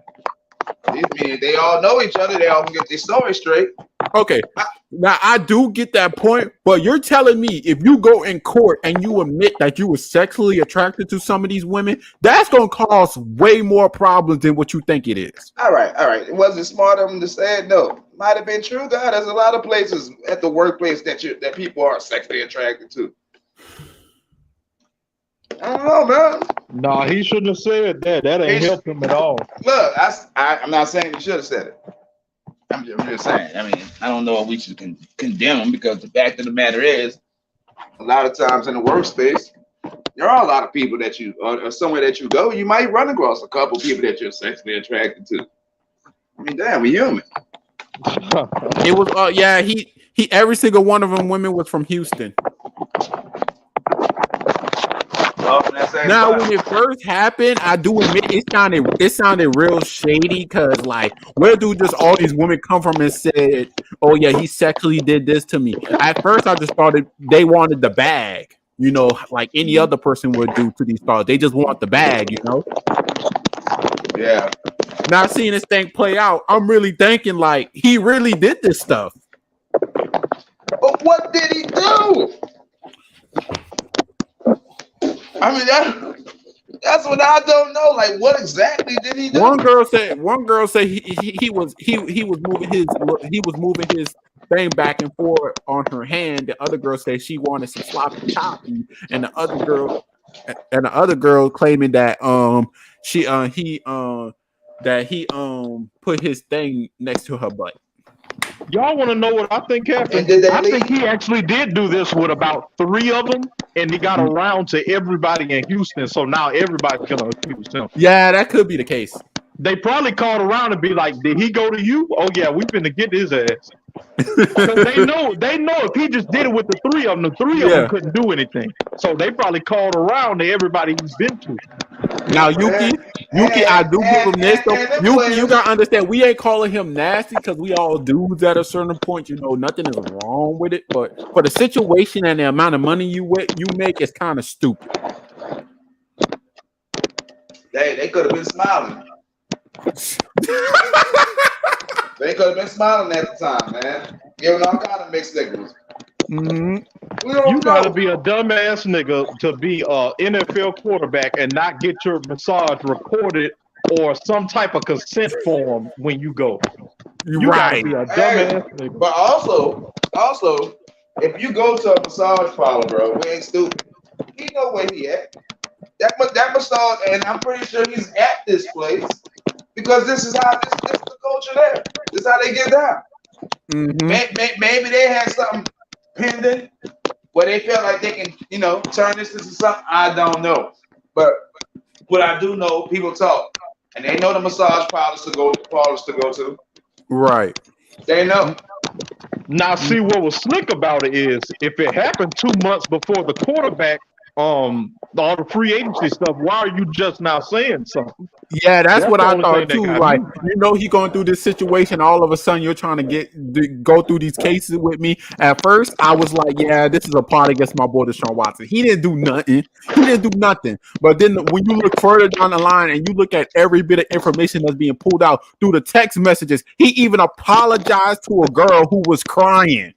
I mean, they all know each other. They all can get their story straight. Okay. Now, I do get that point, but you're telling me if you go in court and you admit that you were sexually attracted to some of these women, that's going to cause way more problems than what you think it is. All right. It wasn't smart of them to say it. No. Might have been true, God. There's a lot of places at the workplace that people are sexually attracted to. I don't know, man. No, he shouldn't have said that. That ain't helped him at all. Look, I'm not saying he should have said it. I'm just saying. I mean, I don't know if we should condemn him because the fact of the matter is, a lot of times in the workspace, there are a lot of people that you, or somewhere that you go, you might run across a couple people that you're sexually attracted to. I mean, damn, we're human. It was, he every single one of them women was from Houston. Now, when it first happened, I do admit it sounded real shady because, like, where do just all these women come from and said, "Oh yeah, he sexually did this to me"? At first, I just thought they wanted the bag, you know, like any other person would do to these stars. They just want the bag, you know. Yeah. Now, seeing this thing play out, I'm really thinking like he really did this stuff. But what did he do? I mean, that's what I don't know. Like, what exactly did he do? One girl said he was moving his thing back and forth on her hand. The other girl said she wanted some sloppy toppy, and the other girl claiming that he put his thing next to her butt. Y'all want to know what I think happened? I think he actually did do this with about 3 of them, and he got around to everybody in Houston, so now everybody's going to accuse him. Yeah, that could be the case. They probably called around and be like, did he go to you? Oh, yeah, we finna get his ass. they know if he just did it with the 3 of them, the 3 of them couldn't do anything. So they probably called around to everybody he's been to. Now, Yuki, I do give him this. Though. Yuki, you got to understand, we ain't calling him nasty because we all dudes at a certain point. You know, nothing is wrong with it. But for the situation and the amount of money you make, it's kind of stupid. They could have been smiling. They could have been smiling at the time, man. Giving all kind of mixed signals. Mm-hmm. You gotta be a dumbass nigga to be a NFL quarterback and not get your massage recorded or some type of consent form when you go. You gotta be a dumbass nigga. But also, if you go to a massage parlor, bro, we ain't stupid. He know where he at. That massage, and I'm pretty sure he's at this place because this is the culture there. This is how they get down. Mm-hmm. Maybe they had something pending where they felt like they can, turn this into something. I don't know. But what I do know, people talk. And they know the massage parlors to go to. Right. They know. Now, see what was slick about it is if it happened 2 months before the quarterback all the free agency stuff. Why are you just now saying something? Yeah, that's what the I only thought thing too. that got Like, me. he going through this situation. All of a sudden, you're trying to go through these cases with me. At first, I was like, yeah, this is a plot against my boy Deshaun Watson. He didn't do nothing. But then when you look further down the line and you look at every bit of information that's being pulled out through the text messages, he even apologized to a girl who was crying.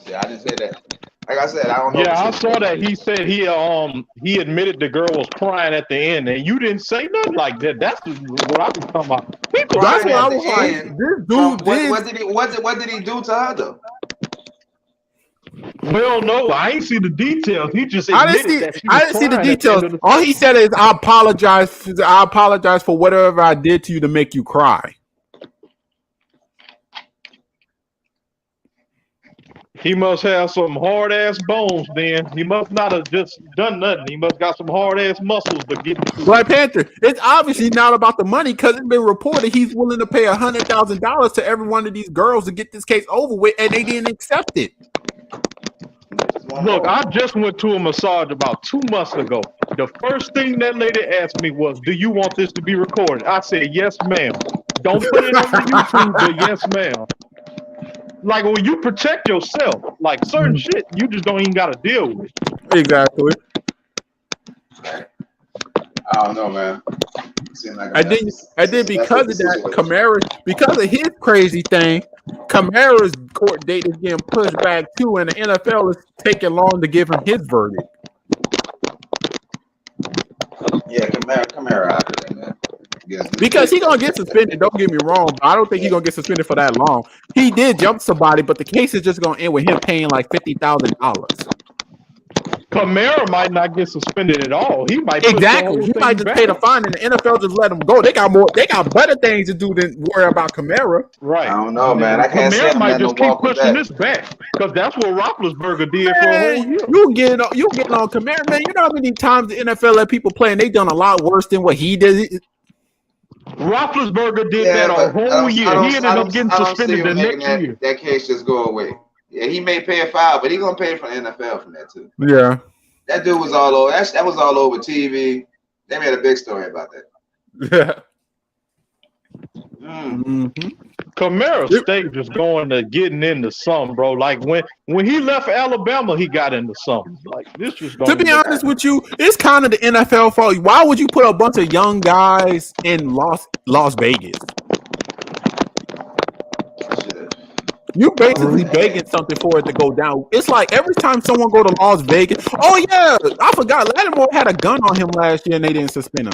Yeah, I didn't say that. Like I said, I don't know. Yeah, I saw that. He said he admitted the girl was crying at the end, and you didn't say nothing like that. That's what I was talking about. People That's Crying what I at the was like. end. This dude What did he do to her though? Well, no, I ain't see the details. He just I admitted that she was didn't see the crying at the end details. of the All he said is, I apologize for whatever I did to you to make you cry. He must have some hard ass bones. Then he must not have just done nothing. He must got some hard ass muscles to get. Black Panther, it's obviously not about the money because it's been reported he's willing to pay $100,000 to every one of these girls to get this case over with, and they didn't accept it. Look, I just went to a massage about 2 months ago. The first thing that lady asked me was, "Do you want this to be recorded?" I said, "Yes, ma'am." Don't put it on the YouTube, but yes, ma'am. Like, when you protect yourself, like certain shit, you just don't even got to deal with. Exactly. I don't know, man. Like I did because of that, Kamara, because of his crazy thing, Kamara's court date is getting pushed back too, and the NFL is taking long to give him his verdict. Yeah, Kamara out of there, man. Because he's gonna get suspended. Don't get me wrong, but I don't think he's gonna get suspended for that long. He did jump somebody, but the case is just gonna end with him paying like $50,000. Kamara might not get suspended at all. He might exactly. He might just pay the fine, and the NFL just let him go. They got better things to do than worry about Kamara. Right. I don't know, man. I can't say Kamara might just keep pushing this back because that's what Roethlisberger did for a whole year. You get on Kamara, man. You know how many times the NFL let people play and they done a lot worse than what he did. Roethlisberger did that a whole year. He ended up getting suspended the next year. That case just go away. Yeah, he may pay a fine, but he's gonna pay for the NFL from that too. Yeah. That dude was all over. That was all over TV. They made a big story about that. Yeah. Mm-hmm. Kamara's stage is going to getting into something, bro. Like when he left Alabama, he got into something. Like this just don't. To be honest with you, it's kind of the NFL fault. Why would you put a bunch of young guys in Las Vegas? You basically begging something for it to go down. It's like every time someone go to Las Vegas. Oh yeah, I forgot. Lattimore had a gun on him last year and they didn't suspend him.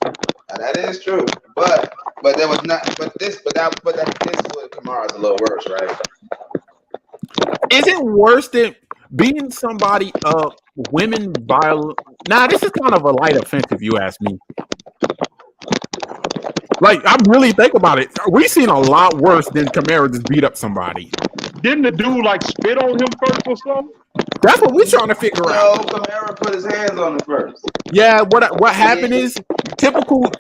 Now, that is true, but there was not. But this with Kamara's a little worse, right? Is it worse than beating somebody up, women violent? Nah, this is kind of a light offense if you ask me. Like, I'm really thinking about it. We've seen a lot worse than Kamara just beat up somebody. Didn't the dude like spit on him first or something? That's what we're trying to figure out. No, Kamara put his hands on him first. Yeah, what happened is typical,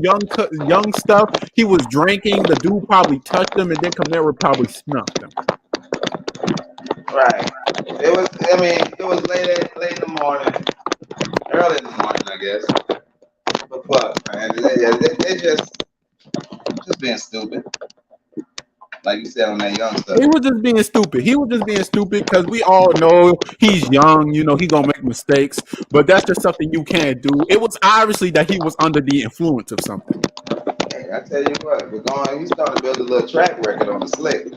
young stuff. He was drinking. The dude probably touched him, and then Kamara probably snuffed him. Right. It was late in the morning, early in the morning, I guess. But fuck, man, they just being stupid. Like you said on that young stuff. He was just being stupid because we all know he's young. You know, he's going to make mistakes. But that's just something you can't do. It was obviously that he was under the influence of something. Hey, I tell you what, he's starting to build a little track record on the slick.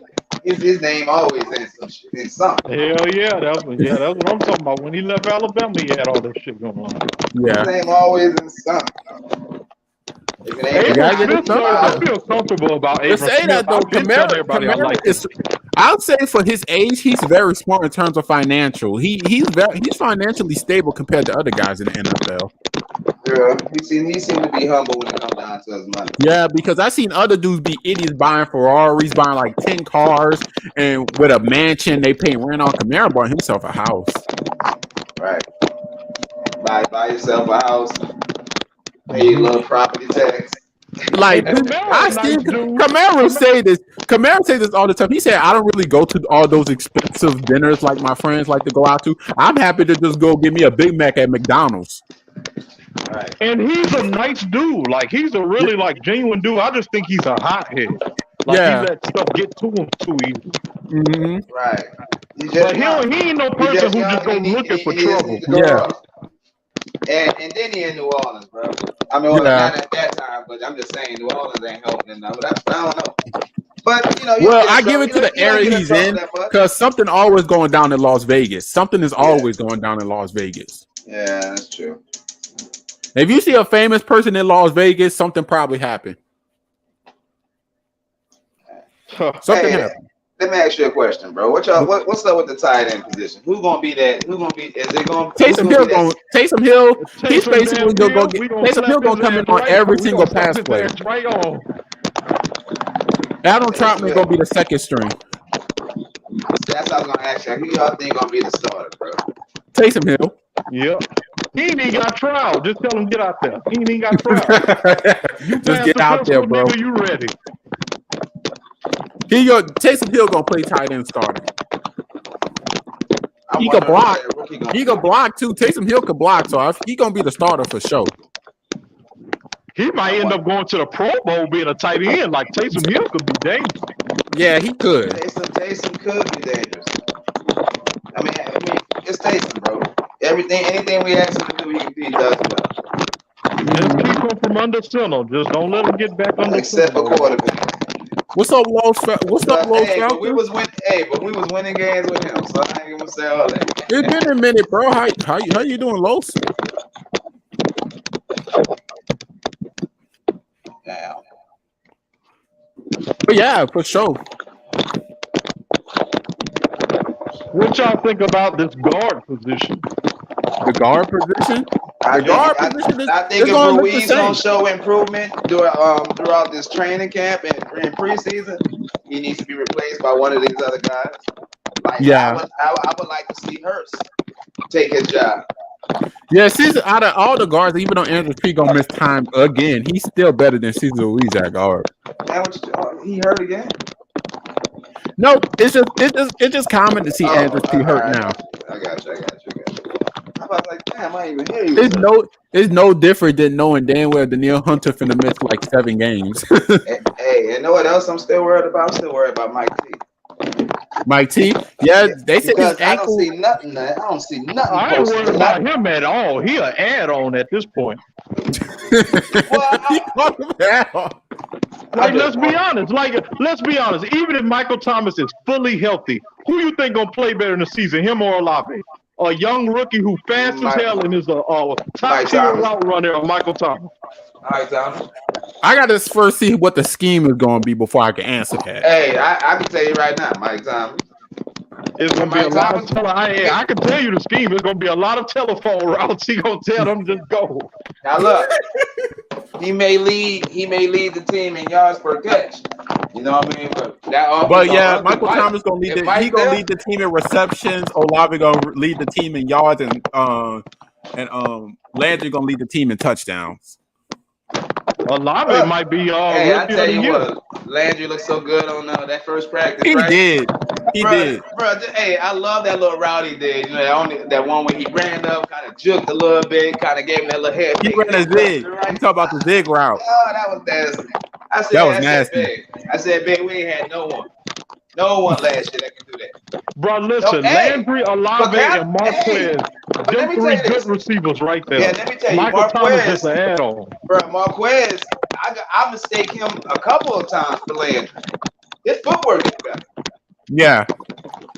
His name always in something. Hell yeah, that's what I'm talking about. When he left Alabama, he had all that shit going on. Yeah. His name always in something. I feel comfortable about Abram say that though, Kamara I'll say for his age, he's very smart in terms of financial. He's financially stable compared to other guys in the NFL. Yeah, he seemed to be humble when it comes down to his money. Yeah, because I've seen other dudes be idiots buying Ferraris, buying like 10 cars, and with a mansion they pay rent on. Kamara bought himself a house. Right. Buy yourself a house. Pay a little property tax. Like I Kamara, see nice dude. Kamara say this all the time. He said, I don't really go to all those expensive dinners like my friends like to go out to. I'm happy to just go get me a Big Mac at McDonald's. Right. And he's a nice dude. Like he's a really like genuine dude. I just think he's a hothead. Like he lets stuff get to him too easy. Mm-hmm. Right. But he ain't no person who just go looking for trouble. Yeah. And then he in New Orleans, bro. I mean, well, not at that time, but I'm just saying New Orleans ain't helping him now. But I don't know. But you know, well, I give it to the area he's in because something always going down in Las Vegas. Something is always going down in Las Vegas. Yeah, that's true. If you see a famous person in Las Vegas, something probably happened. Something happened. Let me ask you a question, bro. What's up with the tight end position? Who's gonna be that? Who's gonna be? Is it gonna Taysom Hill? He's basically gonna go get Taysom Hill gonna come in on every single pass play. Right on. Adam Troutman gonna be the second string. That's what I was gonna ask you. Who y'all think gonna be the starter, bro? Taysom Hill. Yep. He ain't even got trial. Just tell him get out there. He ain't even got trial. You just get out there, bro. Nigga, you ready? Taysom Hill gonna play tight end starter. He can block. He can block too. Taysom Hill can block, so he gonna be the starter for sure. He might end up going to the Pro Bowl being a tight end. Like Taysom Hill could be dangerous. Yeah, he could. Taysom could be dangerous. I mean, it's Taysom, bro. Anything we ask him to do, he does well. Just keep him from under center. Just don't let him get back under except for quarterback. What's up, Los Falcons? But we was winning games with him, so I ain't gonna say all that. It's been a minute, bro. How you doing, Los? Damn. But yeah, for sure. What y'all think about this guard position? The guard position? I think if Brees gonna show improvement throughout this training camp and in preseason, he needs to be replaced by one of these other guys. I would like to see Hurst take his job. Yeah, Caesar, out of all the guards, even though Andrew P gonna miss time again, he's still better than Caesar Ruiz at guard. He hurt again? No, it's just common to see Andrew P hurt now. I got you. I was like, damn, I ain't even hear you. It's no different than knowing damn well Danielle Hunter finna miss like 7 games. Hey, you know what else I'm still worried about? I'm still worried about Mike T. Mike T? Yeah, they said his ankle. I don't see nothing. I ain't worried about him at all. He an add-on at this point. Let's be honest. Even if Michael Thomas is fully healthy, who you think gonna play better in the season, him or Olave? A young rookie who fast as hell and is a top-tier route runner, or Michael Thomas? All right, Thomas. I got to first see what the scheme is going to be before I can answer that. Hey, I can tell you right now, Mike Thomas. It's going to be a lot of I can tell you the scheme. It's going to be a lot of telephone routes. He going to tell them just go. Now look, he may lead the team in yards per catch. You know what I mean? But yeah, Michael Thomas going to lead he going to lead the team in receptions. Olave going to lead the team in yards, and Landry going to lead the team in touchdowns. Olave might be hey, I tell you what, Landry looked so good on that first practice. He did. He did. Bro, hey, I love that little route he did. You know, that one where he ran up, kind of juked a little bit, kind of gave him that little head. He ran a zig. You talk about the zig route. Oh, that was nasty. That was nasty. I said, big, we ain't had no one last year that could do that. Bro, listen, Landry, Olave, and Marquez, them 3 good receivers right there. Yeah, let me tell you, Michael Thomas is an add-on. Bro, Marquez, I mistake him a couple of times for Landry. His footwork is better. Yeah.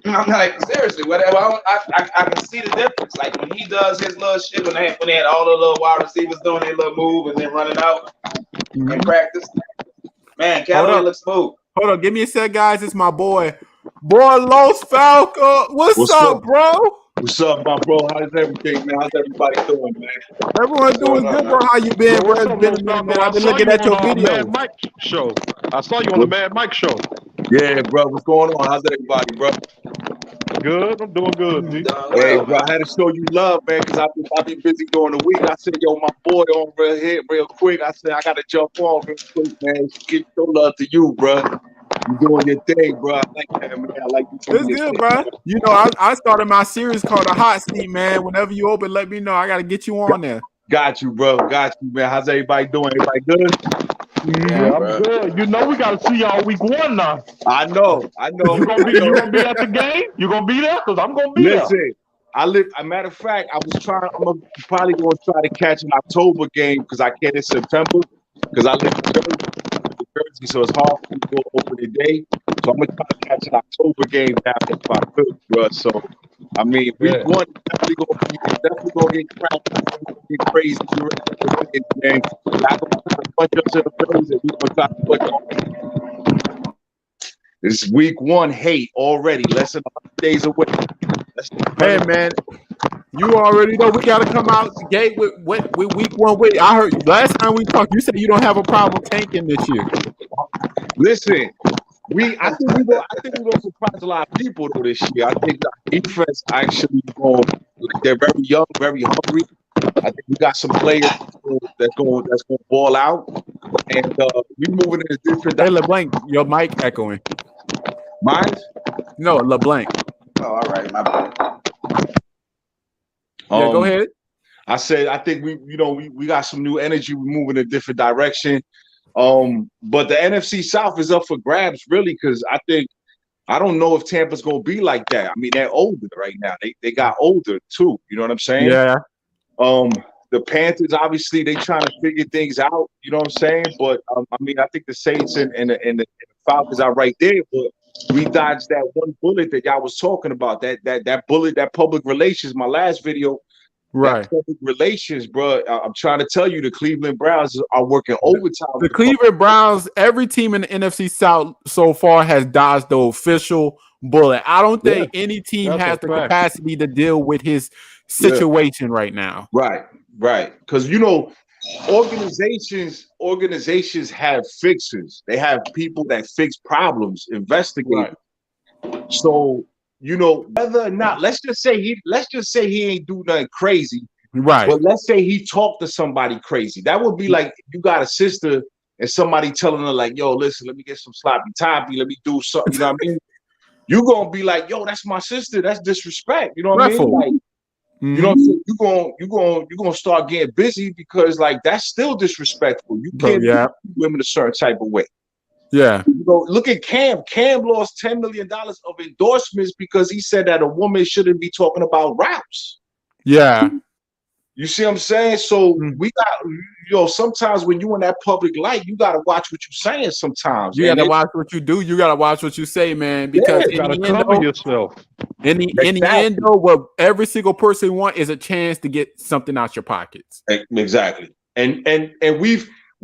I'm like, seriously, whatever. I can see the difference. Like when he does his little shit, when they had all the little wide receivers doing their little move and then running out in practice. Man, Callaway looks smooth. Hold on, give me a sec, guys. It's my boy Los Falcons. What's up, bro? What's up, my bro? How's everything, man? How's everybody doing, man? Everyone doing good, bro. How you been, bro? It's been a minute, man. I've been looking at your video. Mad Mike show. I saw you on the Mad Mike show. Yeah, bro. What's going on? How's everybody, bro? Good. I'm doing good, G. Hey, bro, I had to show you love, man, because I've been busy during the week. I said, yo, my boy on real hit real quick. I said, I got to jump on real quick, man. Give your love to you, bro. You doing your thing, bro. I like that, man. I like you doing It's your good, thing. bro. You know, I started my series called The Hot Seat, man. Whenever you open, let me know. I got to get you on there. Got you, bro. Got you, man. How's everybody doing? Everybody good? Yeah, I'm good. You know we gotta see y'all week 1 now. I know. You gonna be at the game? You gonna be there? Cause I'm gonna be there. Listen, as a matter of fact, I'm probably going to try to catch an October game because I can't in September because I live in Jersey, so it's hard for me to go over the day. So I'm going to try to catch an October game down there if I could, bro. So, I mean, week 1 definitely going to get cracked. Get crazy. Man. I'm going to punch up to the Phillies and we're going to try to put on. This is week 1 hate already. Less than 100 days away. Hey, man, you already know we got to come out the gate with week 1 win. I heard last time we talked, you said you don't have a problem tanking this year. Listen, I think we're gonna surprise a lot of people though this year. I think our defense actually they're very young, very hungry. I think we got some players that's going ball out, and we moving in a different. Hey, LeBlanc, your mic echoing. Mine? No, LeBlanc. Oh, all right, my bad. Yeah, go ahead. I said I think we got some new energy. We're moving in a different direction. But the NFC South is up for grabs, really, because I don't know if Tampa's gonna be like that. I mean, they're older right now. They got older too. You know what I'm saying? Yeah. The Panthers, obviously, they trying to figure things out. You know what I'm saying? But I mean, I think the Saints and the Falcons are right there. But we dodged that one bullet that y'all was talking about. That bullet, that public relations. My last video. Right. Public relations, bro. I'm trying to tell you, the Cleveland Browns are working overtime. The Cleveland Browns, every team in the NFC South so far has dodged the official bullet. I don't think any team has the capacity to deal with his situation right now. Right. Because organizations have fixers. They have people that fix problems, investigate. Right. So whether or not, let's just say he ain't do nothing crazy. Right. But let's say he talked to somebody crazy. That would be like you got a sister and somebody telling her like, yo, listen, let me get some sloppy toppy. Let me do something. You know what I mean? You're going to be like, yo, that's my sister. That's disrespect. You know what I mean? Like, you know what I'm saying? You're going to start getting busy because like, that's still disrespectful. You can't treat women a certain type of way. Yeah. Look at Cam. Cam lost $10 million of endorsements because he said that a woman shouldn't be talking about routes. Yeah. You see what I'm saying? So we got, sometimes when you in that public light, you got to watch what you're saying sometimes. You got to watch what you do. You got to watch what you say, man, because you got to cover yourself. In the end, though, what every single person wants is a chance to get something out your pockets. Exactly. And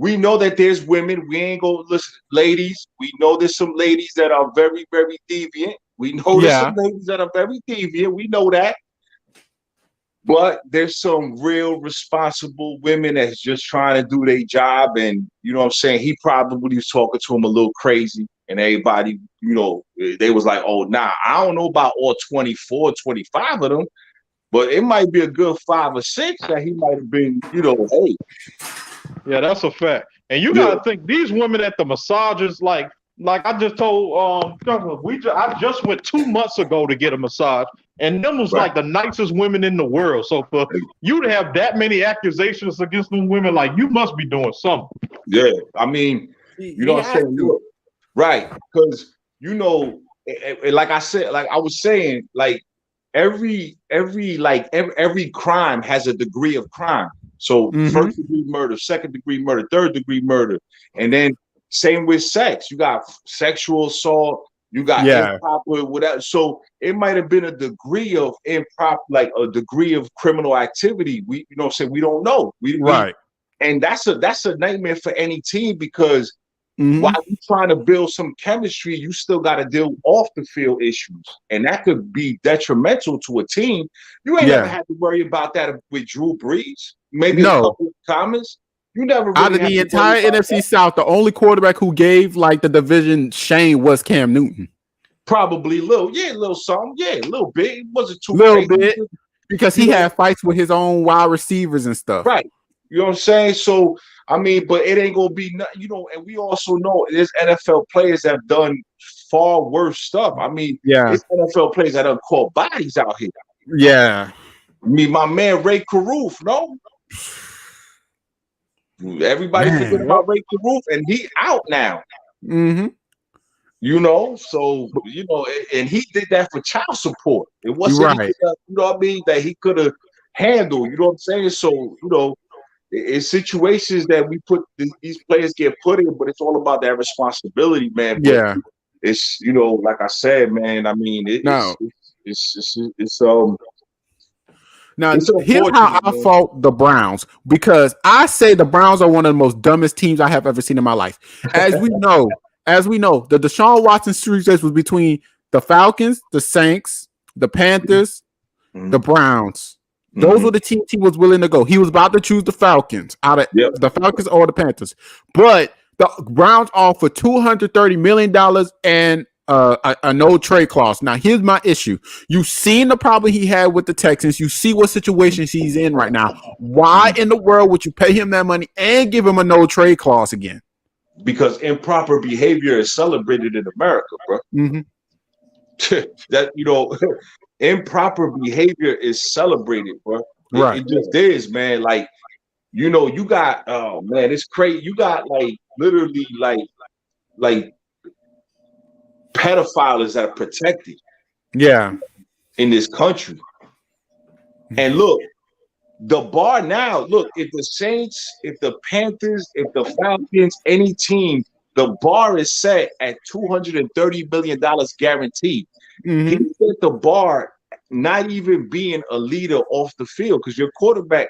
we know that there's women. We ain't gonna listen, ladies. We know there's some ladies that are very, very deviant. We know there's some ladies that are very deviant. We know that. But there's some real responsible women that's just trying to do their job. And you know what I'm saying? He probably was talking to him a little crazy. And everybody, they was like, oh, nah, I don't know about all 24, 25 of them. But it might be a good 5 or 6 that he might have been, hey. Yeah, that's a fact. And you gotta think these women at the massages, like I just told I just went 2 months ago to get a massage, and them was like the nicest women in the world. So for you to have that many accusations against them women, like you must be doing something. Yeah, I mean, you know what I'm saying? Right, because like I said, like I was saying, like every crime has a degree of crime. So first degree murder, second degree murder, third degree murder, and then same with sex. You got sexual assault, you got improper, whatever. So it might have been a degree of improper, like a degree of criminal activity. We, we don't know. And that's a nightmare for any team because while you're trying to build some chemistry, you still got to deal off the field issues, and that could be detrimental to a team. You ain't never had to worry about that with Drew Brees. Maybe a couple of comments. You never really out of the entire NFC South, the only quarterback who gave like the division shame was Cam Newton. Probably a little something, a little bit. It wasn't too little crazy. bit, because he had fights with his own wide receivers and stuff. Right. You know what I'm saying? So, I mean, but it ain't gonna be, and we also know there's NFL players that have done far worse stuff. I mean, it's NFL players that have caught bodies out here. Yeah. I mean, my man Ray Caruth, no? Everybody forget about Ray Caruth, and he out now. Mm-hmm. So and he did that for child support. It wasn't that he could have handled. You know what I'm saying? So it's situations that we put these players get put in, but it's all about that responsibility, man. But it's like I said, man. I mean, Now, here's how I fault the Browns, because I say the Browns are one of the most dumbest teams I have ever seen in my life. As we know, the Deshaun Watson series was between the Falcons, the Saints, the Panthers, the Browns. Those were the teams he was willing to go. He was about to choose the Falcons out of the Falcons or the Panthers, but the Browns offered $230 million and a no trade clause. Now, here's my issue. You've seen the problem he had with the Texans. You see what situations he's in right now. Why in the world would you pay him that money and give him a no trade clause again? Because improper behavior is celebrated in America, bro. Mm-hmm. That improper behavior is celebrated, bro. It just is, man. Like, you got, oh man, it's crazy. You got literally pedophiles that are protected. Yeah. In this country. And look, the bar now, if the Saints, if the Panthers, if the Falcons, any team, the bar is set at $230 million guaranteed. He set the bar not even being a leader off the field, because your quarterback,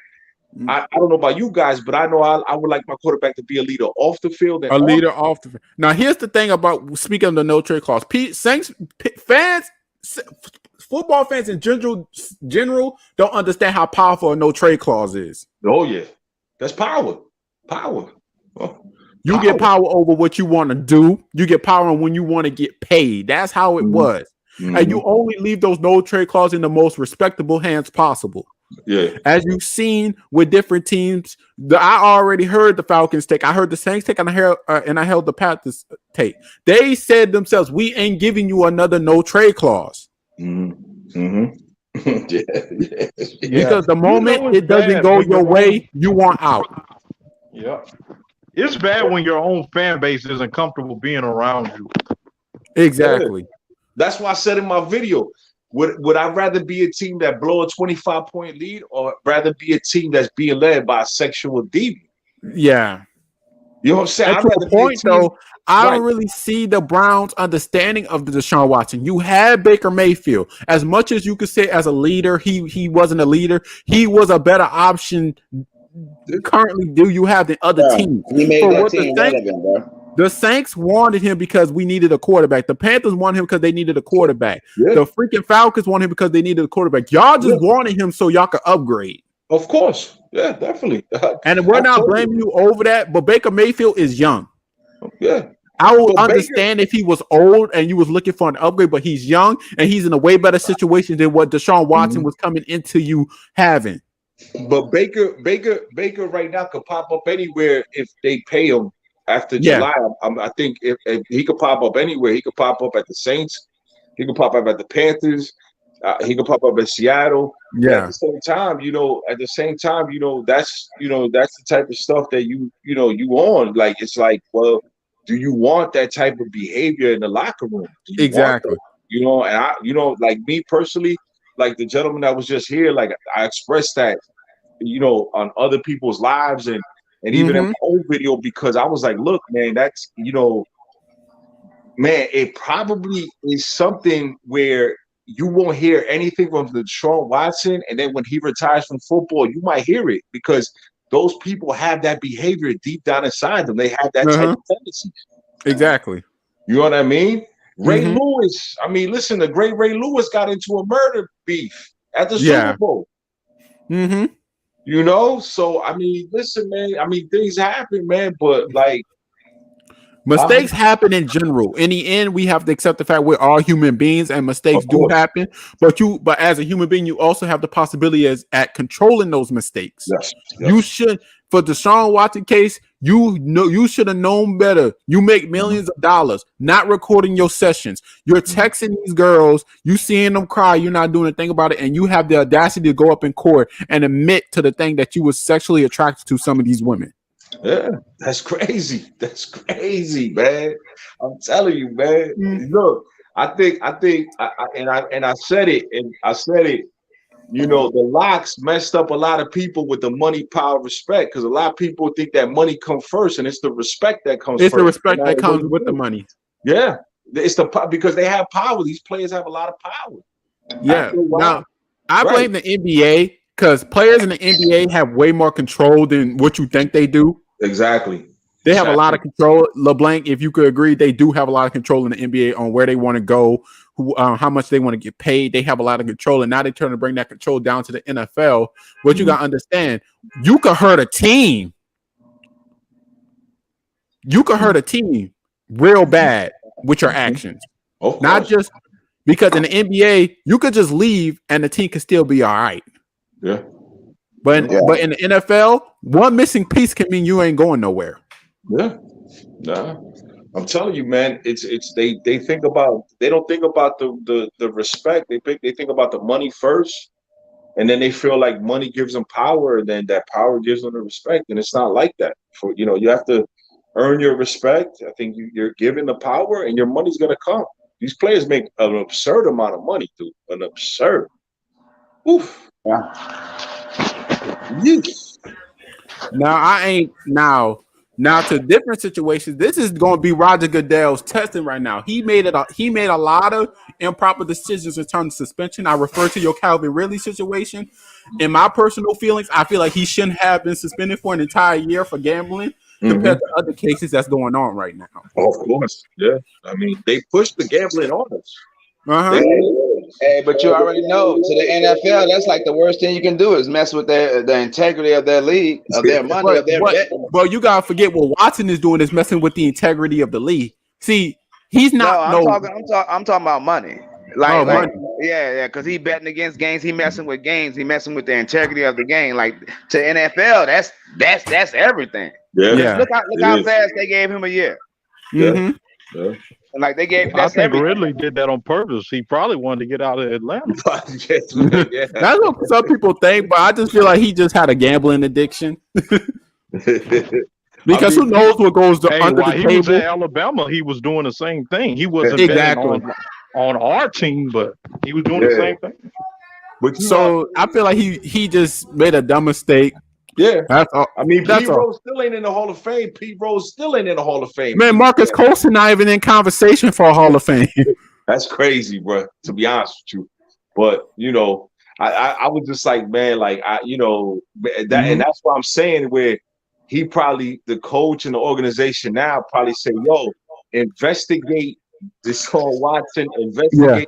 I don't know about you guys, but I know I would like my quarterback to be a leader off the field. And leader off the field. Now, here's the thing about, speaking of the no trade clause, Saints fans, football fans in general don't understand how powerful a no trade clause is. Oh yeah, that's power. Power. You get power over what you want to do. You get power when you want to get paid. That's how it was. And you only leave those no trade clauses in the most respectable hands possible. Yeah. As you've seen with different teams, I already heard the Falcons take. I heard the Saints take, and I held the Panthers take. They said themselves, "We ain't giving you another no trade clause." Yeah. Because the moment it doesn't go your way, you want out. Yeah. It's bad when your own fan base isn't comfortable being around you. Exactly. That's why I said in my video, would I rather be a team that blow a 25-point lead, or rather be a team that's being led by a sexual deviant? Yeah. You know what I'm saying? At the point, though, I don't really see the Browns' understanding of the Deshaun Watson. You had Baker Mayfield. As much as you could say as a leader, he wasn't a leader. He was a better option currently do you have than other teams. He made that team relevant, bro. The Saints wanted him because we needed a quarterback. The Panthers wanted him because they needed a quarterback. Yeah. The freaking Falcons wanted him because they needed a quarterback. Y'all just wanted him so y'all could upgrade. Of course. Yeah, definitely. And we're not blaming you over that, but Baker Mayfield is young. Yeah. I would understand if he was old and you was looking for an upgrade, but he's young and he's in a way better situation than what Deshaun Watson was coming into you having. But Baker right now could pop up anywhere if they pay him after July. I think if he could pop up anywhere. He could pop up at the Saints. He could pop up at the Panthers. He could pop up at Seattle. Yeah. At the same time, that's the type of stuff that you on. Like, it's like, well, do you want that type of behavior in the locker room? Exactly. And I, like me personally, like the gentleman that was just here, like I expressed that, on other people's lives and even in my own video, because I was like, look, man, that's, man, it probably is something where you won't hear anything from the Deshaun Watson, and then when he retires from football, you might hear it, because those people have that behavior deep down inside them. They have that type of tendency. Exactly. You know what I mean? Ray Lewis. I mean, listen, the great Ray Lewis got into a murder beef at the Super Bowl. So I mean, listen, man. I mean, things happen, man. But like, Mistakes happen in general. In the end, we have to accept the fact we're all human beings and mistakes do happen. But as a human being, you also have the possibility at controlling those mistakes. Yes. You should, for the Deshaun Watson case, you should have known better. You make millions of dollars, not recording your sessions. You're texting these girls, you seeing them cry, you're not doing a thing about it, and you have the audacity to go up in court and admit to the thing that you were sexually attracted to some of these women. Yeah, that's crazy. That's crazy, man. I'm telling you, man. Look, I said it. You know, the locks messed up a lot of people with the money, power, respect, because a lot of people think that money comes first, and it's the respect that comes first. It's the respect that comes with the money. Yeah, it's because they have power. These players have a lot of power. Yeah. Now, I blame the NBA because players in the NBA have way more control than what you think they do. Exactly. They have a lot of control. LeBlanc, if you could agree, they do have a lot of control in the NBA on where they want to go, how much they want to get paid. They have a lot of control, and now they're trying to bring that control down to the NFL. What you got to understand, you could hurt a team. You could hurt a team real bad with your actions. Not just because in the NBA, you could just leave and the team could still be all right. Yeah. But in the NFL, one missing piece can mean you ain't going nowhere. Yeah. Nah. I'm telling you, man, they think about, they don't think about the respect. They think about the money first, and then they feel like money gives them power, and then that power gives them the respect. And it's not like that. You have to earn your respect. I think you're given the power, and your money's gonna come. These players make an absurd amount of money, dude. An absurd. Oof. Yeah. Yes. Now to different situations. This is going to be Roger Goodell's testing right now. He made a lot of improper decisions in terms of suspension. I refer to your Calvin Ridley situation. In my personal feelings, I feel like he shouldn't have been suspended for an entire year for gambling compared to other cases that's going on right now. Of course, yeah. I mean, they pushed the gambling on us. Hey, but you already know, to the NFL, that's like the worst thing you can do is mess with the integrity of their league, of their money, of their bet. But you gotta forget what Watson is doing is messing with the integrity of the league. See, he's not. I'm talking about money. Money. Yeah, because he betting against games. He messing with games. He messing with the integrity of the game. Like to NFL, that's everything. Yeah. Look how fast they gave him a year. Yeah. And like they gave. I think Ridley did that on purpose. He probably wanted to get out of Atlanta. That's what some people think, but I just feel like he just had a gambling addiction. Because who knows what goes under the table? He was at Alabama. He was doing the same thing. He wasn't betting on our team, but he was doing the same thing. But I feel like he just made a dumb mistake. Yeah, that's all. I mean, Pete Rose still ain't in the Hall of Fame. Pete Rose still ain't in the Hall of Fame. Man, Marcus Colston not even in conversation for a Hall of Fame. That's crazy, bro. To be honest with you, but I was just like, man, like and that's what I'm saying. Where he probably, the coach and the organization now probably say, yo, investigate Deshaun Watson, investigate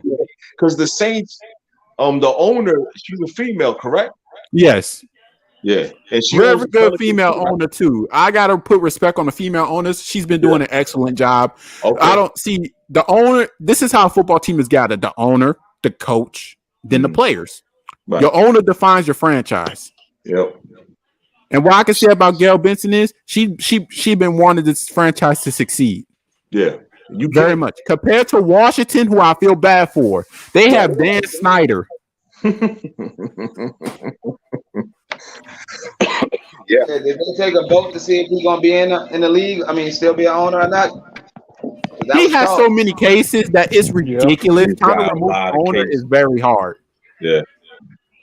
because the Saints, the owner, she's a female, correct? Yes. Yeah, and she's very good female owner too. I gotta put respect on the female owners. She's been doing an excellent job. Okay. I don't see the owner. This is how a football team is gathered: the owner, the coach, then the players. Right. Your owner defines your franchise. Yep. And what I can say about Gail Benson is she been wanting this franchise to succeed. Yeah, very much compared to Washington, who I feel bad for. They have Dan Snyder. Yeah. Did they take a vote to see if he's gonna be in the league? I mean, still be an owner or not? He has so many cases that it's ridiculous. Trying to remove owner is very hard. Yeah.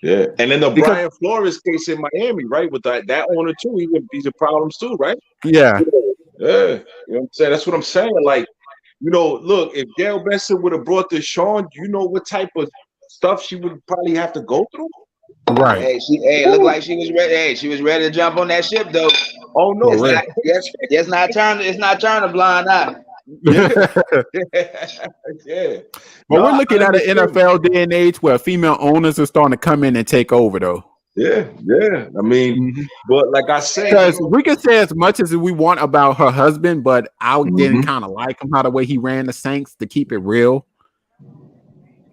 And then the Brian Flores case in Miami, right? With that owner too, he's a problems too, right? Yeah. You know what I'm saying? That's what I'm saying. Like, look, if Gail Benson would have brought this Sean, you know what type of stuff she would probably have to go through. Right. Hey, looked like she was ready. Hey, she was ready to jump on that ship, though. Oh no! It's not turn a blind eye. Yeah. But we're looking at an NFL day and age where female owners are starting to come in and take over, though. Yeah. I mean, but like I said, because we can say as much as we want about her husband, but I didn't kind of like him how the way he ran the Saints. To keep it real,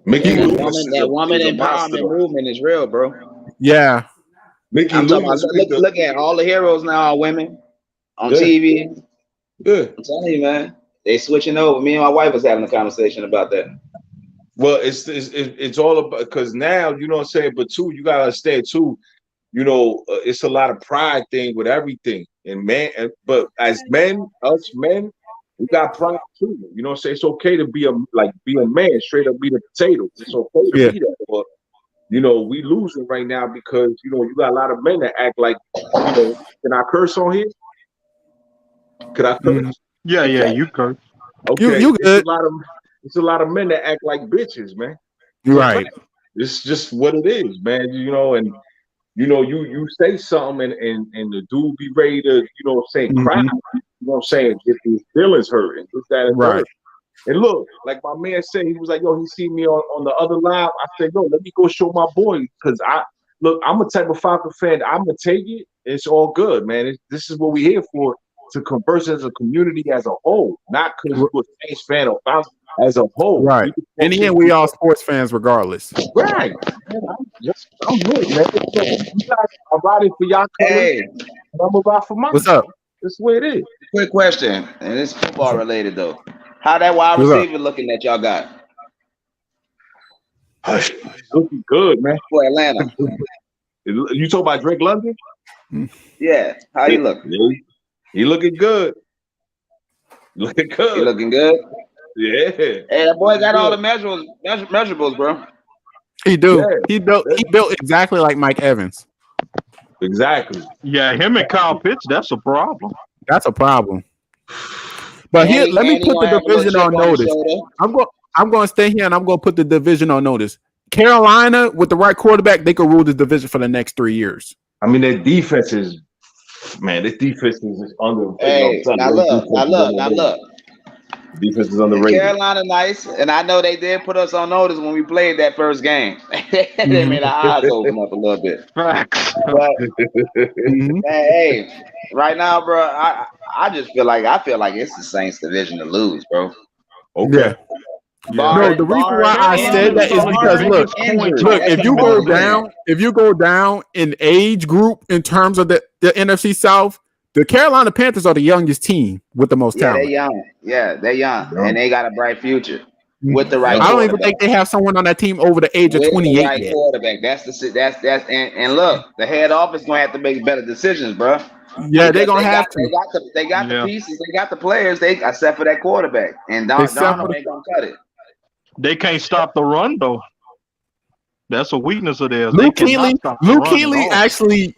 Mickey And Loomis that woman is a monster. empowerment movement is real, bro. yeah. Mickey I'm talking about Loomis. look at all the heroes now are women on Yeah. TV. Yeah. I'm telling you, man, they switching over. Me and my wife was having a conversation about that. Well, it's all about because now you know what I'm saying. But too, you gotta understand too. You know, it's a lot of pride thing with everything, and but as men, us men, we got pride too. You know what I'm saying? It's okay to be a man, straight up be the potatoes. It's okay to be that. But you know, we losing right now because you know you got a lot of men that act like you know. Can I curse on here? Could I curse? Yeah, you curse. Okay, You good? It's a lot of men that act like bitches, man. You're right. It's just what it is, man. You know, and you know, you say something and the dude be ready to, you know what I'm saying, cry. You know what I'm saying? Get his feelings hurt and this, that, and Right. And look, like my man said, he was like, yo, he see me on the other live. I said, yo, let me go show my boy. Because I'm a type of Falcon fan. I'm going to take it. It's all good, man. This is what we're here for, to converse as a community as a whole. Not because you're a Saints fan or Falcon, as a whole. Right. In the end, we all sports fans regardless. Right. I'm with it, man. You guys are riding for y'all colors. Hey, and I'm gonna ride for mine. What's up? That's the way it is. quick question, and it's football related though. How that wide receiver looking that y'all got Looking good, man. for Atlanta? You talking about Drake London? Yeah, how you look? He looking good. Looking good. He looking good. Yeah. Hey, that boy got all the measurables, bro. He do. Yeah. He built exactly like Mike Evans. Exactly. Yeah, him and Kyle Pitts, that's a problem. That's a problem. But here, let me put the division on notice. I'm going to stay here and I'm going to put the division on notice. Carolina, with the right quarterback, they could rule this division for the next 3 years. I mean, their defense is, man, this defense is under. Hey, now look. Defense is underrated. Carolina nice, and I know they did put us on notice when we played that first game. They made our eyes open up a little bit. Facts. But man, hey, right now, bro, I just feel like it's the Saints division to lose, bro. Okay. No, the reason why I said that is because look, if you go down in age group in terms of the NFC South, the Carolina Panthers are the youngest team with the most talent. They're young, and they got a bright future with the right. I don't even think they have someone on that team over the age of 28 right yet. Quarterback. And look, the head office gonna have to make better decisions, bro. Yeah, they're gonna have to. They got the pieces, they got the players. They except for that quarterback, and Donald ain't gonna cut it. They can't stop the run though. That's a weakness of theirs. Luke Kuechly actually,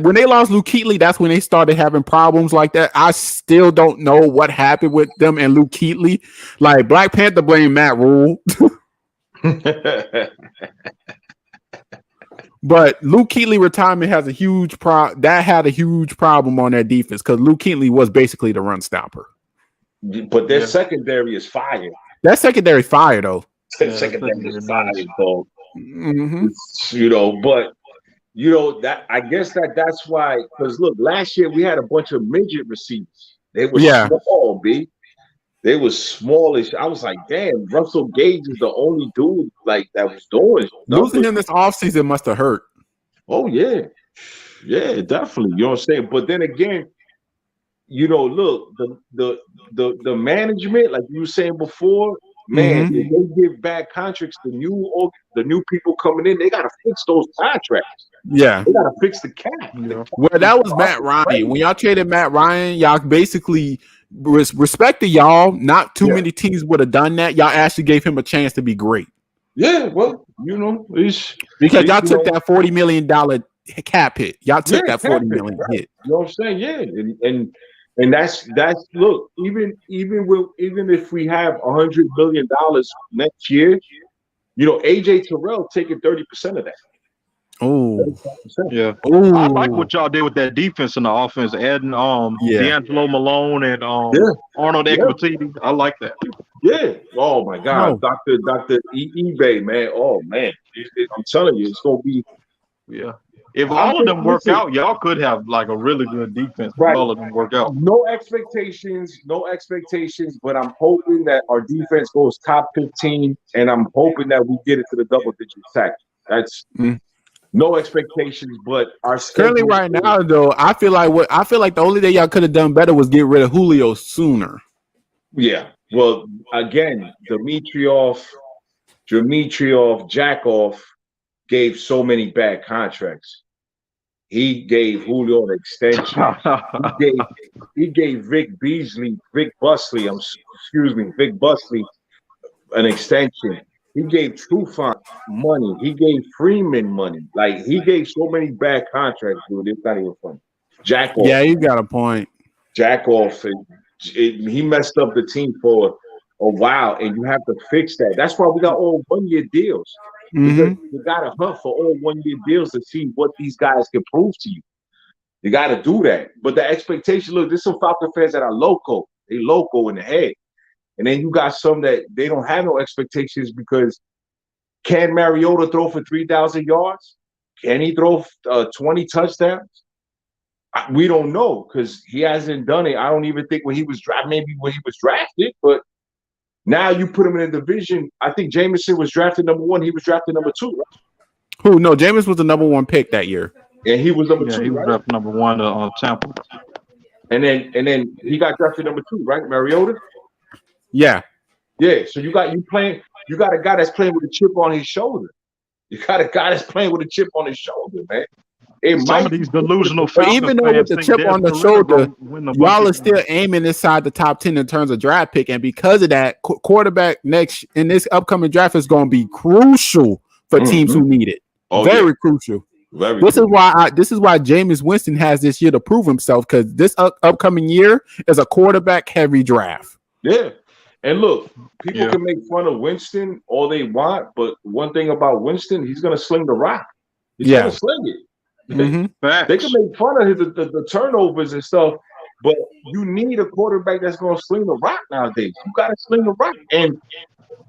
when they lost Luke Kuechly, that's when they started having problems like that. I still don't know what happened with them and Luke Kuechly. Like Black Panther blamed Matt Rule. But Luke Kuechly retirement has a huge had a huge problem on their defense because Luke Kuechly was basically the run stopper. But their secondary is fire. That secondary fire though. Secondary is fire, though. Mm-hmm. You know, but you know that I guess that's why. Because look, last year we had a bunch of midget receivers. They were small, B. They were smallish. I was like, damn, Russell Gage is the only dude like that was doing. Losing him this offseason must have hurt. Oh yeah, definitely. You know what I'm saying? But then again, you know, look, the management, like you were saying before. Man, if they give bad contracts to the new people coming in, they gotta fix those contracts. Yeah, they gotta fix the cap. Yeah. Well, that was Matt Ryan. When y'all traded Matt Ryan, y'all basically respected y'all. Not too many teams would have done that. Y'all actually gave him a chance to be great. Yeah, well, you know, because y'all took that $40 million cap hit. Y'all took that $40 million hit. You know what I'm saying? Yeah, and that's look, even if we have $100 million next year, you know, AJ Terrell taking 30% of that. Oh, yeah. Ooh. I like what y'all did with that defense and the offense, adding D'Angelo Malone and Arnold Ekmatidi. I like that. Yeah. Oh my God, Dr. eBay, man. Oh man, I'm telling you, it's gonna be. Yeah. If all of them work out, y'all could have like a really good defense. If all of them work out. No expectations, but I'm hoping that our defense goes top 15, and I'm hoping that we get it to the double-digit sack. That's no expectations, but our currently right now though, I feel like the only thing y'all could have done better was get rid of Julio sooner. Yeah. Well, again, Dimitrov, Jackoff gave so many bad contracts. He gave Julio an extension. he gave Vic Busley an extension. He gave Trufant money. He gave Freeman money. Like, he gave so many bad contracts, dude. It's not even funny. Jackoff. Yeah, you got a point. Jackoff. He messed up the team for a while, and you have to fix that. That's why we got all 1-year deals. Because you got to hunt for all 1-year deals to see what these guys can prove to you. You got to do that. But the expectation, look, there's some Falcon fans that are loco. They loco in the head. And then you got some that they don't have no expectations because can Mariota throw for 3,000 yards? Can he throw 20 touchdowns? We don't know because he hasn't done it. I don't even think when he was drafted, but now you put him in a division. I think Jameson was drafted number 1. He was drafted number 2, right? Who? No, Jameis was the number 1 pick that year. And he was number 2. He was drafted number 1 to Tampa. And then he got drafted number 2, right? Mariota? Yeah. Yeah. So you got a guy that's playing with a chip on his shoulder. You got a guy that's playing with a chip on his shoulder, man. Some of these delusional Falcons even though with the chip on the shoulder, y'all are still aiming inside the top 10 in terms of draft pick, and because of that, quarterback next in this upcoming draft is going to be crucial for teams who need it. Very crucial. This is why Jameis Winston has this year to prove himself, because this upcoming year is a quarterback heavy draft. Yeah. And look, people can make fun of Winston all they want, but one thing about Winston, he's going to sling the rock. He's going to sling it. They can make fun of the turnovers and stuff, but you need a quarterback that's going to sling the rock nowadays. You got to sling the rock. And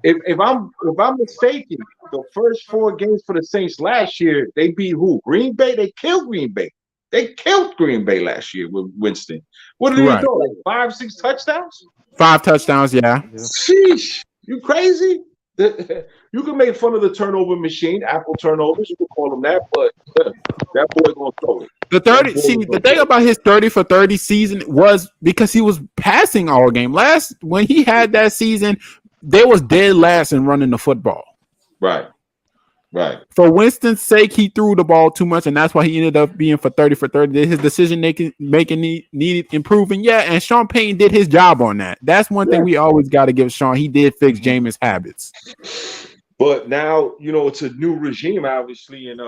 if I'm mistaken, the first 4 games for the Saints last year, they beat who? Green Bay. They killed Green Bay. They killed Green Bay last year with Winston. What did he throw? Like 5, 6 touchdowns? 5 touchdowns, yeah. Sheesh, you crazy? You can make fun of the turnover machine, Apple turnovers. You can call them that, but that boy gonna throw it. The thing about his 30 for 30 season was because he was passing all game. When he had that season, they was dead last in running the football. Right. For Winston's sake, he threw the ball too much, and that's why he ended up being for 30 for 30. His decision making needed improving. Yeah, and Sean Payton did his job on that. That's one thing we always got to give Sean. He did fix Jameis' habits. But now, it's a new regime, obviously, in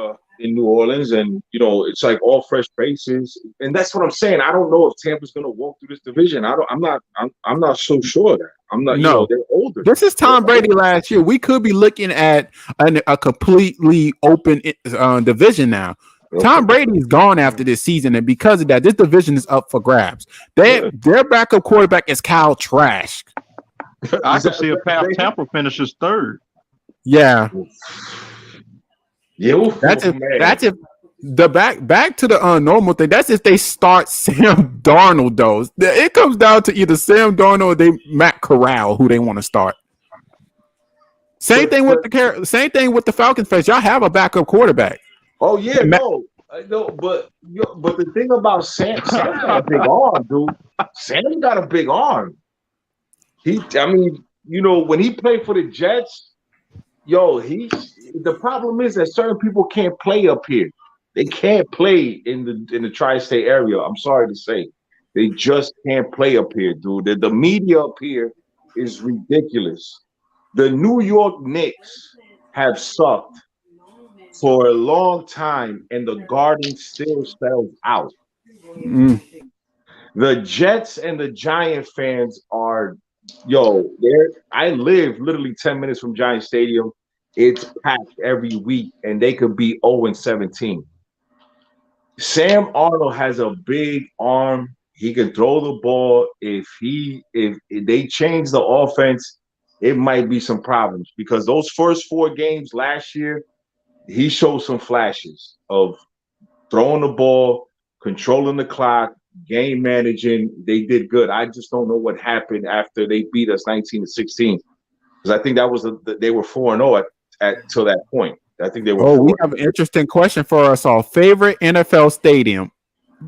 New Orleans, and it's like all fresh faces, and that's what I'm saying. I don't know if Tampa's going to walk through this division. I'm not so sure of that. I'm not. No, they're older. This is Tom Brady last year. We could be looking at a completely open division now. Okay. Tom Brady's gone after this season, and because of that, this division is up for grabs. Their backup quarterback is Kyle Trask. I can see if Tampa finishes 3rd. Yeah. That's if the back to the normal thing. That's if they start Sam Darnold, though. It comes down to either Sam Darnold or Matt Corral, who they want to start. Same thing with the Falcons fans. Y'all have a backup quarterback. Oh yeah, no, but the thing about Sam got a big arm, dude. Sam got a big arm. When he played for the Jets, the problem is that certain people can't play up here. They can't play in the tri-state area. I'm sorry to say. They just can't play up here, dude. The media up here is ridiculous. The New York Knicks have sucked for a long time, and the Garden still sells out. The Jets and the Giant fans are I live literally 10 minutes from Giant Stadium. It's packed every week, and they could be 0-17. Sam Arnold has a big arm. He can throw the ball. If they change the offense, it might be some problems, because those first 4 games last year, he showed some flashes of throwing the ball, controlling the clock, game managing. They did good. I just don't know what happened after they beat us 19-16. Because I think that was they were 4-0 at till that point. I think they were. Oh, we have an interesting question for us all. Favorite NFL stadium?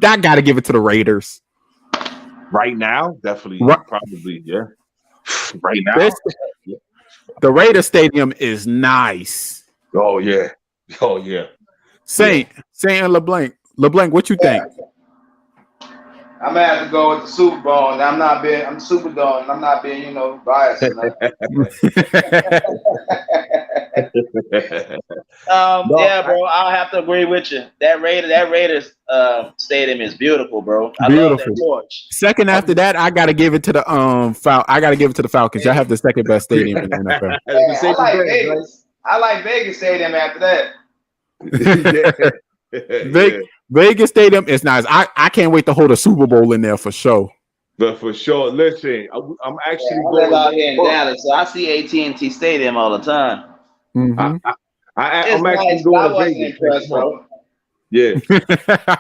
I got to give it to the Raiders. Right now, definitely, probably, yeah. Right now, the Raiders Stadium is nice. Oh yeah. Saint and LeBlanc. LeBlanc, what you think? I'm gonna have to go with the Super Bowl. And I'm Super Bowl, and I'm not being, biased. Yeah, bro, I'll have to agree with you. That Raiders stadium is beautiful, bro. I love that torch. Second after that, I gotta give it to the I gotta give it to the Falcons. Y'all have the second best stadium in the NFL. I like Vegas. I like Vegas Stadium after that. Vegas Stadium is nice. I can't wait to hold a Super Bowl in there for sure. But for sure, listen, I'm actually I live out here in Dallas, so I see AT&T Stadium all the time. Mm-hmm. I'm actually going to Vegas next month. Yeah,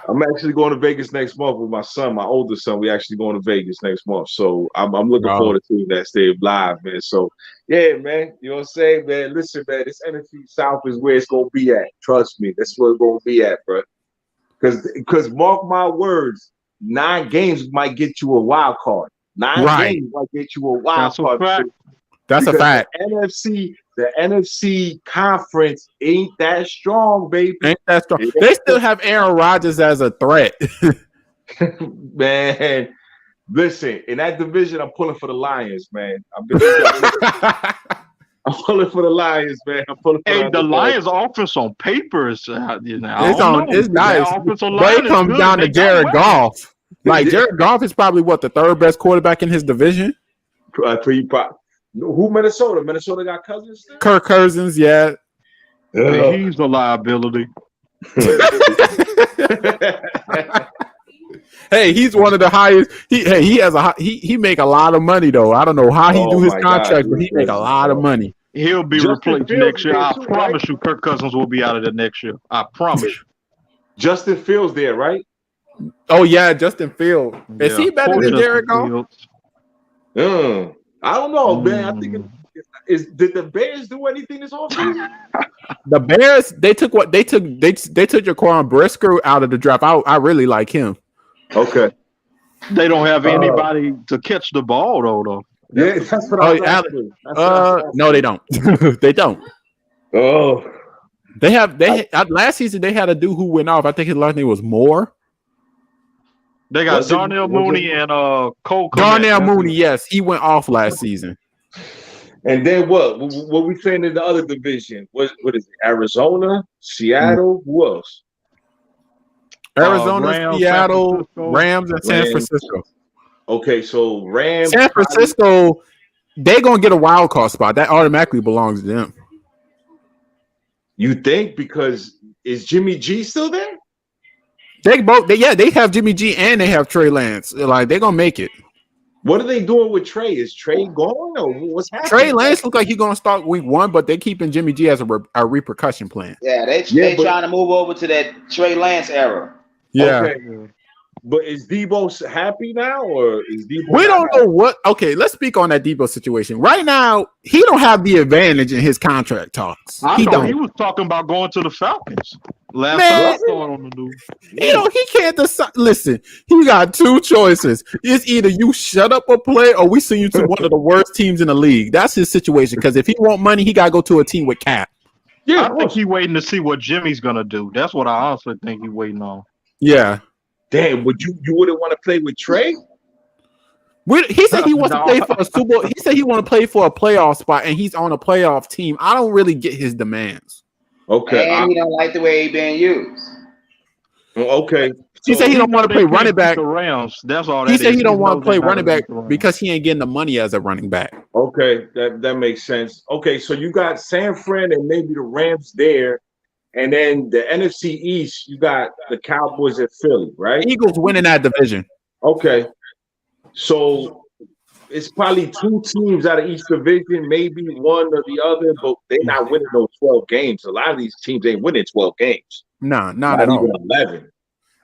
I'm actually going to Vegas next month with my son, my older son. We actually going to Vegas next month, so I'm looking forward to seeing that stadium live, man. So yeah, man, you know what I'm saying, man. Listen, man, this NFC South is where it's gonna be at. Trust me, that's where it's gonna be at, bro. Because mark my words, 9 games might get you a wild card. 9 games might get you a wild card. That's a fact. The NFC conference ain't that strong, baby. Ain't that strong. They still have Aaron Rodgers as a threat. Man, listen, in that division, I'm pulling for the Lions, man. I'm pulling for the Lions, man. The Lions' offense on paper is, it's nice. But it comes down to Jared Goff. Like, Jared Goff is probably the 3rd best quarterback in his division. Who Minnesota? Minnesota got Cousins there? Kirk Cousins, yeah. He's a liability. Hey, he's one of the highest. He make a lot of money though. I don't know how he do his contract, but he make a lot of money. He'll be replaced next year. I promise you, Kirk Cousins will be out of there next year. I promise you. Justin Fields there, right? Oh yeah, Justin Fields. Is he better than Jared Goff? I don't know, man. I think did the Bears do anything this offseason? The Bears, they took Jaquan Brisker out of the draft. I really like him. Okay. They don't have anybody to catch the ball though. Yeah, that's what I was no, they don't. They don't. Oh. Last season they had a dude who went off. I think his last name was Moore. They got Darnell Mooney and Cole. Darnell Mooney, yes, he went off last season. And then what? What we saying in the other division? What is it? Arizona, Seattle, who else? Arizona, Rams, Seattle, Rams, and San Francisco. Okay, so Rams, San Francisco, they're gonna get a wild card spot. That automatically belongs to them. You think because is Jimmy G still there? They have Jimmy G and they have Trey Lance. Like they're gonna make it. What are they doing with Trey? Is Trey gone or what's happening? Trey Lance looks like he's gonna start week 1, but they're keeping Jimmy G as a repercussion plan. Yeah, they trying to move over to that Trey Lance era. Yeah. Okay. But is Debo happy now, or is Debo? We don't know what. Okay, let's speak on that Debo situation. Right now, he don't have the advantage in his contract talks. He was talking about going to the Falcons. Last time I saw it on the news. He can't decide. Listen, he got 2 choices. It's either you shut up or play, or we send you to one of the worst teams in the league. That's his situation. Because if he want money, he got to go to a team with cap. Yeah, I think he's waiting to see what Jimmy's gonna do. That's what I honestly think he's waiting on. Yeah. Damn, would you wouldn't want to play with Trey? He said he wants to play for a Super Bowl. He said he want to play for a playoff spot, and he's on a playoff team. I don't really get his demands. Okay, and he don't like the way he being used. Okay, he said he don't want to play running back. The Rams. That's all. He said he don't want to play running back because he ain't getting the money as a running back. Okay, that makes sense. Okay, so you got San Fran and maybe the Rams there. And then the NFC East, you got the Cowboys at Philly, right? Eagles winning that division. Okay. So it's probably 2 teams out of each division, maybe one or the other, but they're not winning those 12 games. A lot of these teams ain't winning 12 games. Nah, not at all. Even 11.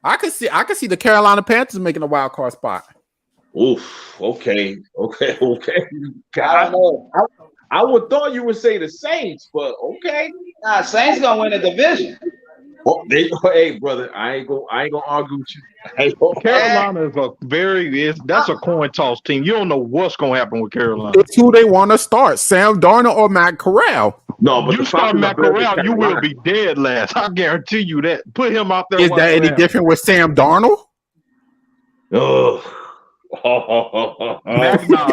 I could see the Carolina Panthers making a wild card spot. Oof. Okay. I don't know. I would thought you would say the Saints, but okay. Nah, Saints gonna win the division. Oh, hey, brother, I ain't gonna argue with you. Carolina is that's a coin toss team. You don't know what's gonna happen with Carolina. It's who they want to start, Sam Darnold or Matt Corral. No, but you start Matt Corral, you will be dead last. I guarantee you that. Put him out there. Is that any different with Sam Darnold?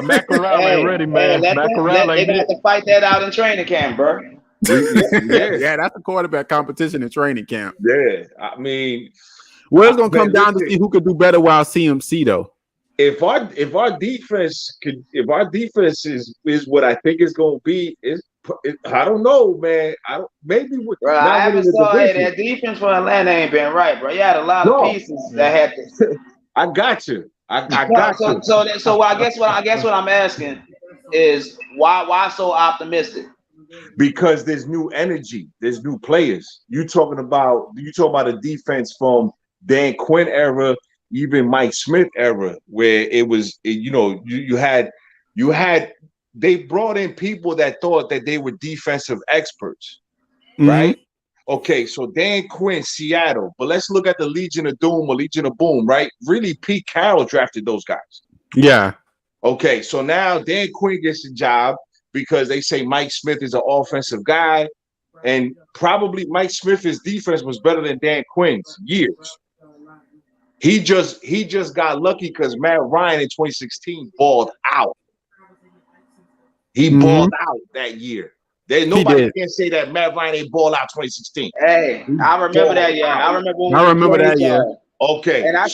Matt Corral ain't ready, man. Matt Corral ain't. They got to fight that out in training camp, bro. Yeah, that's a quarterback competition in training camp. Yeah, I mean, well, it's gonna come down to see who could do better without CMC though. If our defense is what I think it's gonna be, I don't know, man. Maybe with bro, I haven't saw that defense for Atlanta ain't been right, bro. You had a lot of pieces that had to. I got you. I got you. So I guess what I'm asking is why so optimistic? Because there's new energy, there's new players. You talking about a defense from Dan Quinn era, even Mike Smith era, where it was, you had they brought in people that thought that they were defensive experts, right? Okay, so Dan Quinn, Seattle, but let's look at the Legion of Doom or Legion of Boom, right? Really, Pete Carroll drafted those guys. Yeah. Okay, so now Dan Quinn gets the job because they say Mike Smith is an offensive guy, and probably Mike Smith's defense was better than Dan Quinn's years. He just got lucky because Matt Ryan in 2016 balled out. He balled out that year. Nobody can say that Matt Ryan ain't ball out 2016. Hey, I remember that year. I remember that year. Okay. And I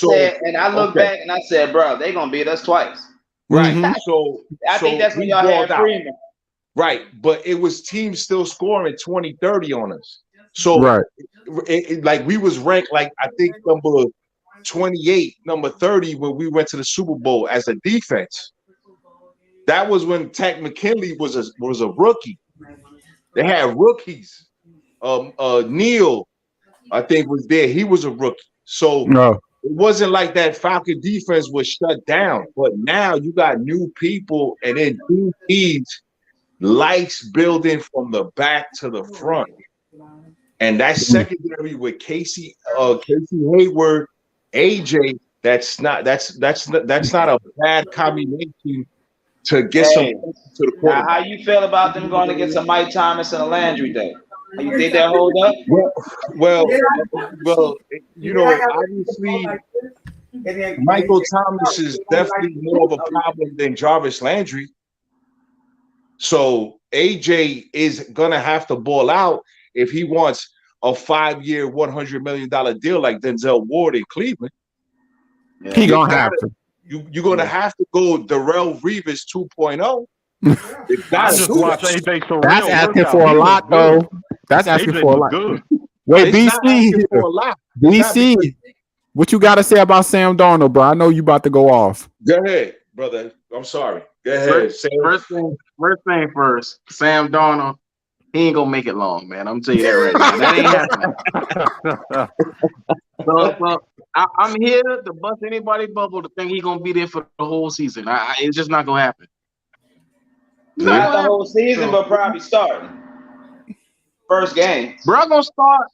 look back and I said, bro, they gonna beat us twice. Right. So I think that's when y'all had Freeman. Right, but it was teams still scoring 20, 30 on us. So like we was ranked like I think number 28, number 30 when we went to the Super Bowl as a defense. That was when Tech McKinley was a rookie. They had rookies. Neil, I think, was there. He was a rookie. So it wasn't like that Falcon defense was shut down. But now you got new people, and then two teams likes building from the back to the front. And that secondary with Casey Hayward, AJ, that's not a bad combination to get some to the quarterback. How you feel about them going to get some Mike Thomas and a Landry Day? You think that hold up? Well, obviously Michael Thomas is definitely more of a problem than Jarvis Landry. So AJ is gonna have to ball out if he wants a 5-year, $100 million deal like Denzel Ward in Cleveland. Yeah. He gonna have to. You're gonna have to go Darrell Revis 2.0. That's asking for a lot, though. That's asking for a lot. Wait, BC, what you got to say about Sam Darnold, bro? I know you about to go off. Go ahead, brother. I'm sorry. Go ahead. First thing first. Sam Darnold, he ain't gonna make it long, man. I'm gonna tell you that right now. That ain't happening. So I'm here to bust anybody bubble to think he's gonna be there for the whole season. It's just not gonna happen. Not the whole season, but probably starting. First game. Bro, I'm gonna start.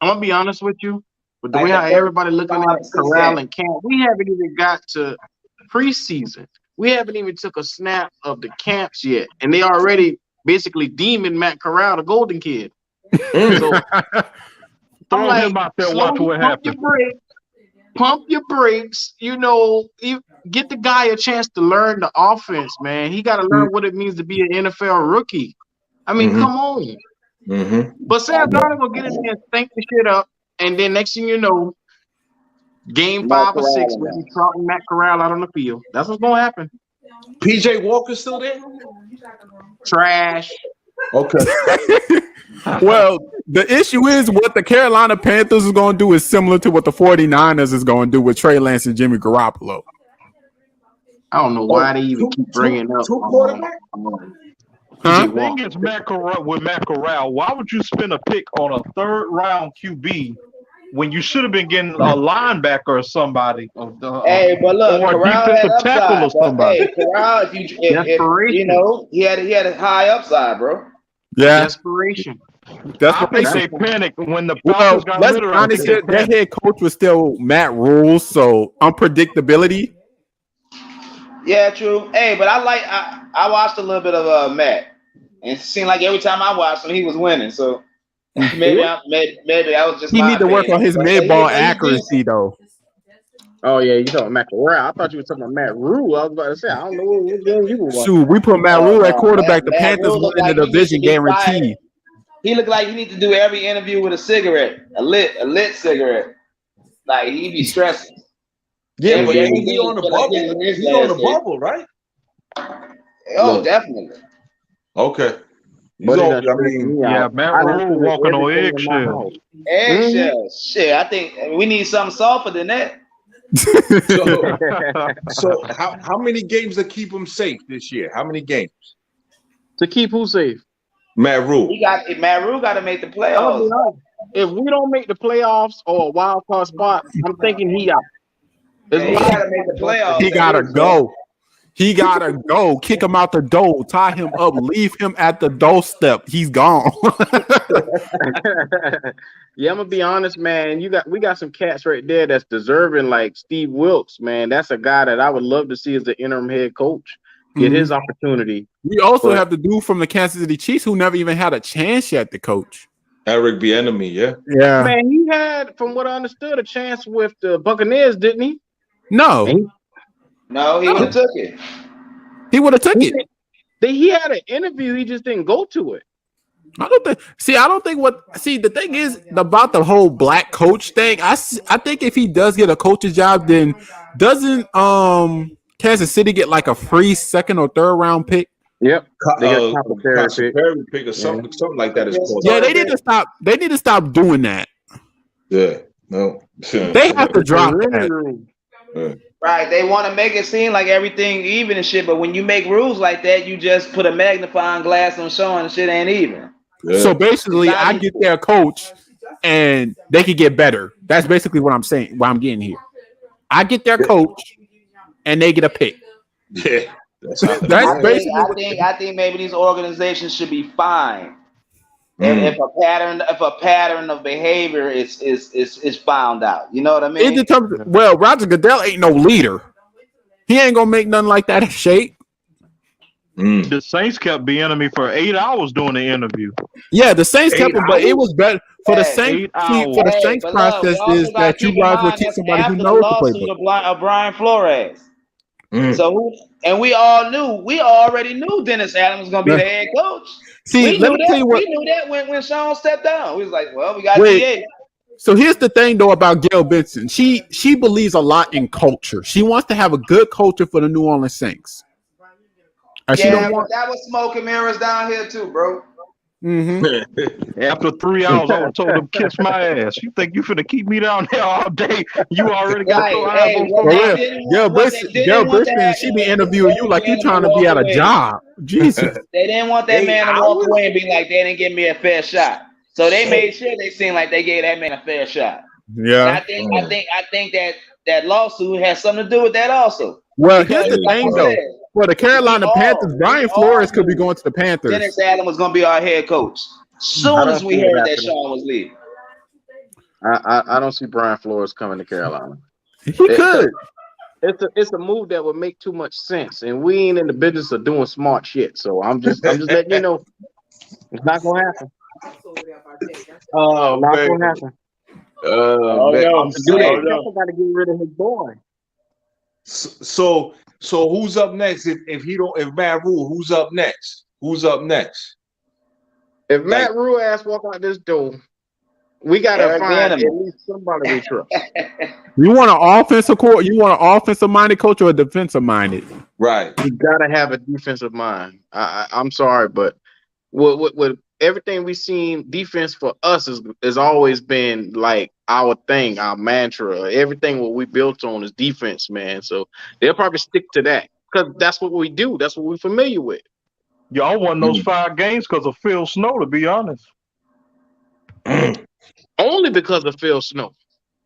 I'm gonna be honest with you. But the way how everybody looking at Corral and Camp, we haven't even got to preseason. We haven't even took a snap of the camps yet. And they already basically deeming Matt Corral the golden kid. So I'm like, him out there, watch what happens. Pump your brakes. You get the guy a chance to learn the offense, man. He got to learn what it means to be an NFL rookie. I mean, come on. But Sam Darnold will get in there and stank the shit up, and then next thing you know, game 5 or 6, we'll be trotting Matt Corral out on the field. That's what's gonna happen. PJ Walker still there? Trash. Okay. Well, the issue is what the Carolina Panthers is going to do is similar to what the 49ers is going to do with Trey Lance and Jimmy Garoppolo. I don't know why they even keep bringing up. The thing is, with Matt Corral, why would you spend a pick on a 3rd round QB when you should have been getting a linebacker or somebody, Hey, but look, or a Corral had defensive tackle upside. or But somebody. hey, Corral, if you know, he had a high upside, bro. Yeah, desperation. I think they panicked when the well, Falcons got let's rid be of him. honest here. Their head coach was still Matt Rule, so unpredictability. Yeah, true. Hey, but I watched a little bit of Matt, and it seemed like every time I watched him, he was winning. So maybe that was just He my need to work opinion. on his But mid-ball accuracy, though. Oh yeah, you talking Matt Corral? I thought you were talking about Matt Rule. I was about to say I don't know what game you were watching. Shoot, we put Matt Rule at quarterback. The Matt Panthers Rule looked winning like the he needs to division be fired. guaranteed. He looked like he needs to do every interview with a cigarette, a lit cigarette. Like he be stressing. Yeah, but he on the bubble. He's on the bubble, right? Oh, definitely. Okay. But Matt Rule walking on eggshells. Eggshells. Shit, I think we need something softer than that. So how many games to keep him safe this year? How many games to keep who safe? Matt Rule. Matt Rule got to make the playoffs. If we don't make the playoffs or a wild card spot, I'm thinking he out. He got to make the playoffs. He gotta go. He gotta go. Kick him out the door. Tie him up. Leave him at the doorstep. He's gone. Yeah, I'm gonna be honest, man. We got some cats right there that's deserving, like Steve Wilkes, man. That's a guy that I would love to see as the interim head coach get his opportunity. We also have the dude from the Kansas City Chiefs who never even had a chance yet to coach. Eric Bieniemy, yeah. Man, he had, from what I understood, a chance with the Buccaneers, didn't he? No. No, he would have took it. He would have took it. He had an interview. He just didn't go to it. I don't think. The thing is about the whole black coach thing. I think if he does get a coach's job, then doesn't Kansas City get like a free second or third round pick? Yep. They got Perry pick or something like that. Yeah, they need to stop. They need to stop doing that. Yeah. No. They have to drop that. Yeah. Right, they want to make it seem like everything even and shit, but when you make rules like that, you just put a magnifying glass on showing shit ain't even. Yeah. So basically, I get their coach, and they can get better. That's basically what I'm saying. What I'm getting here, I get their coach, and they get a pick. Yeah, I think maybe these organizations should be fined if a pattern of behavior is found out. You know what I mean? Well, Roger Goodell ain't no leader. He ain't gonna make nothing like that shake. The Saints kept Bieniemy for 8 hours doing the interview. Yeah, the Saints kept him, but it was better for the Saints. For the Saints process is that you guys would take somebody who knows the playbook. Of Brian Flores. So we already knew Dennis Allen was gonna be the head coach. See, let me tell you what. We knew that when Sean stepped down. We was like, well, we got DA. So here's the thing though about Gail Benson. She believes a lot in culture. She wants to have a good culture for the New Orleans Saints. But that was smoke and mirrors down here too, bro. Mm-hmm. After 3 hours, I told him kiss my ass. You think you finna keep me down there all day? You already got your eyes on. Gail Benson, she be interviewing you like you trying to be at a job. Jesus. They didn't want that man to walk away and be like, they didn't give me a fair shot. So they made sure they seemed like they gave that man a fair shot. Yeah. And I think that lawsuit has something to do with that also. Well, here's the thing though. For the Carolina Panthers, Brian Flores could be going to the Panthers. Dennis Allen was going to be our head coach. Soon as we heard that Sean was leaving. I don't see Brian Flores coming to Carolina. He could. It's a move that would make too much sense, and we ain't in the business of doing smart shit. So I'm just letting you know, it's not gonna happen. Oh, not gonna happen. No. Got to get rid of his boy. So who's up next? If Matt Rule, who's up next? If Matt Rule ass walk out this door, we gotta find at least somebody we trust. You want an offensive court? You want an offensive minded coach or a defensive minded? Right. You gotta have a defensive mind. I'm sorry, but with everything we've seen, defense for us has always been like our thing, our mantra. Everything what we built on is defense, man. So they'll probably stick to that because that's what we do. That's what we're familiar with. Y'all won those 5 games because of Phil Snow, to be honest. Only because of Phil Snow.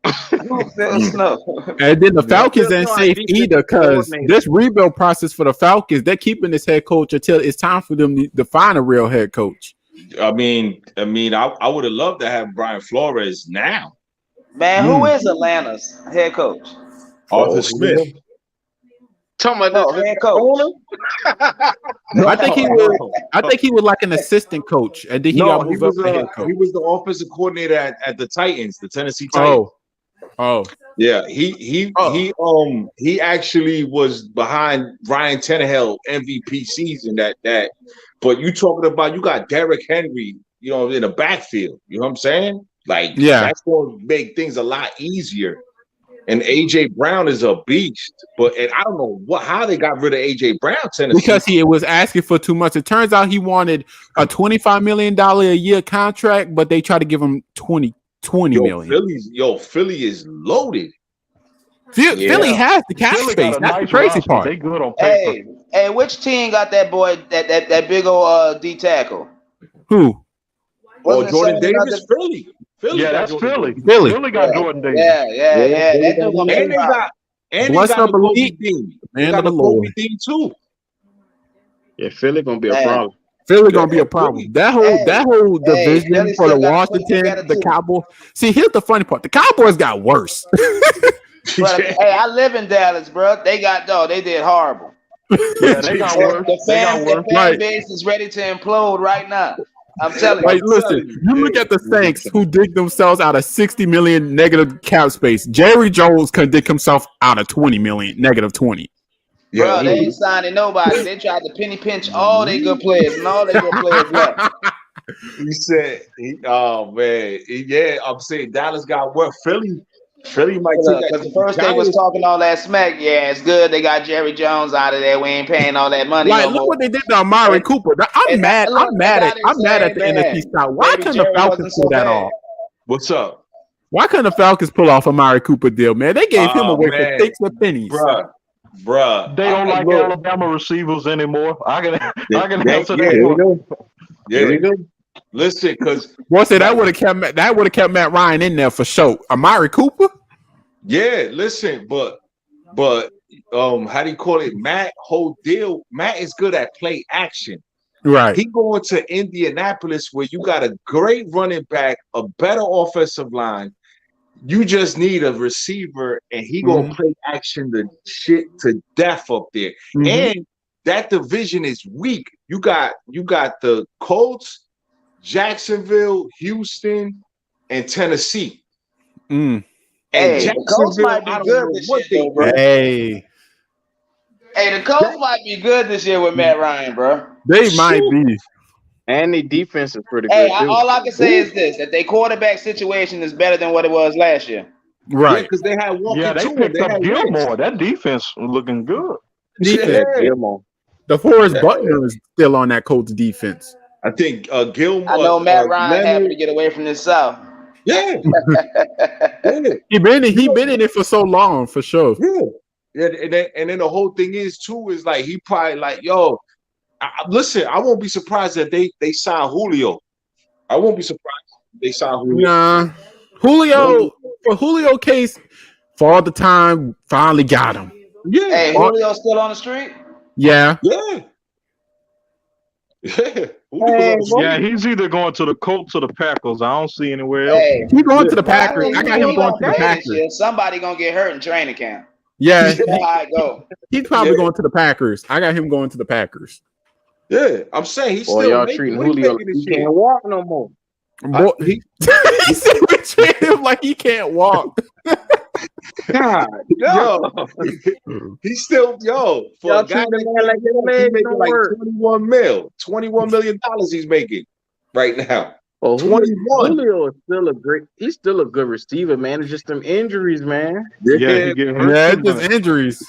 And then the Falcons ain't safe either because this rebuild process for the Falcons, they're keeping this head coach until it's time for them to find a real head coach. I would have loved to have Brian Flores now. Man, who is Atlanta's head coach? Arthur Smith. Talking about head coach. I think he was like an assistant coach, and then he got moved up to head coach. He was the offensive coordinator at the Titans, the Tennessee Titans. Oh, yeah. He actually was behind Ryan Tannehill MVP season. That. But you talking about you got Derrick Henry, in the backfield. You know what I'm saying? Like, that's going to make things a lot easier. And AJ Brown is a beast, and I don't know how they got rid of AJ Brown. Tennessee, because he was asking for too much. It turns out he wanted a $25 million a year contract, but they tried to give him $20 million. Philly is loaded. Philly has the cap space. That's the crazy part. They good on paper. Hey, which team got that boy that big old D tackle? Who? Jordan Davis. Philly. Yeah, that's Philly. Philly got Jordan Davis. Yeah. That dude gonna and they got the Dean. They got the Kobe Dean too. Yeah, Philly gonna be a problem. Philly gonna be a problem. That whole division for the Washington, the Cowboys. See, here's the funny part: the Cowboys got worse. But, hey, I live in Dallas, bro. They did horrible. Yeah, they got worse. The fan base is ready to implode right now. I'm telling you. Listen, you look at the Saints who dig themselves out of $60 million negative cap space. Jerry Jones can dig himself out of $20 million negative 20. Bro, they ain't signing nobody. They tried to penny pinch all their good players, and all their good players left. He said, I'm saying Dallas got work. Philly might take that. Because the first they was talking all that smack. Yeah, it's good. They got Jerry Jones out of there. We ain't paying all that money. Look what they did to Amari Cooper. I'm mad at the NFC South. Why couldn't the Falcons pull that off? What's up? Why couldn't the Falcons pull off Amari Cooper deal, man? They gave him away for sticks and pennies. Bruh. They don't like Alabama receivers anymore. I can answer that. Yeah. Listen, because that would have kept Matt Ryan in there for sure. Amari Cooper. Yeah, listen, but how do you call it? Matt is good at play action. Right. He going to Indianapolis where you got a great running back, a better offensive line. You just need a receiver, and he gonna play action the shit to death up there. And that division is weak. You got the Colts, Jacksonville, Houston, and Tennessee. And the Colts might be good this year, bro. Hey, the Colts might be good this year with Matt Ryan, bro. They might be. And the defense is pretty good. All I can say is this: that their quarterback situation is better than what it was last year. Right. Because they had they picked up Gilmore. That defense was looking good. Gilmore. The Forrest Buckner is still on that Colts defense. I think Gilmore. I know Matt Ryan happy to get away from this South. Yeah. He been in it for so long, for sure. Yeah. And then the whole thing is like he probably like, yo, listen, I won't be surprised if they sign Julio. I won't be surprised if they sign Julio. Nah. Julio case for all the time finally got him. Yeah. Hey, Julio still on the street? Yeah. Yeah, he's either going to the Colts or the Packers. I don't see anywhere else. Hey, he's going to the Packers. I got him going to the Packers. Somebody gonna get hurt in training camp. Yeah, that's how it go. He's probably going to the Packers. I got him going to the Packers. Yeah, I'm saying he's still y'all treating Julio like he can't walk no more. Boy, he said we treat him like he can't walk. God, he's still for y'all a guy like he's making like $21 million he's making right now. Well, Julio is he's still a good receiver, man. It's just them injuries, man. Yeah, it's just injuries.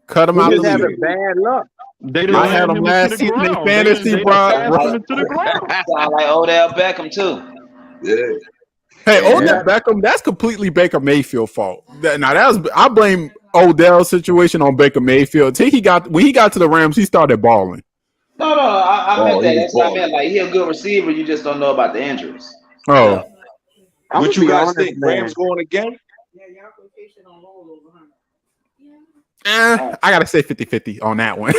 Cut him out. Just having bad luck. I had him last season in fantasy, bro. Sound like Odell Beckham too. Yeah. Hey, Odell Beckham, that's completely Baker Mayfield's fault. I blame Odell's situation on Baker Mayfield. When he got to the Rams, he started balling. No, I meant that. That's what I meant. Like, he's a good receiver. You just don't know about the injuries. Oh. What you guys think? Rams going again? I gotta say 50-50 on that one.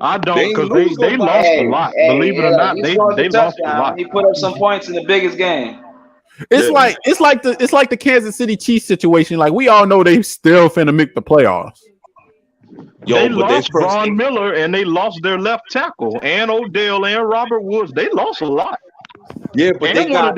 I don't, because they lost a lot. Believe it or not, they lost a lot. He put up some points in the biggest game. It's like the Kansas City Chiefs situation. Like we all know they still finna make the playoffs. They lost Von Miller and they lost their left tackle and Odell and Robert Woods. They lost a lot. Yeah, but and one of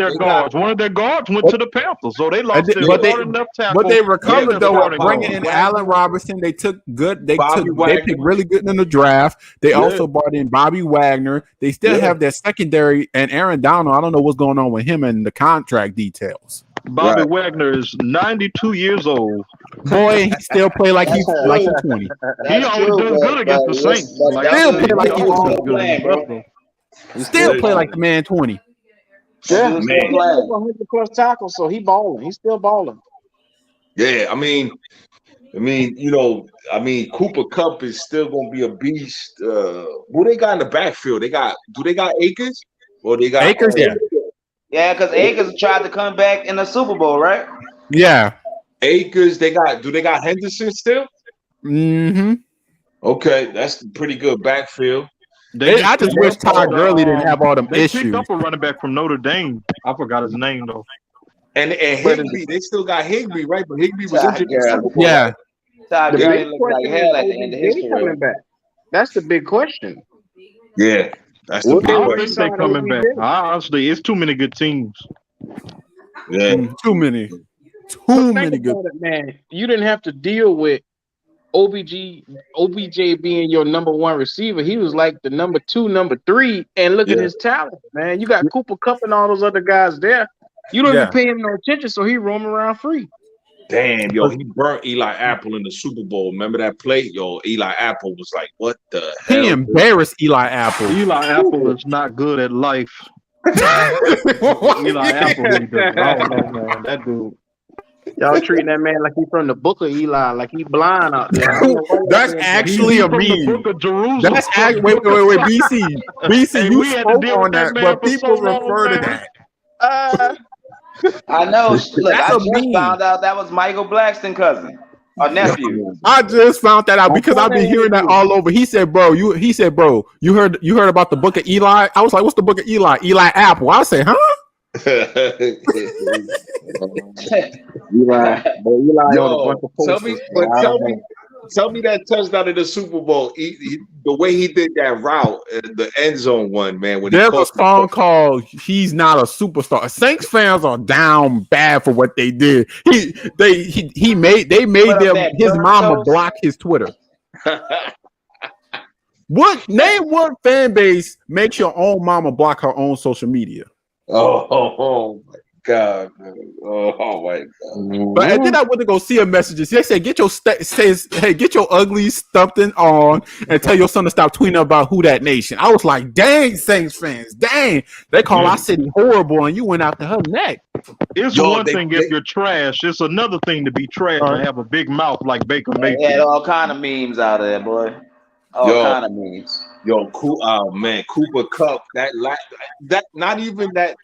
their guards went to the Panthers, so they lost their left tackle. But they recovered though, bringing in Allen Robinson. They took good. They picked really good in the draft. They also brought in Bobby Wagner. They still have their secondary and Aaron Donald. I don't know what's going on with him and the contract details. Bobby Wagner is 92 years old. Boy, he still play like he's 20. He always does good against the Saints. Still play like he's still play like the man 20. Yeah, man. 100 plus tackles, so he balling. He's still balling. Yeah, I mean, Cooper Kupp is still gonna be a beast. Who they got in the backfield? Do they got Akers? Or they got Akers? Yeah, because Akers tried to come back in the Super Bowl, right? Yeah. Akers, do they got Henderson still? Mm-hmm. Okay, that's pretty good backfield. I just wish Todd Gurley didn't have all them issues. They picked up a running back from Notre Dame. I forgot his name though. And Higbee, they still got Higbee, right? But Higbee was injured. Yeah. Todd Gurley looked like hell at the end of his career. That's the big question. Yeah, that's the big question. I don't think they coming back. Honestly, it's too many good teams. Yeah, too many good. Man, you didn't have to deal with OBJ being your number one receiver. He was like the number 2, number 3, and look at his talent, man. You got Cooper Kupp and all those other guys there. You don't even pay him no attention, so he roam around free. Damn, yo, he burnt Eli Apple in the Super Bowl. Remember that play? Yo, Eli Apple was like, what the hell? He embarrassed Eli Apple. Eli Apple is not good at life. Eli Apple, I don't know, man. That dude. Y'all treating that man like he's from the book of Eli, like he blind out there. That's actually a meme. Book of Jerusalem. That's wait, BC, you spoke on that, but people refer to that. I know. Look, I just found out that was Michael Blackston's cousin or nephew. I just found that out because I've been hearing that all over. He said, bro, you heard about the book of Eli? I was like, what's the book of Eli? Eli Apple. I said, huh? Eli, yo, tell me that touchdown in the Super Bowl. The way he did that route, the end zone one, man. When there's a song called "He's Not a Superstar." Saints fans are down bad for what they did. They made his mama block his Twitter. What fan base makes your own mama block her own social media? Oh my God! Oh my God! But then I went to go see her messages. They said, "Get your ugly stuffing on and tell your son to stop tweeting about who that nation." I was like, "Dang, Saints fans, dang!" They call our city horrible, and you went after her neck. It's one thing if you're trash. It's another thing to be trash and have a big mouth like Baker Mayfield. They had all kind of memes out of there, boy. All kind of memes. Yo, man, Cooper Kupp. That not even that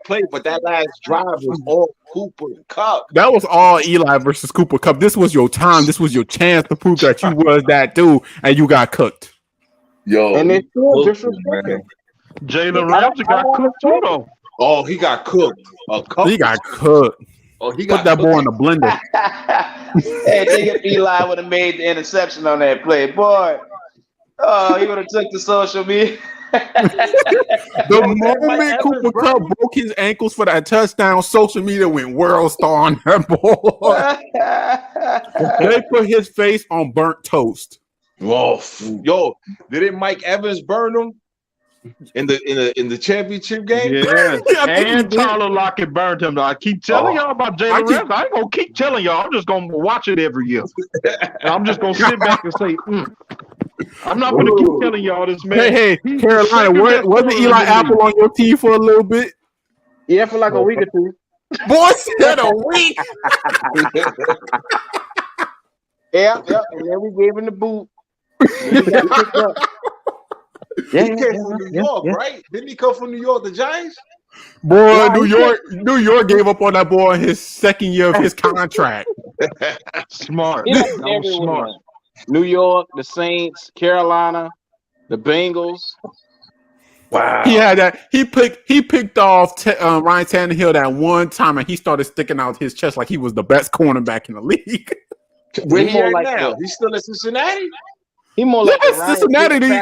play, but that last drive was all Cooper Kupp. That was all Eli versus Cooper Kupp. This was your time. This was your chance to prove that you was that dude, and you got cooked. Yo, and it's still disrespectful. Jalen Ramsey got cooked too, though. Oh, he got cooked. He got cooked. Oh, he put that boy in the blender. Hey, think if Eli would have made the interception on that play, boy. Oh, he would have took to social media. The moment Cooper Kupp broke his ankles for that touchdown, social media went world star on that boy. They put his face on burnt toast. Whoa, yo, didn't Mike Evans burn him in the championship game? Yeah, and Tyler Lockett burned him. I keep telling y'all about Jalen Ramsey. I ain't gonna keep telling y'all. I'm just gonna watch it every year. And I'm just gonna sit back and say, I'm not gonna keep telling y'all this, man. Hey, Carolina, wasn't Eli Apple on your team for a little bit? Yeah, for like a week or two. Boy said a week. Yeah, and then we gave him the boot. He came from New York, right? Didn't he come from New York, the Giants? Boy, New York gave up on that boy in his second year of his contract. Smart. He done everywhere. New York, the Saints, Carolina, the Bengals. Wow. He had that. He picked off Ryan Tannehill that one time, and he started sticking out his chest like he was the best cornerback in the league. Where he at now? He's still at Cincinnati? He more like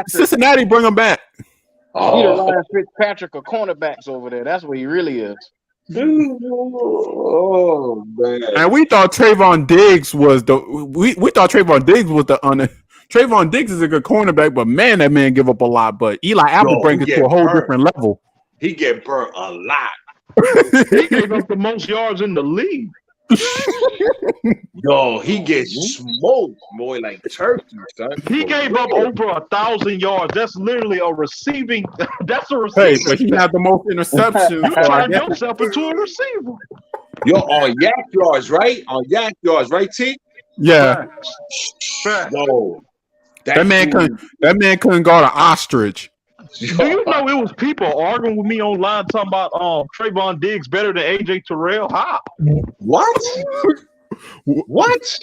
Cincinnati bring him back. He the Ryan Fitzpatrick of cornerbacks over there. That's what he really is. Oh man! And we thought Trayvon Diggs was the Trayvon Diggs is a good cornerback, but man, that man give up a lot. But Eli Apple brings it to a whole different level. He get burnt a lot. He gave up the most yards in the league. Yo, he gets smoked, boy, like turkey, son. He gave up over 1,000 yards. That's literally a receiving. That's a receiver. Hey, but he had the most interceptions. You turned yourself into a receiver. Yo, on yak yards, right? On yak yards, right, T? Yeah. Yo, that man couldn't guard an ostrich. Do you know it was people arguing with me online talking about Trayvon Diggs better than AJ Terrell? How? What? What?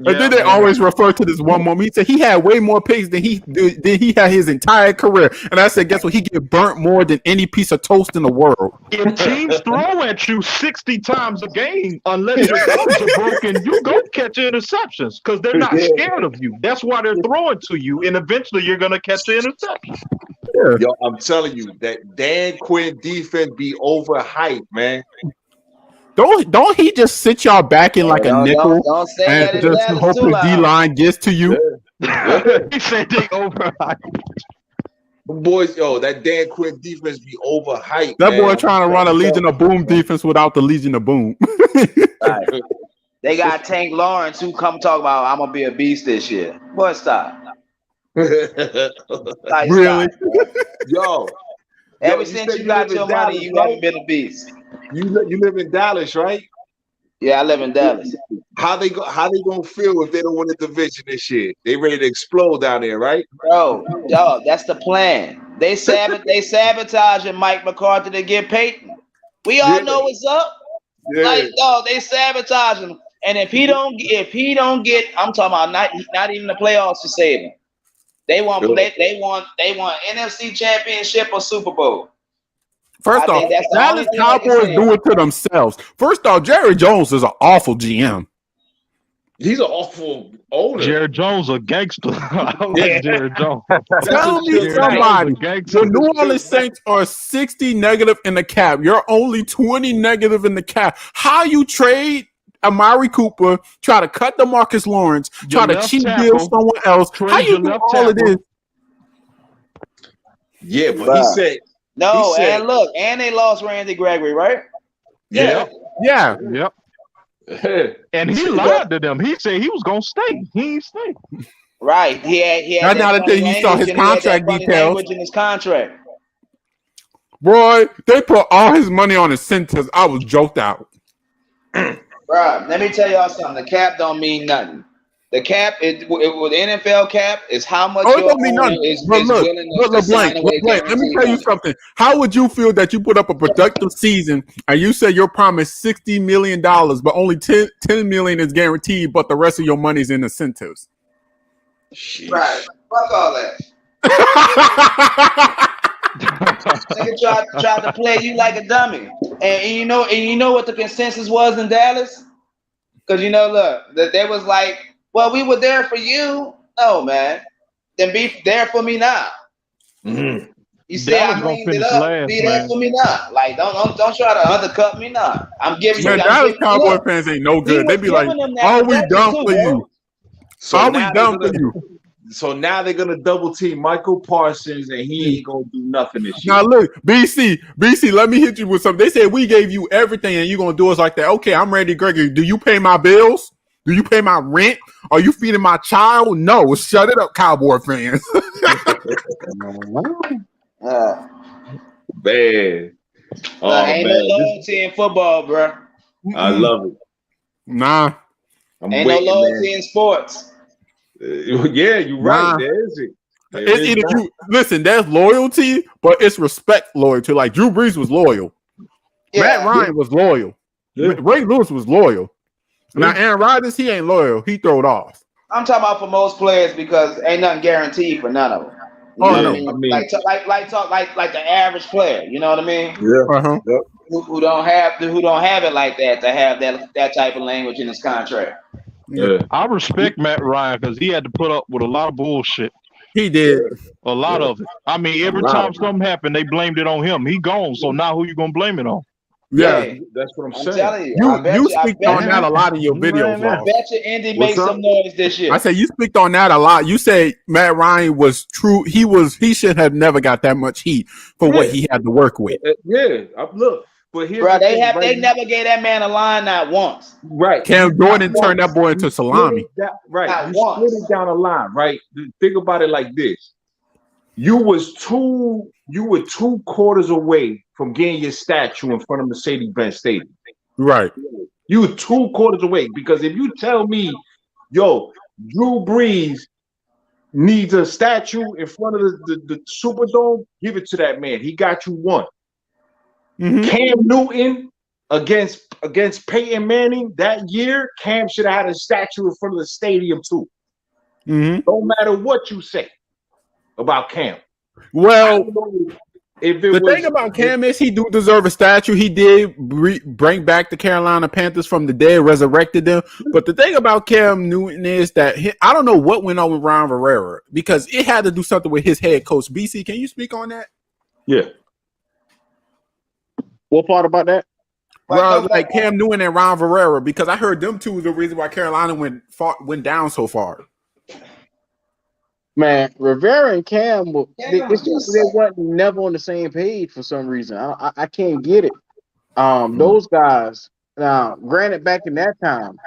And then they always refer to this one moment. He said he had way more picks than he had his entire career. And I said, guess what? He get burnt more than any piece of toast in the world. If teams throw at you 60 times a game, unless your thumbs are broken, you go catch interceptions because they're not scared of you. That's why they're throwing to you, and eventually you're going to catch the interception. Yeah. Yo, I'm telling you, that Dan Quinn defense be overhyped, man. Don't he just sit y'all back in like a nickel don't say and just hope his D-line gets to you? He said they overhyped. Boys, yo, that Dan Quinn defense be overhyped. That boy trying to run a Legion of Boom defense without the Legion of Boom. Right. They got Tank Lawrence who come talk about I'm gonna be a beast this year. Boy, stop. Really? Stop, yo, ever since you got your money, you haven't been a beast. You live in Dallas, right? Yeah, I live in Dallas. How they gonna feel if they don't win the division this year? They ready to explode down there, right? Bro, dog, that's the plan. They sabotaging Mike McCarthy to get Peyton. We all know what's up. Yeah. Like, dog, they sabotage him. And if he don't get, I'm talking about not even the playoffs to save him. They want NFC Championship or Super Bowl. First off, Dallas Cowboys do it to themselves. First off, Jerry Jones is an awful GM. He's an awful owner. Jerry Jones a gangster. I like Jerry Jones. Tell me somebody. The New Orleans Saints are 60 negative in the cap. You're only 20 negative in the cap. How you trade Amari Cooper, try to cut DeMarcus Lawrence, try to cheap deal someone else. How you do all of this? Yeah, but he said no, and look, and they lost Randy Gregory, right? Yeah. Yep. And he lied to them. He said he was gonna stay. He ain't stay. Right. He had now that you saw his contract details in his contract. Boy, they put all his money on incentives. I was joked out. Bro, let me tell y'all something. The cap don't mean nothing. The cap, with the NFL cap, is how much it don't mean nothing. But look, LeBlanc, let me tell you something. How would you feel that you put up a productive season and you say you're promised $60 million, but only $10 million is guaranteed, but the rest of your money is in incentives? Jeez. Right. Fuck all that. Nigga tried to play you like a dummy. And you know what the consensus was in Dallas? Because look, they was like, well, we were there for you. No, man. Then be there for me now. Mm-hmm. You say I cleaned it up. Last, be there for me now. Like don't try to undercut me now. I'm giving you. Dallas Cowboy fans ain't no good. They be like, "Are we done for you? Are we done for you?" So now they're gonna double team Michael Parsons, and he ain't gonna do nothing this year. Now look, BC, let me hit you with something. They said we gave you everything, and you're gonna do us like that. Okay, I'm Randy Gregory. Do you pay my bills? Do you pay my rent? Are you feeding my child? No. Shut it up, Cowboy fans. Man. Oh, ain't no loyalty in football, bro. I love it. Nah. Ain't no loyalty in sports. Yeah, you're right. There is it. It's either you listen, there's loyalty, but it's respect loyalty. Like Drew Brees was loyal. Matt Ryan was loyal. Yeah. Ray Lewis was loyal. Now Aaron Rodgers, he ain't loyal. He throw it off. I'm talking about for most players because ain't nothing guaranteed for none of them. You know what I mean? Like the average player. You know what I mean? Yeah. Who don't have it like that to have that type of language in his contract. Yeah. I respect Matt Ryan because he had to put up with a lot of bullshit. He did. A lot of it. I mean, every time something happened, they blamed it on him. He gone. So now who you gonna blame it on? Yeah, that's what I'm saying. Telling you speak on that a lot in your videos. I bet you Indy makes some noise this year. I say you speak on that a lot. You say Matt Ryan was true. He should have never got that much heat for what he had to work with. Look, but here's they never gave that man a line not once. Right. Cam Jordan turned that boy into salami. Right. You split it down a line. Right. Think about it like this. You were 2 quarters away from getting your statue in front of Mercedes-Benz Stadium. Right. You were 2 quarters away because if you tell me, yo, Drew Brees needs a statue in front of the Superdome, give it to that man. He got you one. Mm-hmm. Cam Newton against Peyton Manning that year, Cam should have had a statue in front of the stadium too. Mm-hmm. No matter what you say about Cam. Well, the thing about Cam is he do deserve a statue. He did bring back the Carolina Panthers from the dead, resurrected them. But the thing about Cam Newton is that I don't know what went on with Ron Rivera because it had to do something with his head coach. BC, can you speak on that? Yeah. What part about that? Well, like Cam Newton and Ron Rivera, because I heard them two was the reason why Carolina went down so far. Man, Rivera and Cam, it's just they weren't never on the same page for some reason. I can't get it. Those guys. Now, granted, back in that time,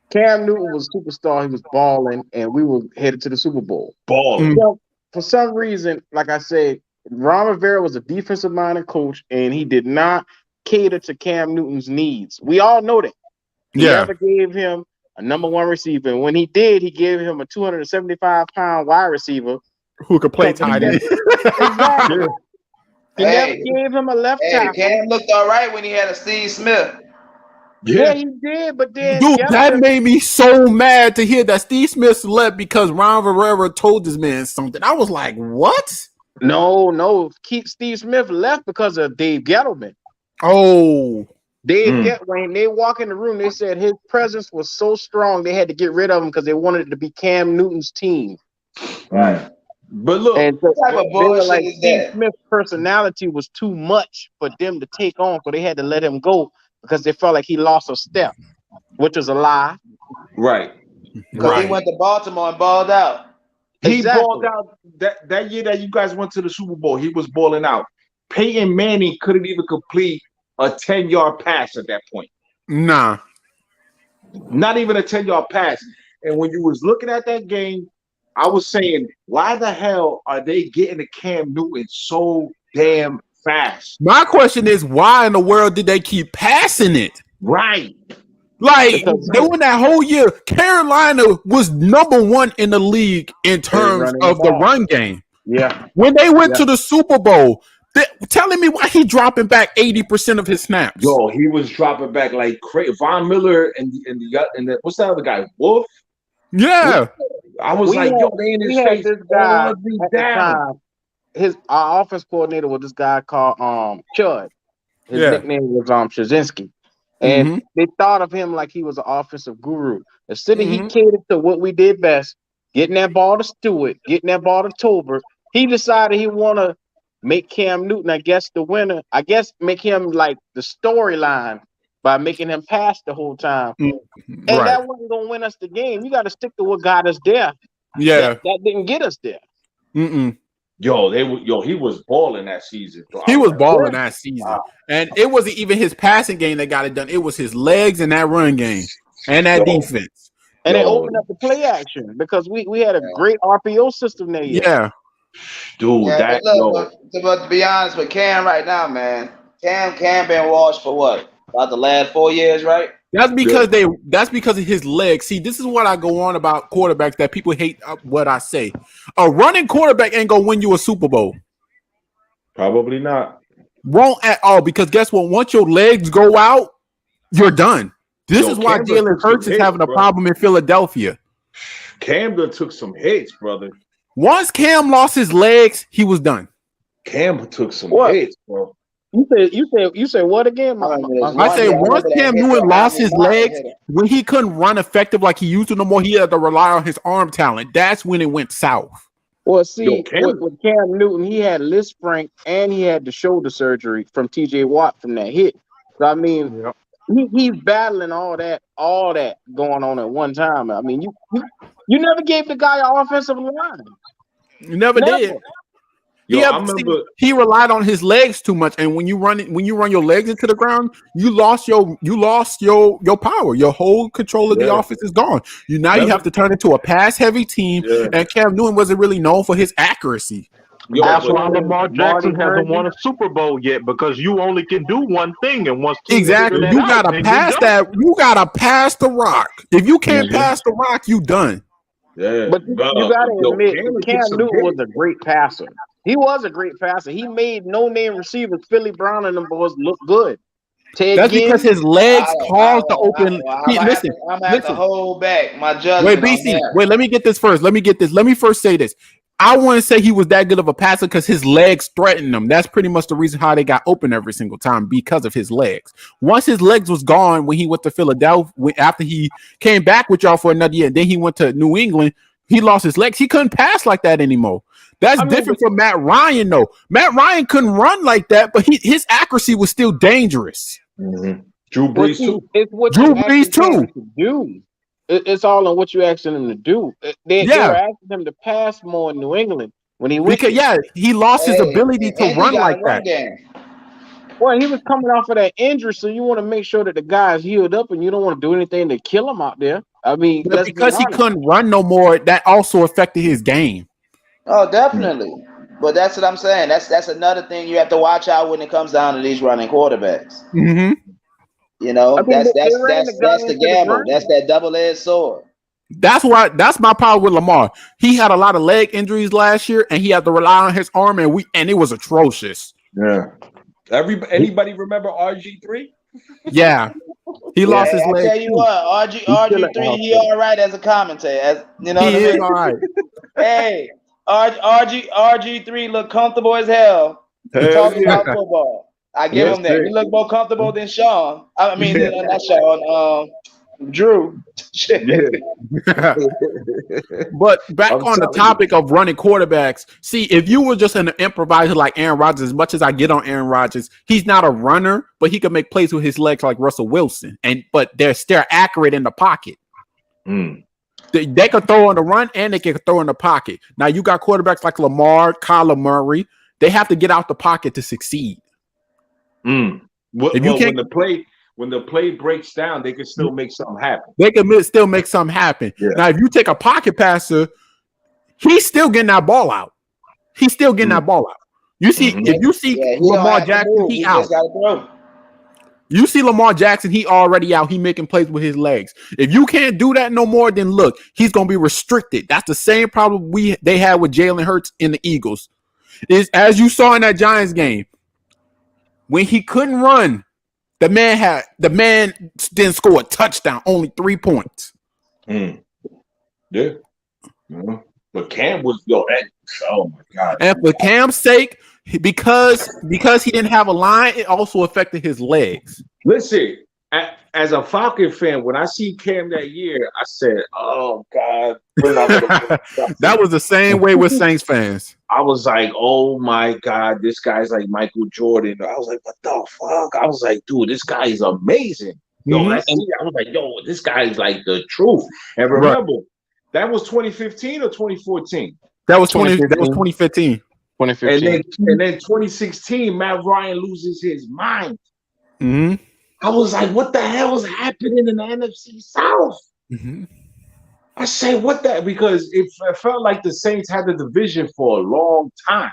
Cam Newton was a superstar. He was balling, and we were headed to the Super Bowl. Balling. So, for some reason, like I said, Ron Rivera was a defensive-minded coach, and he did not cater to Cam Newton's needs. We all know that. He never gave him a number one receiver. And when he did, he gave him a 275-pound wide receiver who could play tight end. Exactly. He never gave him a left tackle. Cam looked all right when he had a Steve Smith. Yeah, he did, but then dude, that made me so mad to hear that Steve Smith left because Ron Rivera told this man something. I was like, what? No. Steve Smith left because of Dave Gettleman. Oh. When they walk in the room, they said his presence was so strong they had to get rid of him because they wanted it to be Cam Newton's team. Right. But look, and so, what type of bullshit like is Steve Smith's personality was too much for them to take on, so they had to let him go because they felt like he lost a step, which is a lie. Right. Because he went to Baltimore and balled out. He balled out that year that you guys went to the Super Bowl. He was balling out. Peyton Manning couldn't even complete a 10-yard pass at that point. Nah. Not even a 10-yard pass. And when you was looking at that game, I was saying, why the hell are they getting to Cam Newton so damn fast? My question is, why in the world did they keep passing it? Right. Like, during that whole year, Carolina was number 1 in the league in terms of the run game. Yeah. When they went to the Super Bowl, telling me why he dropping back 80% of his snaps. Yo, he was dropping back like crazy. Von Miller and the what's that other guy? Wolf? Yeah. I was like, yo, they in his face. This guy at the time, our offense coordinator was this guy called Chud. His nickname was Shazinski. And they thought of him like he was an offensive guru. Instead of he catered to what we did best, getting that ball to Stewart, getting that ball to Tolbert, he decided he want to make Cam Newton, I guess, the winner. I guess make him like the storyline by making him pass the whole time. And that wasn't going to win us the game. You got to stick to what got us there. Yeah. That didn't get us there. Yo, he was balling that season. He was balling that season. And it wasn't even his passing game that got it done. It was his legs and that run game and that defense. And they opened up the play action because we had a great RPO system there. Yeah. Dude, but to be honest with Cam right now, man, Cam been washed for what? About the last 4 years, right? That's because of his legs. See, this is what I go on about quarterbacks that people hate what I say. A running quarterback ain't gonna win you a Super Bowl. Probably not. Won't at all, because guess what? Once your legs go out, you're done. This is why Jalen Hurts is having a problem in Philadelphia. Cam done took some hits, brother. Once Cam lost his legs, he was done. Cam took some hits, bro. You said what again? I said once Cam Newton lost his legs, when he couldn't run effective like he used to no more, he had to rely on his arm talent. That's when it went south. Well, see, with Cam Newton, he had Liz Frank and he had the shoulder surgery from TJ Watt from that hit. So I mean, he's battling all that going on at one time. I mean, you never gave the guy an offensive line. You never did. He relied on his legs too much, and when you run your legs into the ground, you lost your power. Your whole control of the offense is gone. You have to turn into a pass heavy team, and Cam Newton wasn't really known for his accuracy. That's why Lamar Jackson hasn't won a Super Bowl yet, because you only can do one thing, and once exactly you gotta pass that. You gotta pass the rock. If you can't pass the rock, you done. Yeah, but you gotta admit, Cam Newton was a great passer. He was a great passer. He made no-name receivers, Philly Brown and them boys, look good. That's because his legs caused the open. Listen, I'm gonna have to hold back my judgment. Wait, BC. Wait, let me get this first. Let me first say this. I wouldn't say he was that good of a passer because his legs threatened him. That's pretty much the reason how they got open every single time, because of his legs. Once his legs was gone when he went to Philadelphia, after he came back with y'all for another year, then he went to New England, he lost his legs. He couldn't pass like that anymore. That's different from Matt Ryan, though. Matt Ryan couldn't run like that, but his accuracy was still dangerous. Mm-hmm. Drew Brees too. It's what Drew Brees too. Do. It's all on what you asking him to do. They were asking him to pass more in New England when he went. Because he lost his ability to run like that. Well, he was coming off of that injury, so you want to make sure that the guy's healed up, and you don't want to do anything to kill him out there. I mean, because he couldn't run no more, that also affected his game. Oh, definitely. But that's what I'm saying. That's another thing you have to watch out when it comes down to these running quarterbacks. Mm-hmm. You know, that's the gamble. That's that double-edged sword. That's my problem with Lamar. He had a lot of leg injuries last year, and he had to rely on his arm, and it was atrocious. Yeah. Anybody remember RG3? Yeah. He lost his leg. I tell you what, RG3, he all right as a commentator. You know what I mean? He is all right. Hey, RG3 look comfortable as hell talking about football. I give him that. He look more comfortable than Sean. I mean, not Sean. Drew. But back on the topic of running quarterbacks, see, if you were just an improviser like Aaron Rodgers, as much as I get on Aaron Rodgers, he's not a runner, but he can make plays with his legs like Russell Wilson. But they're accurate in the pocket. They can throw on the run and they can throw in the pocket. Now you got quarterbacks like Lamar, Kyler Murray. They have to get out the pocket to succeed. When the play breaks down, they can still make something happen. They can still make something happen. Yeah. Now, if you take a pocket passer, he's still getting that ball out. You see, if you see Lamar Jackson, he out. You see Lamar Jackson, he already out. He making plays with his legs. If you can't do that no more, then look, he's going to be restricted. That's the same problem they had with Jalen Hurts in the Eagles. Is as you saw in that Giants game, when he couldn't run, the man didn't score a touchdown, only 3 points. Yeah. But Cam was oh my God. And for Cam's sake, because he didn't have a line, it also affected his legs. Listen, as a Falcon fan, when I see Cam that year, I said, "Oh God, we're not gonna." That was the same way with Saints fans. I was like, "Oh my God, this guy's like Michael Jordan." I was like, "What the fuck?" I was like, "Dude, this guy is amazing." I was like, "Yo, this guy is like the truth." And remember, that was 2015 or 2014. That was 2015. 2015. And then 2016, Matt Ryan loses his mind. I was like, what the hell is happening in the NFC South? I say, what that? Because it felt like the Saints had the division for a long time.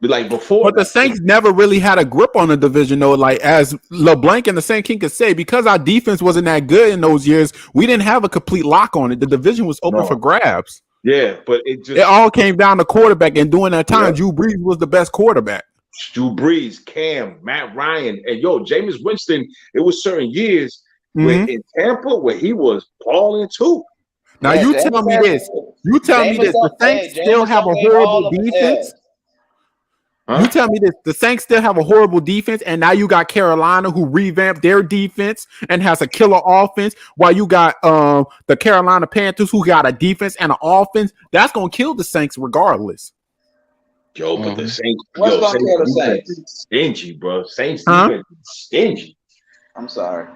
Like before. But the Saints never really had a grip on the division, though. Like, as LeBlanc and the Saint King could say, because our defense wasn't that good in those years, we didn't have a complete lock on it. The division was open for grabs. Yeah, but it all came down to quarterback, and during that time, Drew Brees was the best quarterback. Drew Brees, Cam, Matt Ryan, and Jameis Winston. It was certain years in Tampa where he was balling too. Now you tell me this. You tell me this. The Saints still have a horrible defense. You tell me this. The Saints still have a horrible defense, and now you got Carolina who revamped their defense and has a killer offense, while you got the Carolina Panthers who got a defense and an offense. That's gonna kill the Saints regardless. But the Saints, what's gonna kill the Saints? Stingy, bro. Saints defense is stingy. I'm sorry.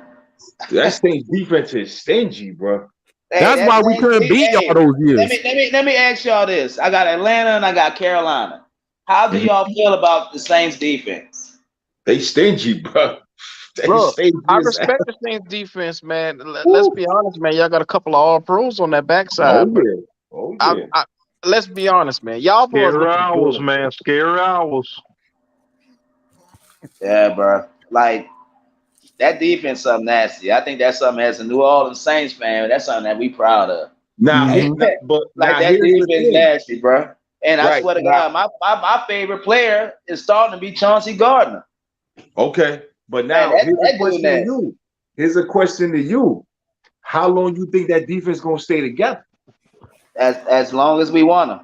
That Saints defense is stingy, bro. Hey, that's why we couldn't beat y'all those years. Let me ask y'all this. I got Atlanta and I got Carolina. How do y'all feel about the Saints defense? They stingy, bro. I respect the Saints defense, man. Let's be honest, man. Y'all got a couple of all pros on that backside. Let's be honest, man. Y'all boys scary owls, man. Scary owls. Yeah, bro. Like that defense, something nasty. I think that's something as a New Orleans Saints fan. That's something that we proud of. That defense nasty, bro. And I swear to God, my favorite player is starting to be Chauncey Gardner. Okay, but now here's a question to you. How long you think that defense gonna stay together? As long as we want them.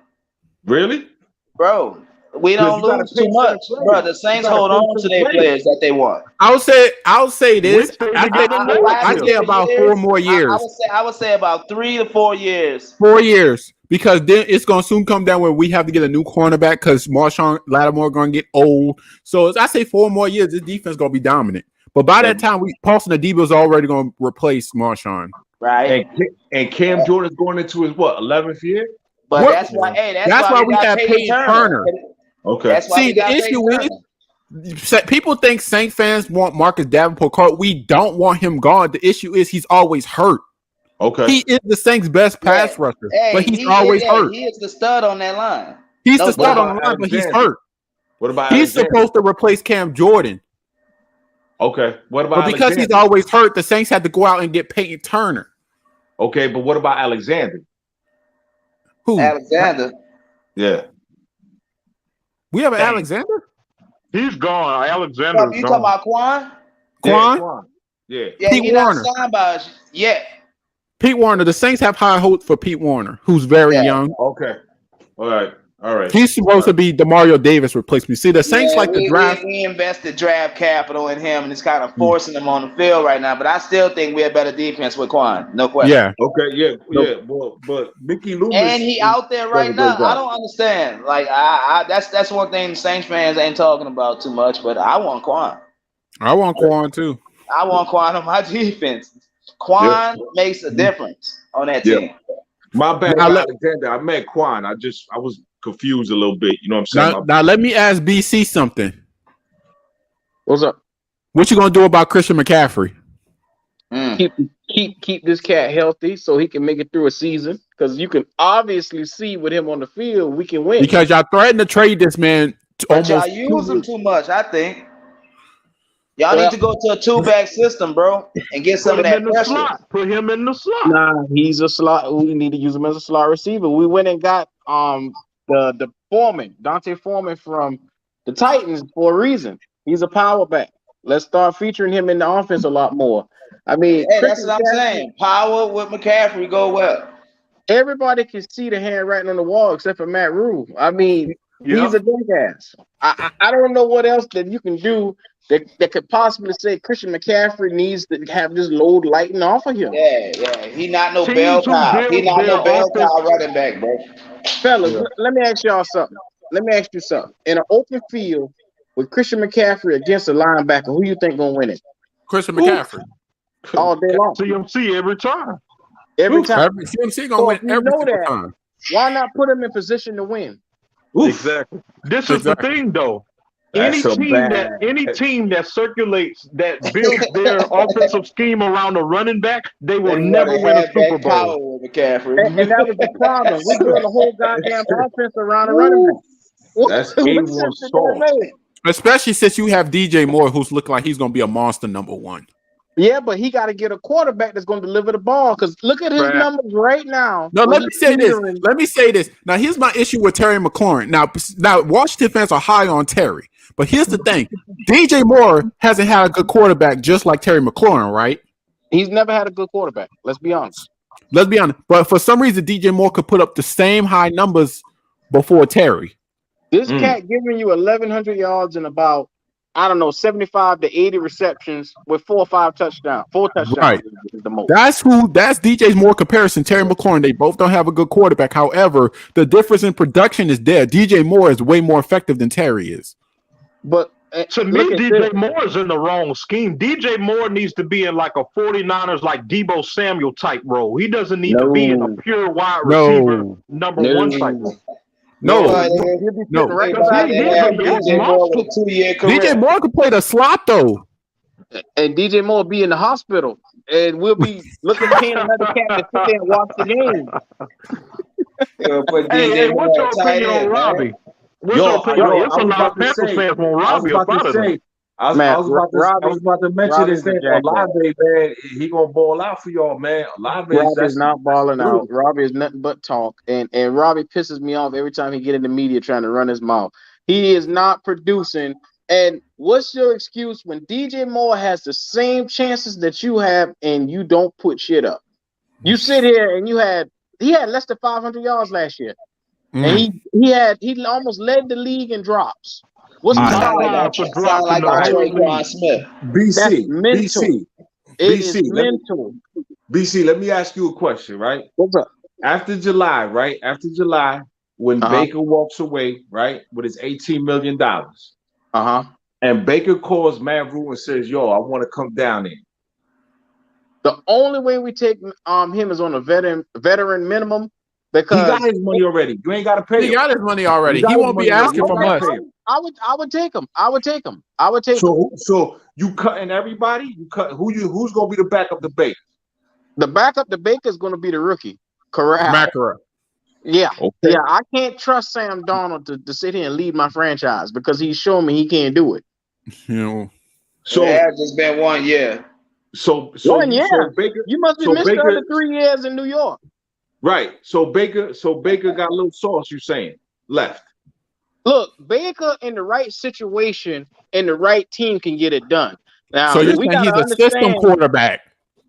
Really? Bro, we don't lose too much. Bro, the Saints hold on to their players that they want. I'll say this. I say about 4 more years. I would say about 3 to 4 years. 4 years. Because then it's going to soon come down where we have to get a new cornerback because Marshawn Lattimore going to get old. So as I say 4 more years, this defense going to be dominant. But by that time, Paulson Adebo is already going to replace Marshawn. Right. And Cam Jordan's going into his 11th year? But that's why we have Peyton Turner. Okay. That's why the issue is people think Saint fans want Marcus Davenport caught. We don't want him gone. The issue is he's always hurt. Okay. He is the Saints' best pass rusher, but he's always hurt. He is the stud on that line. He's the stud on the line, but he's hurt. What about he's supposed to replace Cam Jordan? Okay. What about but because he's always hurt, the Saints had to go out and get Peyton Turner. Okay, but what about Alexander? Who? Alexander. Yeah. We have an Alexander? He's gone. Alexander's you talking about Quan? Quan? Yeah. Pete he's Warner. Not signed by us yet. Pete Warner. The Saints have high hopes for Pete Warner, who's very young. Okay. All right. He's supposed to be DeMario Davis replacement. See, the Saints like the draft. We invested draft capital in him, and it's kind of forcing him on the field right now. But I still think we have better defense with Quan. No question. Yeah. Okay. Yeah. But Mickey Loomis. And he out there right now. I don't understand. Like, that's one thing the Saints fans ain't talking about too much. But I want Quan. I want Quan too. I want Quan on my defense. Quan makes a difference on that team. My bad, Alexander. I met Quan. I was confused a little bit. You know what I'm saying? Now let me ask BC something. What's up? What you gonna do about Christian McCaffrey? Keep this cat healthy so he can make it through a season. Because you can obviously see with him on the field, we can win. Because y'all threatened to trade this man. But y'all use him too much, I think. Y'all need to go to a 2-back system, bro, and get some of that pressure. Put him in the slot. Nah, he's a slot. We need to use him as a slot receiver. We went and got the Foreman, Dante Foreman from the Titans for a reason. He's a power back. Let's start featuring him in the offense a lot more. I mean, that's what I'm saying. Power with McCaffrey go well. Everybody can see the handwriting on the wall except for Matt Rule. I mean, he's a jackass. I don't know what else that you can do that could possibly say Christian McCaffrey needs to have this load lighting off of him. Yeah. He not no bell cow. He not no bell cow running back, bro. Fellas, let me ask y'all something. Let me ask you something. In an open field with Christian McCaffrey against a linebacker, who you think gonna win it? Christian McCaffrey. All day long. CMC every time. Every time. CMC gonna win every single time. Why not put him in position to win? Exactly. This is the thing, though. Any team that circulates, that builds their offensive scheme around a running back, they will never win a Super Bowl. And that was the problem. We built a whole goddamn offense around a running back. That's A1 Especially since you have DJ Moore, who's looking like he's going to be a monster number 1. Yeah, but he got to get a quarterback that's going to deliver the ball. Because look at his numbers right now. No, let me say this. Let me say this. Now, here's my issue with Terry McLaurin. Now, Washington fans are high on Terry, but here's the thing: DJ Moore hasn't had a good quarterback, just like Terry McLaurin, right? He's never had a good quarterback. Let's be honest. But for some reason, DJ Moore could put up the same high numbers before Terry. This cat giving you 1,100 yards and about, I don't know, 75 to 80 receptions with 4 or 5 touchdowns. 4 touchdowns Right. is the most. That's DJ Moore comparison. Terry McLaurin, they both don't have a good quarterback. However, the difference in production is there. DJ Moore is way more effective than Terry is. But to me, DJ Moore is in the wrong scheme. DJ Moore needs to be in like a 49ers, like Deebo Samuel type role. He doesn't need to be in a pure wide receiver number one type role. DJ Moore could play the slot though, and DJ Moore be in the hospital, and we'll be looking at another cat to sit there and watch the game. Hey, what's your opinion on Robbie? What's your opinion? It's a lot of Panthers fans want Robbie up out of there. I was about to mention this thing. Olave, man, he gonna ball out for y'all, man. Robbie is not balling out. Robbie is nothing but talk, and Robbie pisses me off every time he get in the media trying to run his mouth. He is not producing. And what's your excuse when DJ Moore has the same chances that you have, and you don't put shit up? You sit here and he had less than 500 yards last year, and he almost led the league in drops. What's the sound like Traquan Smith? BC, mental. Mental. BC, let me ask you a question, right? What's up? After July, right? After July, when Baker walks away, right, with his $18 million, and Baker calls Matt Rule and says, "Yo, I want to come down in." The only way we take him is on a veteran minimum, because he got his money already. You ain't got to pay him. He got his money already. He won't be asking for much. I would take him. So you cutting everybody? You cut who's gonna be the backup to Baker? The backup to Baker is gonna be the rookie. Correct. Macra. Yeah. Okay. Yeah. I can't trust Sam Darnold to sit here and lead my franchise because he's shown me he can't do it. So it has just been 1 year. So 1 year. So Baker, you must be missed the other 3 years in New York. Right. So Baker got a little sauce, you saying, left. Look, Baker in the right situation and the right team can get it done. Now, so you're saying he's a system quarterback.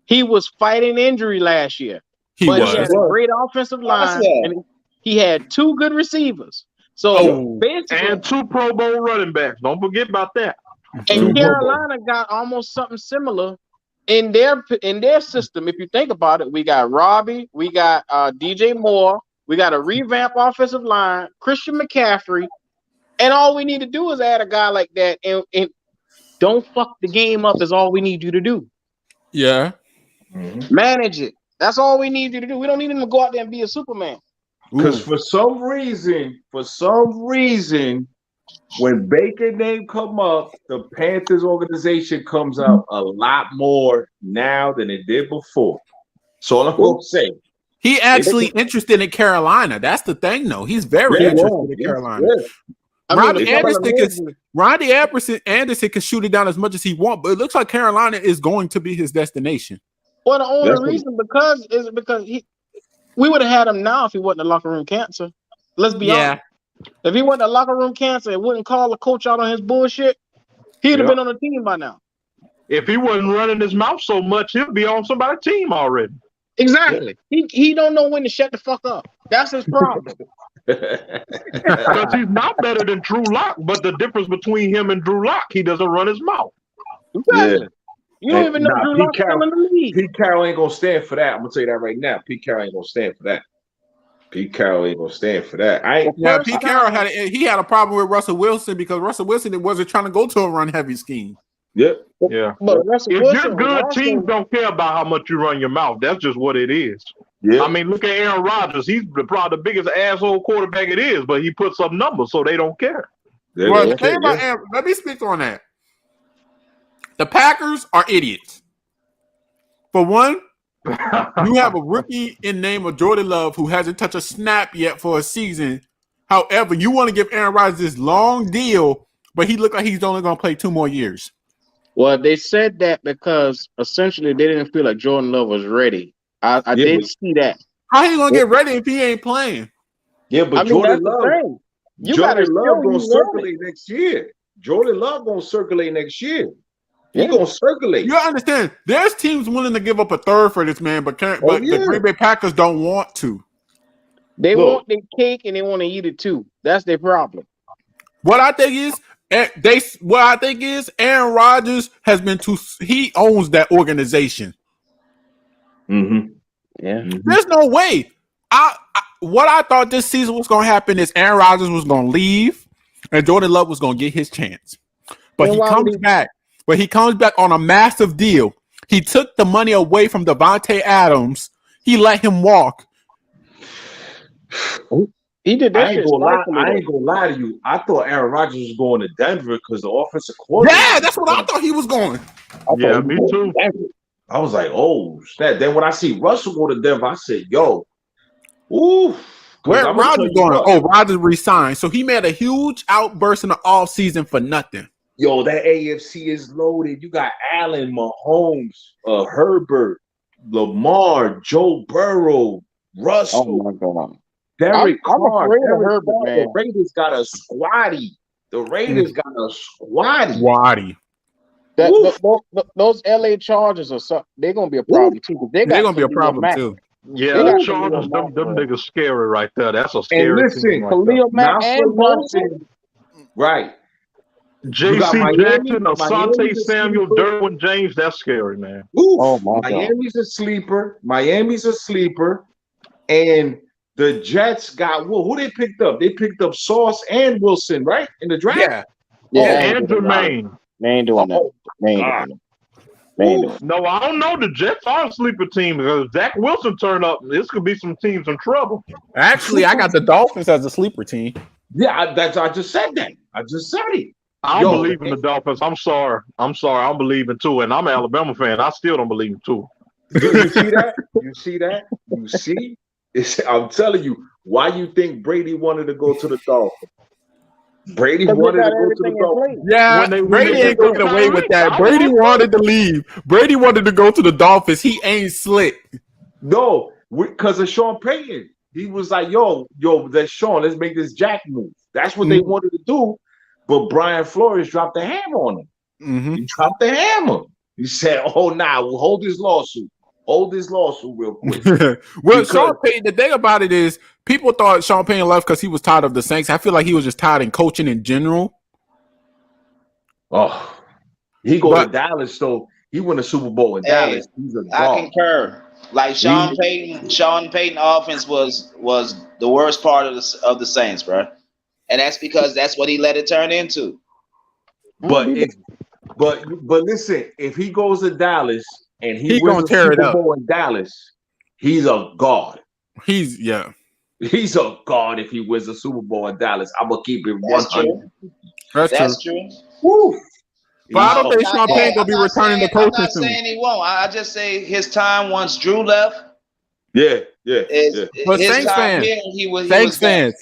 He was fighting injury last year. He had a great offensive line, and he had 2 good receivers. So basically, and 2 Pro Bowl running backs. Don't forget about that. And Carolina got almost something similar in their system. If you think about it, we got Robbie, we got DJ Moore, we got a revamped offensive line, Christian McCaffrey, and all we need to do is add a guy like that, and don't fuck the game up is all we need you to do. Yeah. Manage it. That's all we need you to do. We don't need him to go out there and be a Superman. Because for some reason, when Baker name come up, the Panthers organization comes up a lot more now than it did before. So all I'm going to say. He actually interested in Carolina. That's the thing, though. He's very interested in Carolina. Robbie Anderson can shoot it down as much as he wants, but it looks like Carolina is going to be his destination. Well, the only reason is because we would have had him now if he wasn't a locker room cancer. Let's be honest. If he wasn't a locker room cancer and wouldn't call the coach out on his bullshit, he'd have been on the team by now. If he wasn't running his mouth so much, he'll be on somebody's team already. Exactly. He don't know when to shut the fuck up. That's his problem. Because he's not better than Drew Lock, but the difference between him and Drew Lock, he doesn't run his mouth. Exactly. Yeah. You don't even know Drew Lock's still in the league. Pete Carroll ain't gonna stand for that. I'm gonna tell you that right now. Pete Carroll ain't gonna stand for that. Pete Carroll ain't gonna stand for that. Pete Carroll had a problem with Russell Wilson because Russell Wilson wasn't trying to go to a run-heavy scheme. Yep. Yeah. But if you're good, teams don't care about how much you run your mouth. That's just what it is. Yeah. I mean, look at Aaron Rodgers. He's probably the biggest asshole quarterback it is, but he puts up numbers, so they don't care. Well, the thing about Aaron, let me speak on that. The Packers are idiots. For one, you have a rookie in name of Jordan Love who hasn't touched a snap yet for a season. However, you want to give Aaron Rodgers this long deal, but he looked like he's only going to play 2 more years. Well, they said that because essentially they didn't feel like Jordan Love was ready. I did see that. How he gonna get ready if he ain't playing? Yeah, but I mean, Jordan that's the Love, thing. You Jordan Love gonna show circulate next year. Jordan Love gonna circulate next year. He Yeah. gonna circulate. You understand? There's teams willing to give up a third for this man, but can't. But the Green Bay Packers don't want to. They want their cake and they want to eat it too. That's their problem. What I think is Aaron Rodgers has been too. He owns that organization. Mm-hmm. Yeah. There's no way. What I thought this season was going to happen is Aaron Rodgers was going to leave, and Jordan Love was going to get his chance. But he comes back. But he comes back on a massive deal. He took the money away from Devontae Adams. He let him walk. He did that. I ain't gonna lie to you. I thought Aaron Rodgers was going to Denver because the offensive coordinator. Yeah, that's what I thought he was going. Yeah, me too. I was like, oh, snap. Then when I see Russell go to Denver, I said, yo, ooh. Where Rodgers going? Oh, Rodgers resigned. So he made a huge outburst in the offseason for nothing. Yo, that AFC is loaded. You got Allen, Mahomes, Herbert, Lamar, Joe Burrow, Russell. Oh my God. Derek Carr. I'm afraid of Herbert, man. The Raiders got a squatty. Those LA Chargers are something. They're gonna be a problem too. They're gonna be a problem too. Yeah, the Chargers, them niggas scary right there. That's a scary team. Right Khalil Mack and Wilson. Right. J.C. Jackson, Asante Samuel, Derwin James, that's scary, man. Oof. Oh my God. Miami's a sleeper. And the Jets got who they picked up? They picked up Sauce and Wilson, right? In the draft? Yeah. And Jermaine. They ain't doing that. No, I don't know. The Jets are a sleeper team because if Zach Wilson turn up, this could be some teams in trouble. Actually, I got the Dolphins as a sleeper team. Yeah, I just said that. I just said it. I don't believe in the Dolphins. I'm sorry. I'm believing too. And I'm an Alabama fan. I still don't believe too. You see that? You see? I'm telling you, why you think Brady wanted to go to the Dolphins? Brady wanted to go to the Dolphins. Yeah, Brady ain't going away with that. Brady wanted to leave. Brady wanted to go to the Dolphins. He ain't slick. No, because of Sean Payton. He was like, yo, that's Sean. Let's make this jack move. That's what they wanted to do. But Brian Flores dropped the hammer on him. Mm-hmm. He dropped the hammer. He said, oh, we'll hold this lawsuit. Hold this lawsuit real quick. Well, Sean Payton, the thing about it is, people thought Sean Payton left because he was tired of the Saints. I feel like he was just tired in coaching in general. Oh, he go to Dallas, so he won a Super Bowl in Dallas. He's a dog. I concur. Like Sean Payton offense was the worst part of the Saints, bro. And that's because that's what he let it turn into. But listen, if he goes to Dallas and he wins gonna tear a it Super up. Bowl in Dallas, he's a god. He's a god if he wins a Super Bowl in Dallas. I'm gonna keep it 100. That's true. Woo. But I don't think Sean Payton gonna be returning the coaching. I'm not saying he won't. I just say his time once Drew left. Yeah. But His Saints time fans, here, he was fans,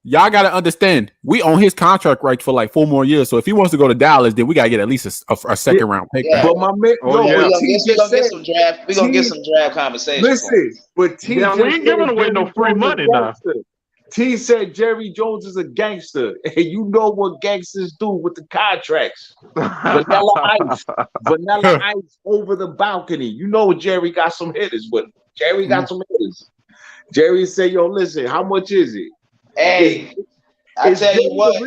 y'all gotta understand. We own his contract right for like 4 more years. So if he wants to go to Dallas, then we gotta get at least a second round pick. Yeah. But my man, we're gonna get some draft. We're gonna get some draft conversation. Listen, but T we ain't giving away no free money now. T said Jerry Jones is a gangster, and you know what gangsters do with the contracts. Vanilla ice over the balcony. You know Jerry got some hitters with him. Jerry said, yo, listen, how much is it? Hey, I tell you what,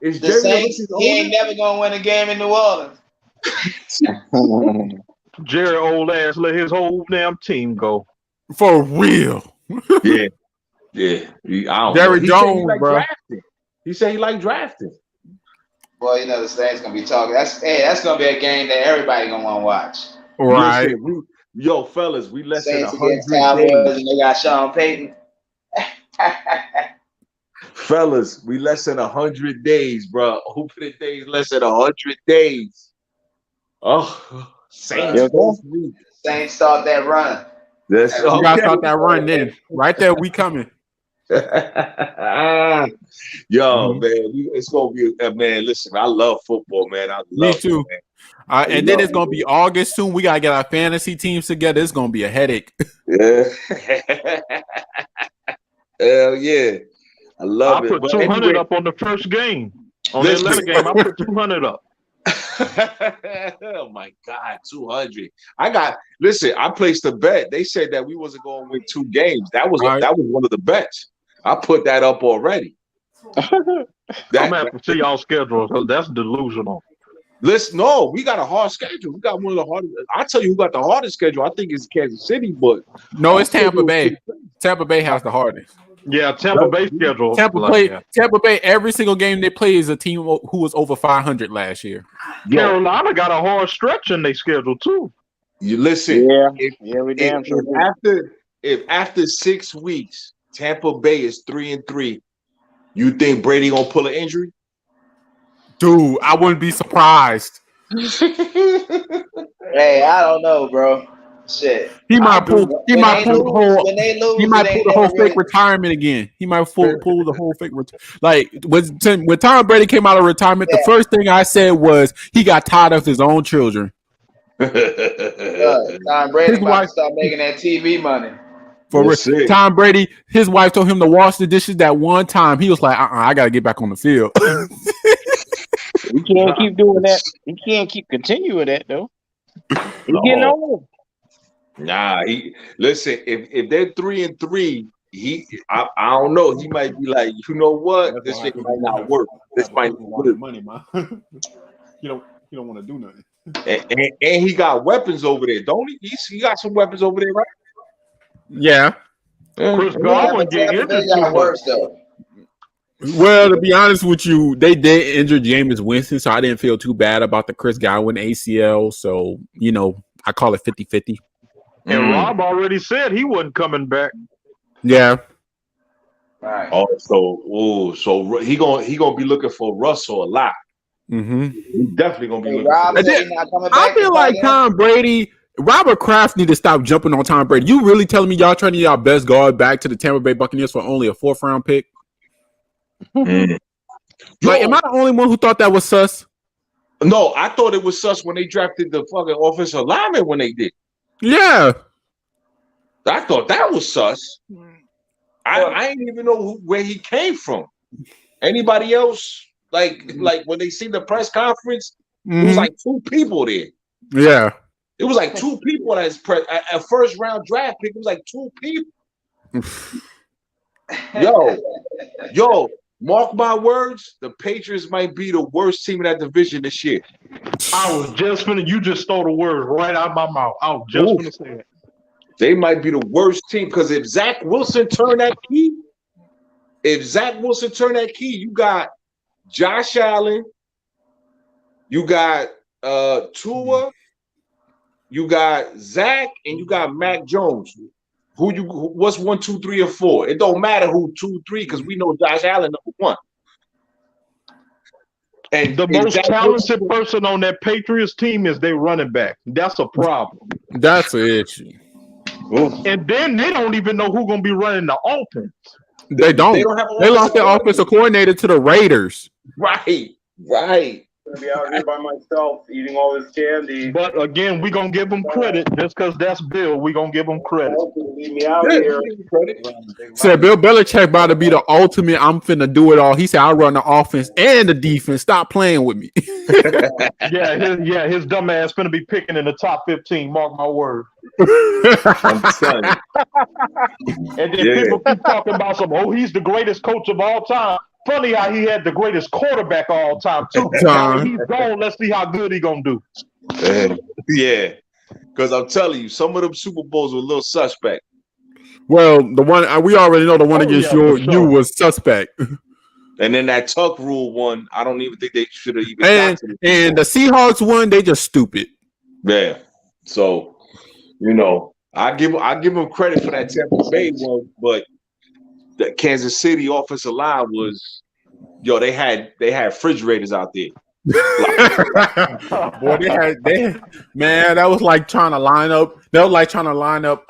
is the Jerry Saints, he ain't never gonna win a game in New Orleans. Jerry old ass let his whole damn team go. For real. Yeah. Jerry Jones, bro. He said he liked drafting. Boy, you know the Saints gonna be talking. That's gonna be a game that everybody gonna want to watch. Right. Yo, fellas, we less than Saints 100 against Cowboys, days. and they got Sean Payton. Fellas, we less than 100 days, bro. Open the days, less than 100 days. Oh, Saints start that run. You gotta start that run then. Right there, we coming. Yo, man, it's gonna be man. Listen, I love football, man. I Me love too. it, man. And then it's gonna be August soon. We gotta get our fantasy teams together. It's gonna be a headache. Yeah. Hell yeah. I love it. I put 200 up on the first game. On the Atlanta game, I put 200 up. Oh my God, 200. Listen, I placed a bet. They said that we wasn't going to win 2 games. That was one of the bets. I put that up already. I'm gonna have to see y'all schedule. That's delusional. Listen, no, we got a hard schedule. We got one of the hardest. I tell you who got the hardest schedule. I think it's Kansas City, but no, it's Tampa Bay. Tampa Bay has the hardest. Yeah, Tampa Bay schedule. Tampa Bay, every single game they play is a team who was over 500 last year. Carolina got a hard stretch in their schedule too. You listen. If after 6 weeks Tampa Bay is 3-3, you think Brady gonna pull an injury? Dude, I wouldn't be surprised. Hey, I don't know, bro. Shit. He might pull the whole fake retirement again. He might pull the whole fake retirement. Like when Tom Brady came out of retirement, the first thing I said was he got tired of his own children. Tom Brady about to start making that TV money. Tom Brady, his wife told him to wash the dishes that one time. He was like, I gotta get back on the field. You can't keep doing that. You can't keep continuing that though. He's getting old. Nah, listen. If they're 3-3, I don't know. He might be like, you know what? This thing might not work. This might not work. Money, man. You don't want to do nothing. And he got weapons over there, don't he? He got some weapons over there, right? Yeah. Chris Godwin get injured too much. Well, to be honest with you, they did injure Jameis Winston, so I didn't feel too bad about the Chris Godwin ACL. So, I call it 50-50. And Rob already said he wasn't coming back. Yeah. Right. Oh, so he gonna be looking for Russell a lot. Mm-hmm. He's definitely gonna be looking. I feel like Tom Brady, Robert Kraft need to stop jumping on Tom Brady. You really telling me y'all trying to get y'all best guard back to the Tampa Bay Buccaneers for only a 4th round pick? Like, am I the only one who thought that was sus? No, I thought it was sus when they drafted the fucking offensive lineman when they did. Yeah. I thought that was sus. I didn't even know where he came from. Anybody else? Like when they see the press conference, it was like 2 people there. Yeah. It was like 2 people at a 1st round draft pick. It was like 2 people. Yo, mark my words, the Patriots might be the worst team in that division this year. You just stole the words right out of my mouth. I was just going to say it. They might be the worst team because if Zach Wilson turned that key, you got Josh Allen, you got Tua, you got Zach, and you got Mac Jones. What's 1, 2, 3, or 4? It don't matter who 2, 3 because we know Josh Allen #1. And the most talented person on that Patriots team is their running back. That's a problem. That's an issue. And then they don't even know who's gonna be running the offense. They don't. They lost their offensive coordinator to the Raiders. Right. Gonna be out here by myself eating all this candy. But again, we gonna give them credit just because that's Bill. We gonna give them credit. Leave me out here. Said Bill Belichick about to be the ultimate. I'm finna do it all. He said, "I run the offense and the defense. Stop playing with me." His dumb ass finna be picking in the top 15. Mark my word. I'm telling you. And then people keep talking about he's the greatest coach of all time. Funny how he had the greatest quarterback of all time too. Now he's gone. Let's see how good he gonna do. Yeah, because I'm telling you, some of them Super Bowls were a little suspect. Well, the one we already know, the one against you was suspect. And then that Tuck rule one, I don't even think they should have even. And the Seahawks one, they just stupid. Yeah. So, I give them credit for that Tampa Bay one, but the Kansas City offensive line was, they had refrigerators out there. Boy, that was like trying to line up. They was like trying to line up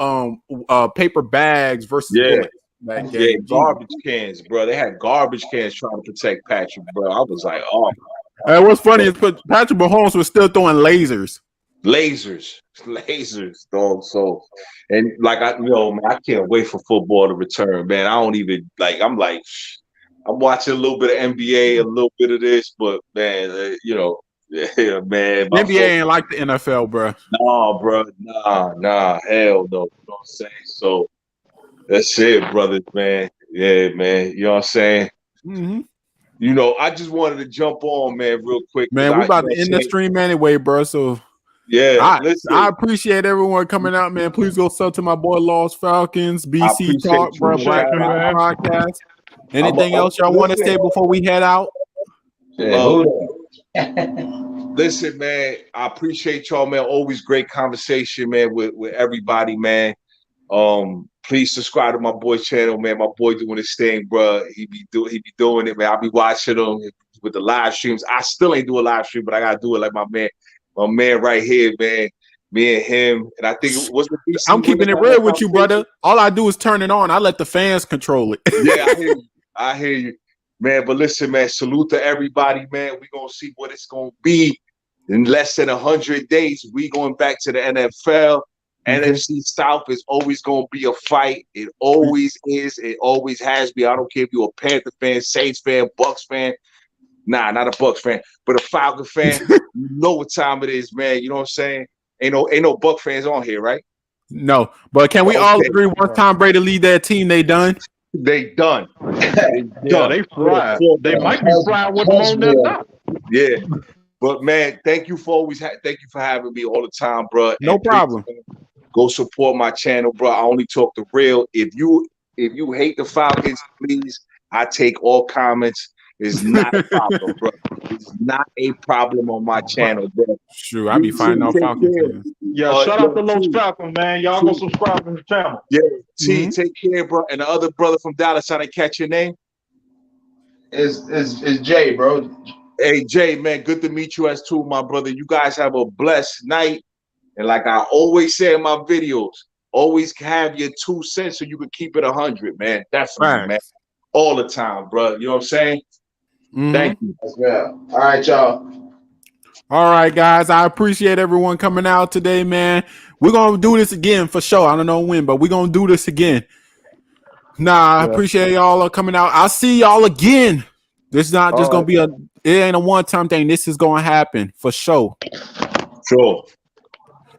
paper bags versus bullets. that game. Garbage cans, bro. They had garbage cans trying to protect Patrick, bro. I was like, oh. And what's funny is Patrick Mahomes was still throwing lasers, dog. So, and like man, I can't wait for football to return, man. I don't even like. I'm watching a little bit of NBA, a little bit of this, but man, yeah, man. NBA ain't like the NFL, bro. Nah, bro, nah, hell no. You know what I'm saying? So that's it, brothers, man. Yeah, man. You know what I'm saying? Mm-hmm. I just wanted to jump on, man, real quick. Man, we about to end the stream anyway, bro. So yeah, I appreciate everyone coming out, man. Please go sub to my boy Lost Falcons, BC Talk, bro, Black Podcast. Anything else y'all want to say before we head out? Listen, man, I appreciate y'all, man. Always great conversation, man, with everybody, man. Please subscribe to my boy's channel, man. My boy doing his thing, bro. He be doing it, man. I'll be watching him with the live streams. I still ain't do a live stream, but I gotta do it like my man right here, man. Me and him, and I think it was the BC. I'm keeping it real with you, brother. All I do is turn it on. I let the fans control it. Yeah, I hear you, man. But listen, man. Salute to everybody, man. We gonna see what it's gonna be in less than 100 days. We going back to the NFL. NFC South is always going to be a fight. It always is. It always has been. I don't care if you're a Panther fan, Saints fan, Bucks fan. Nah, not a Bucks fan, but a Falcon fan. You know what time it is, man. You know what I'm saying? Ain't no Buck fans on here, right? No, but can we all agree once Tom Brady lead that team, they done? They done. Yeah, they fried. They might be fried with them on their top. Yeah. But man, thank you for having me all the time, bro. No problem. Go support my channel, bro. I only talk the real. If you hate the Falcons, please, I take all comments. It's not a problem, bro. It's not a problem on my channel, bro. Sure, I be finding out Falcons. Yeah, shout out to Los Falcons, man. Y'all go subscribe to the channel. Yeah, take care, bro. And the other brother from Dallas, trying to catch your name? Is Jay, bro. Hey, Jay, man, good to meet you as too, my brother. You guys have a blessed night. And like I always say in my videos, always have your 2 cents so you can keep it 100, man. Definitely, man. All the time, bro. You know what I'm saying? Thank you. As well. All right, y'all. All right, guys. I appreciate everyone coming out today, man. We're going to do this again for sure. I don't know when, but we're going to do this again. I appreciate y'all coming out. I'll see y'all again. This is not just going to be it ain't a one-time thing. This is going to happen for sure. Sure.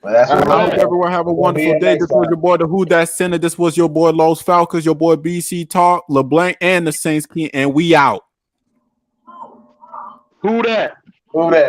Well, I hope everyone have a wonderful day. This was your boy, the Who That Center. This was your boy, Los Falcons, your boy, BC Talk, LeBlanc, and the Saints King, and we out. Who that? Who that?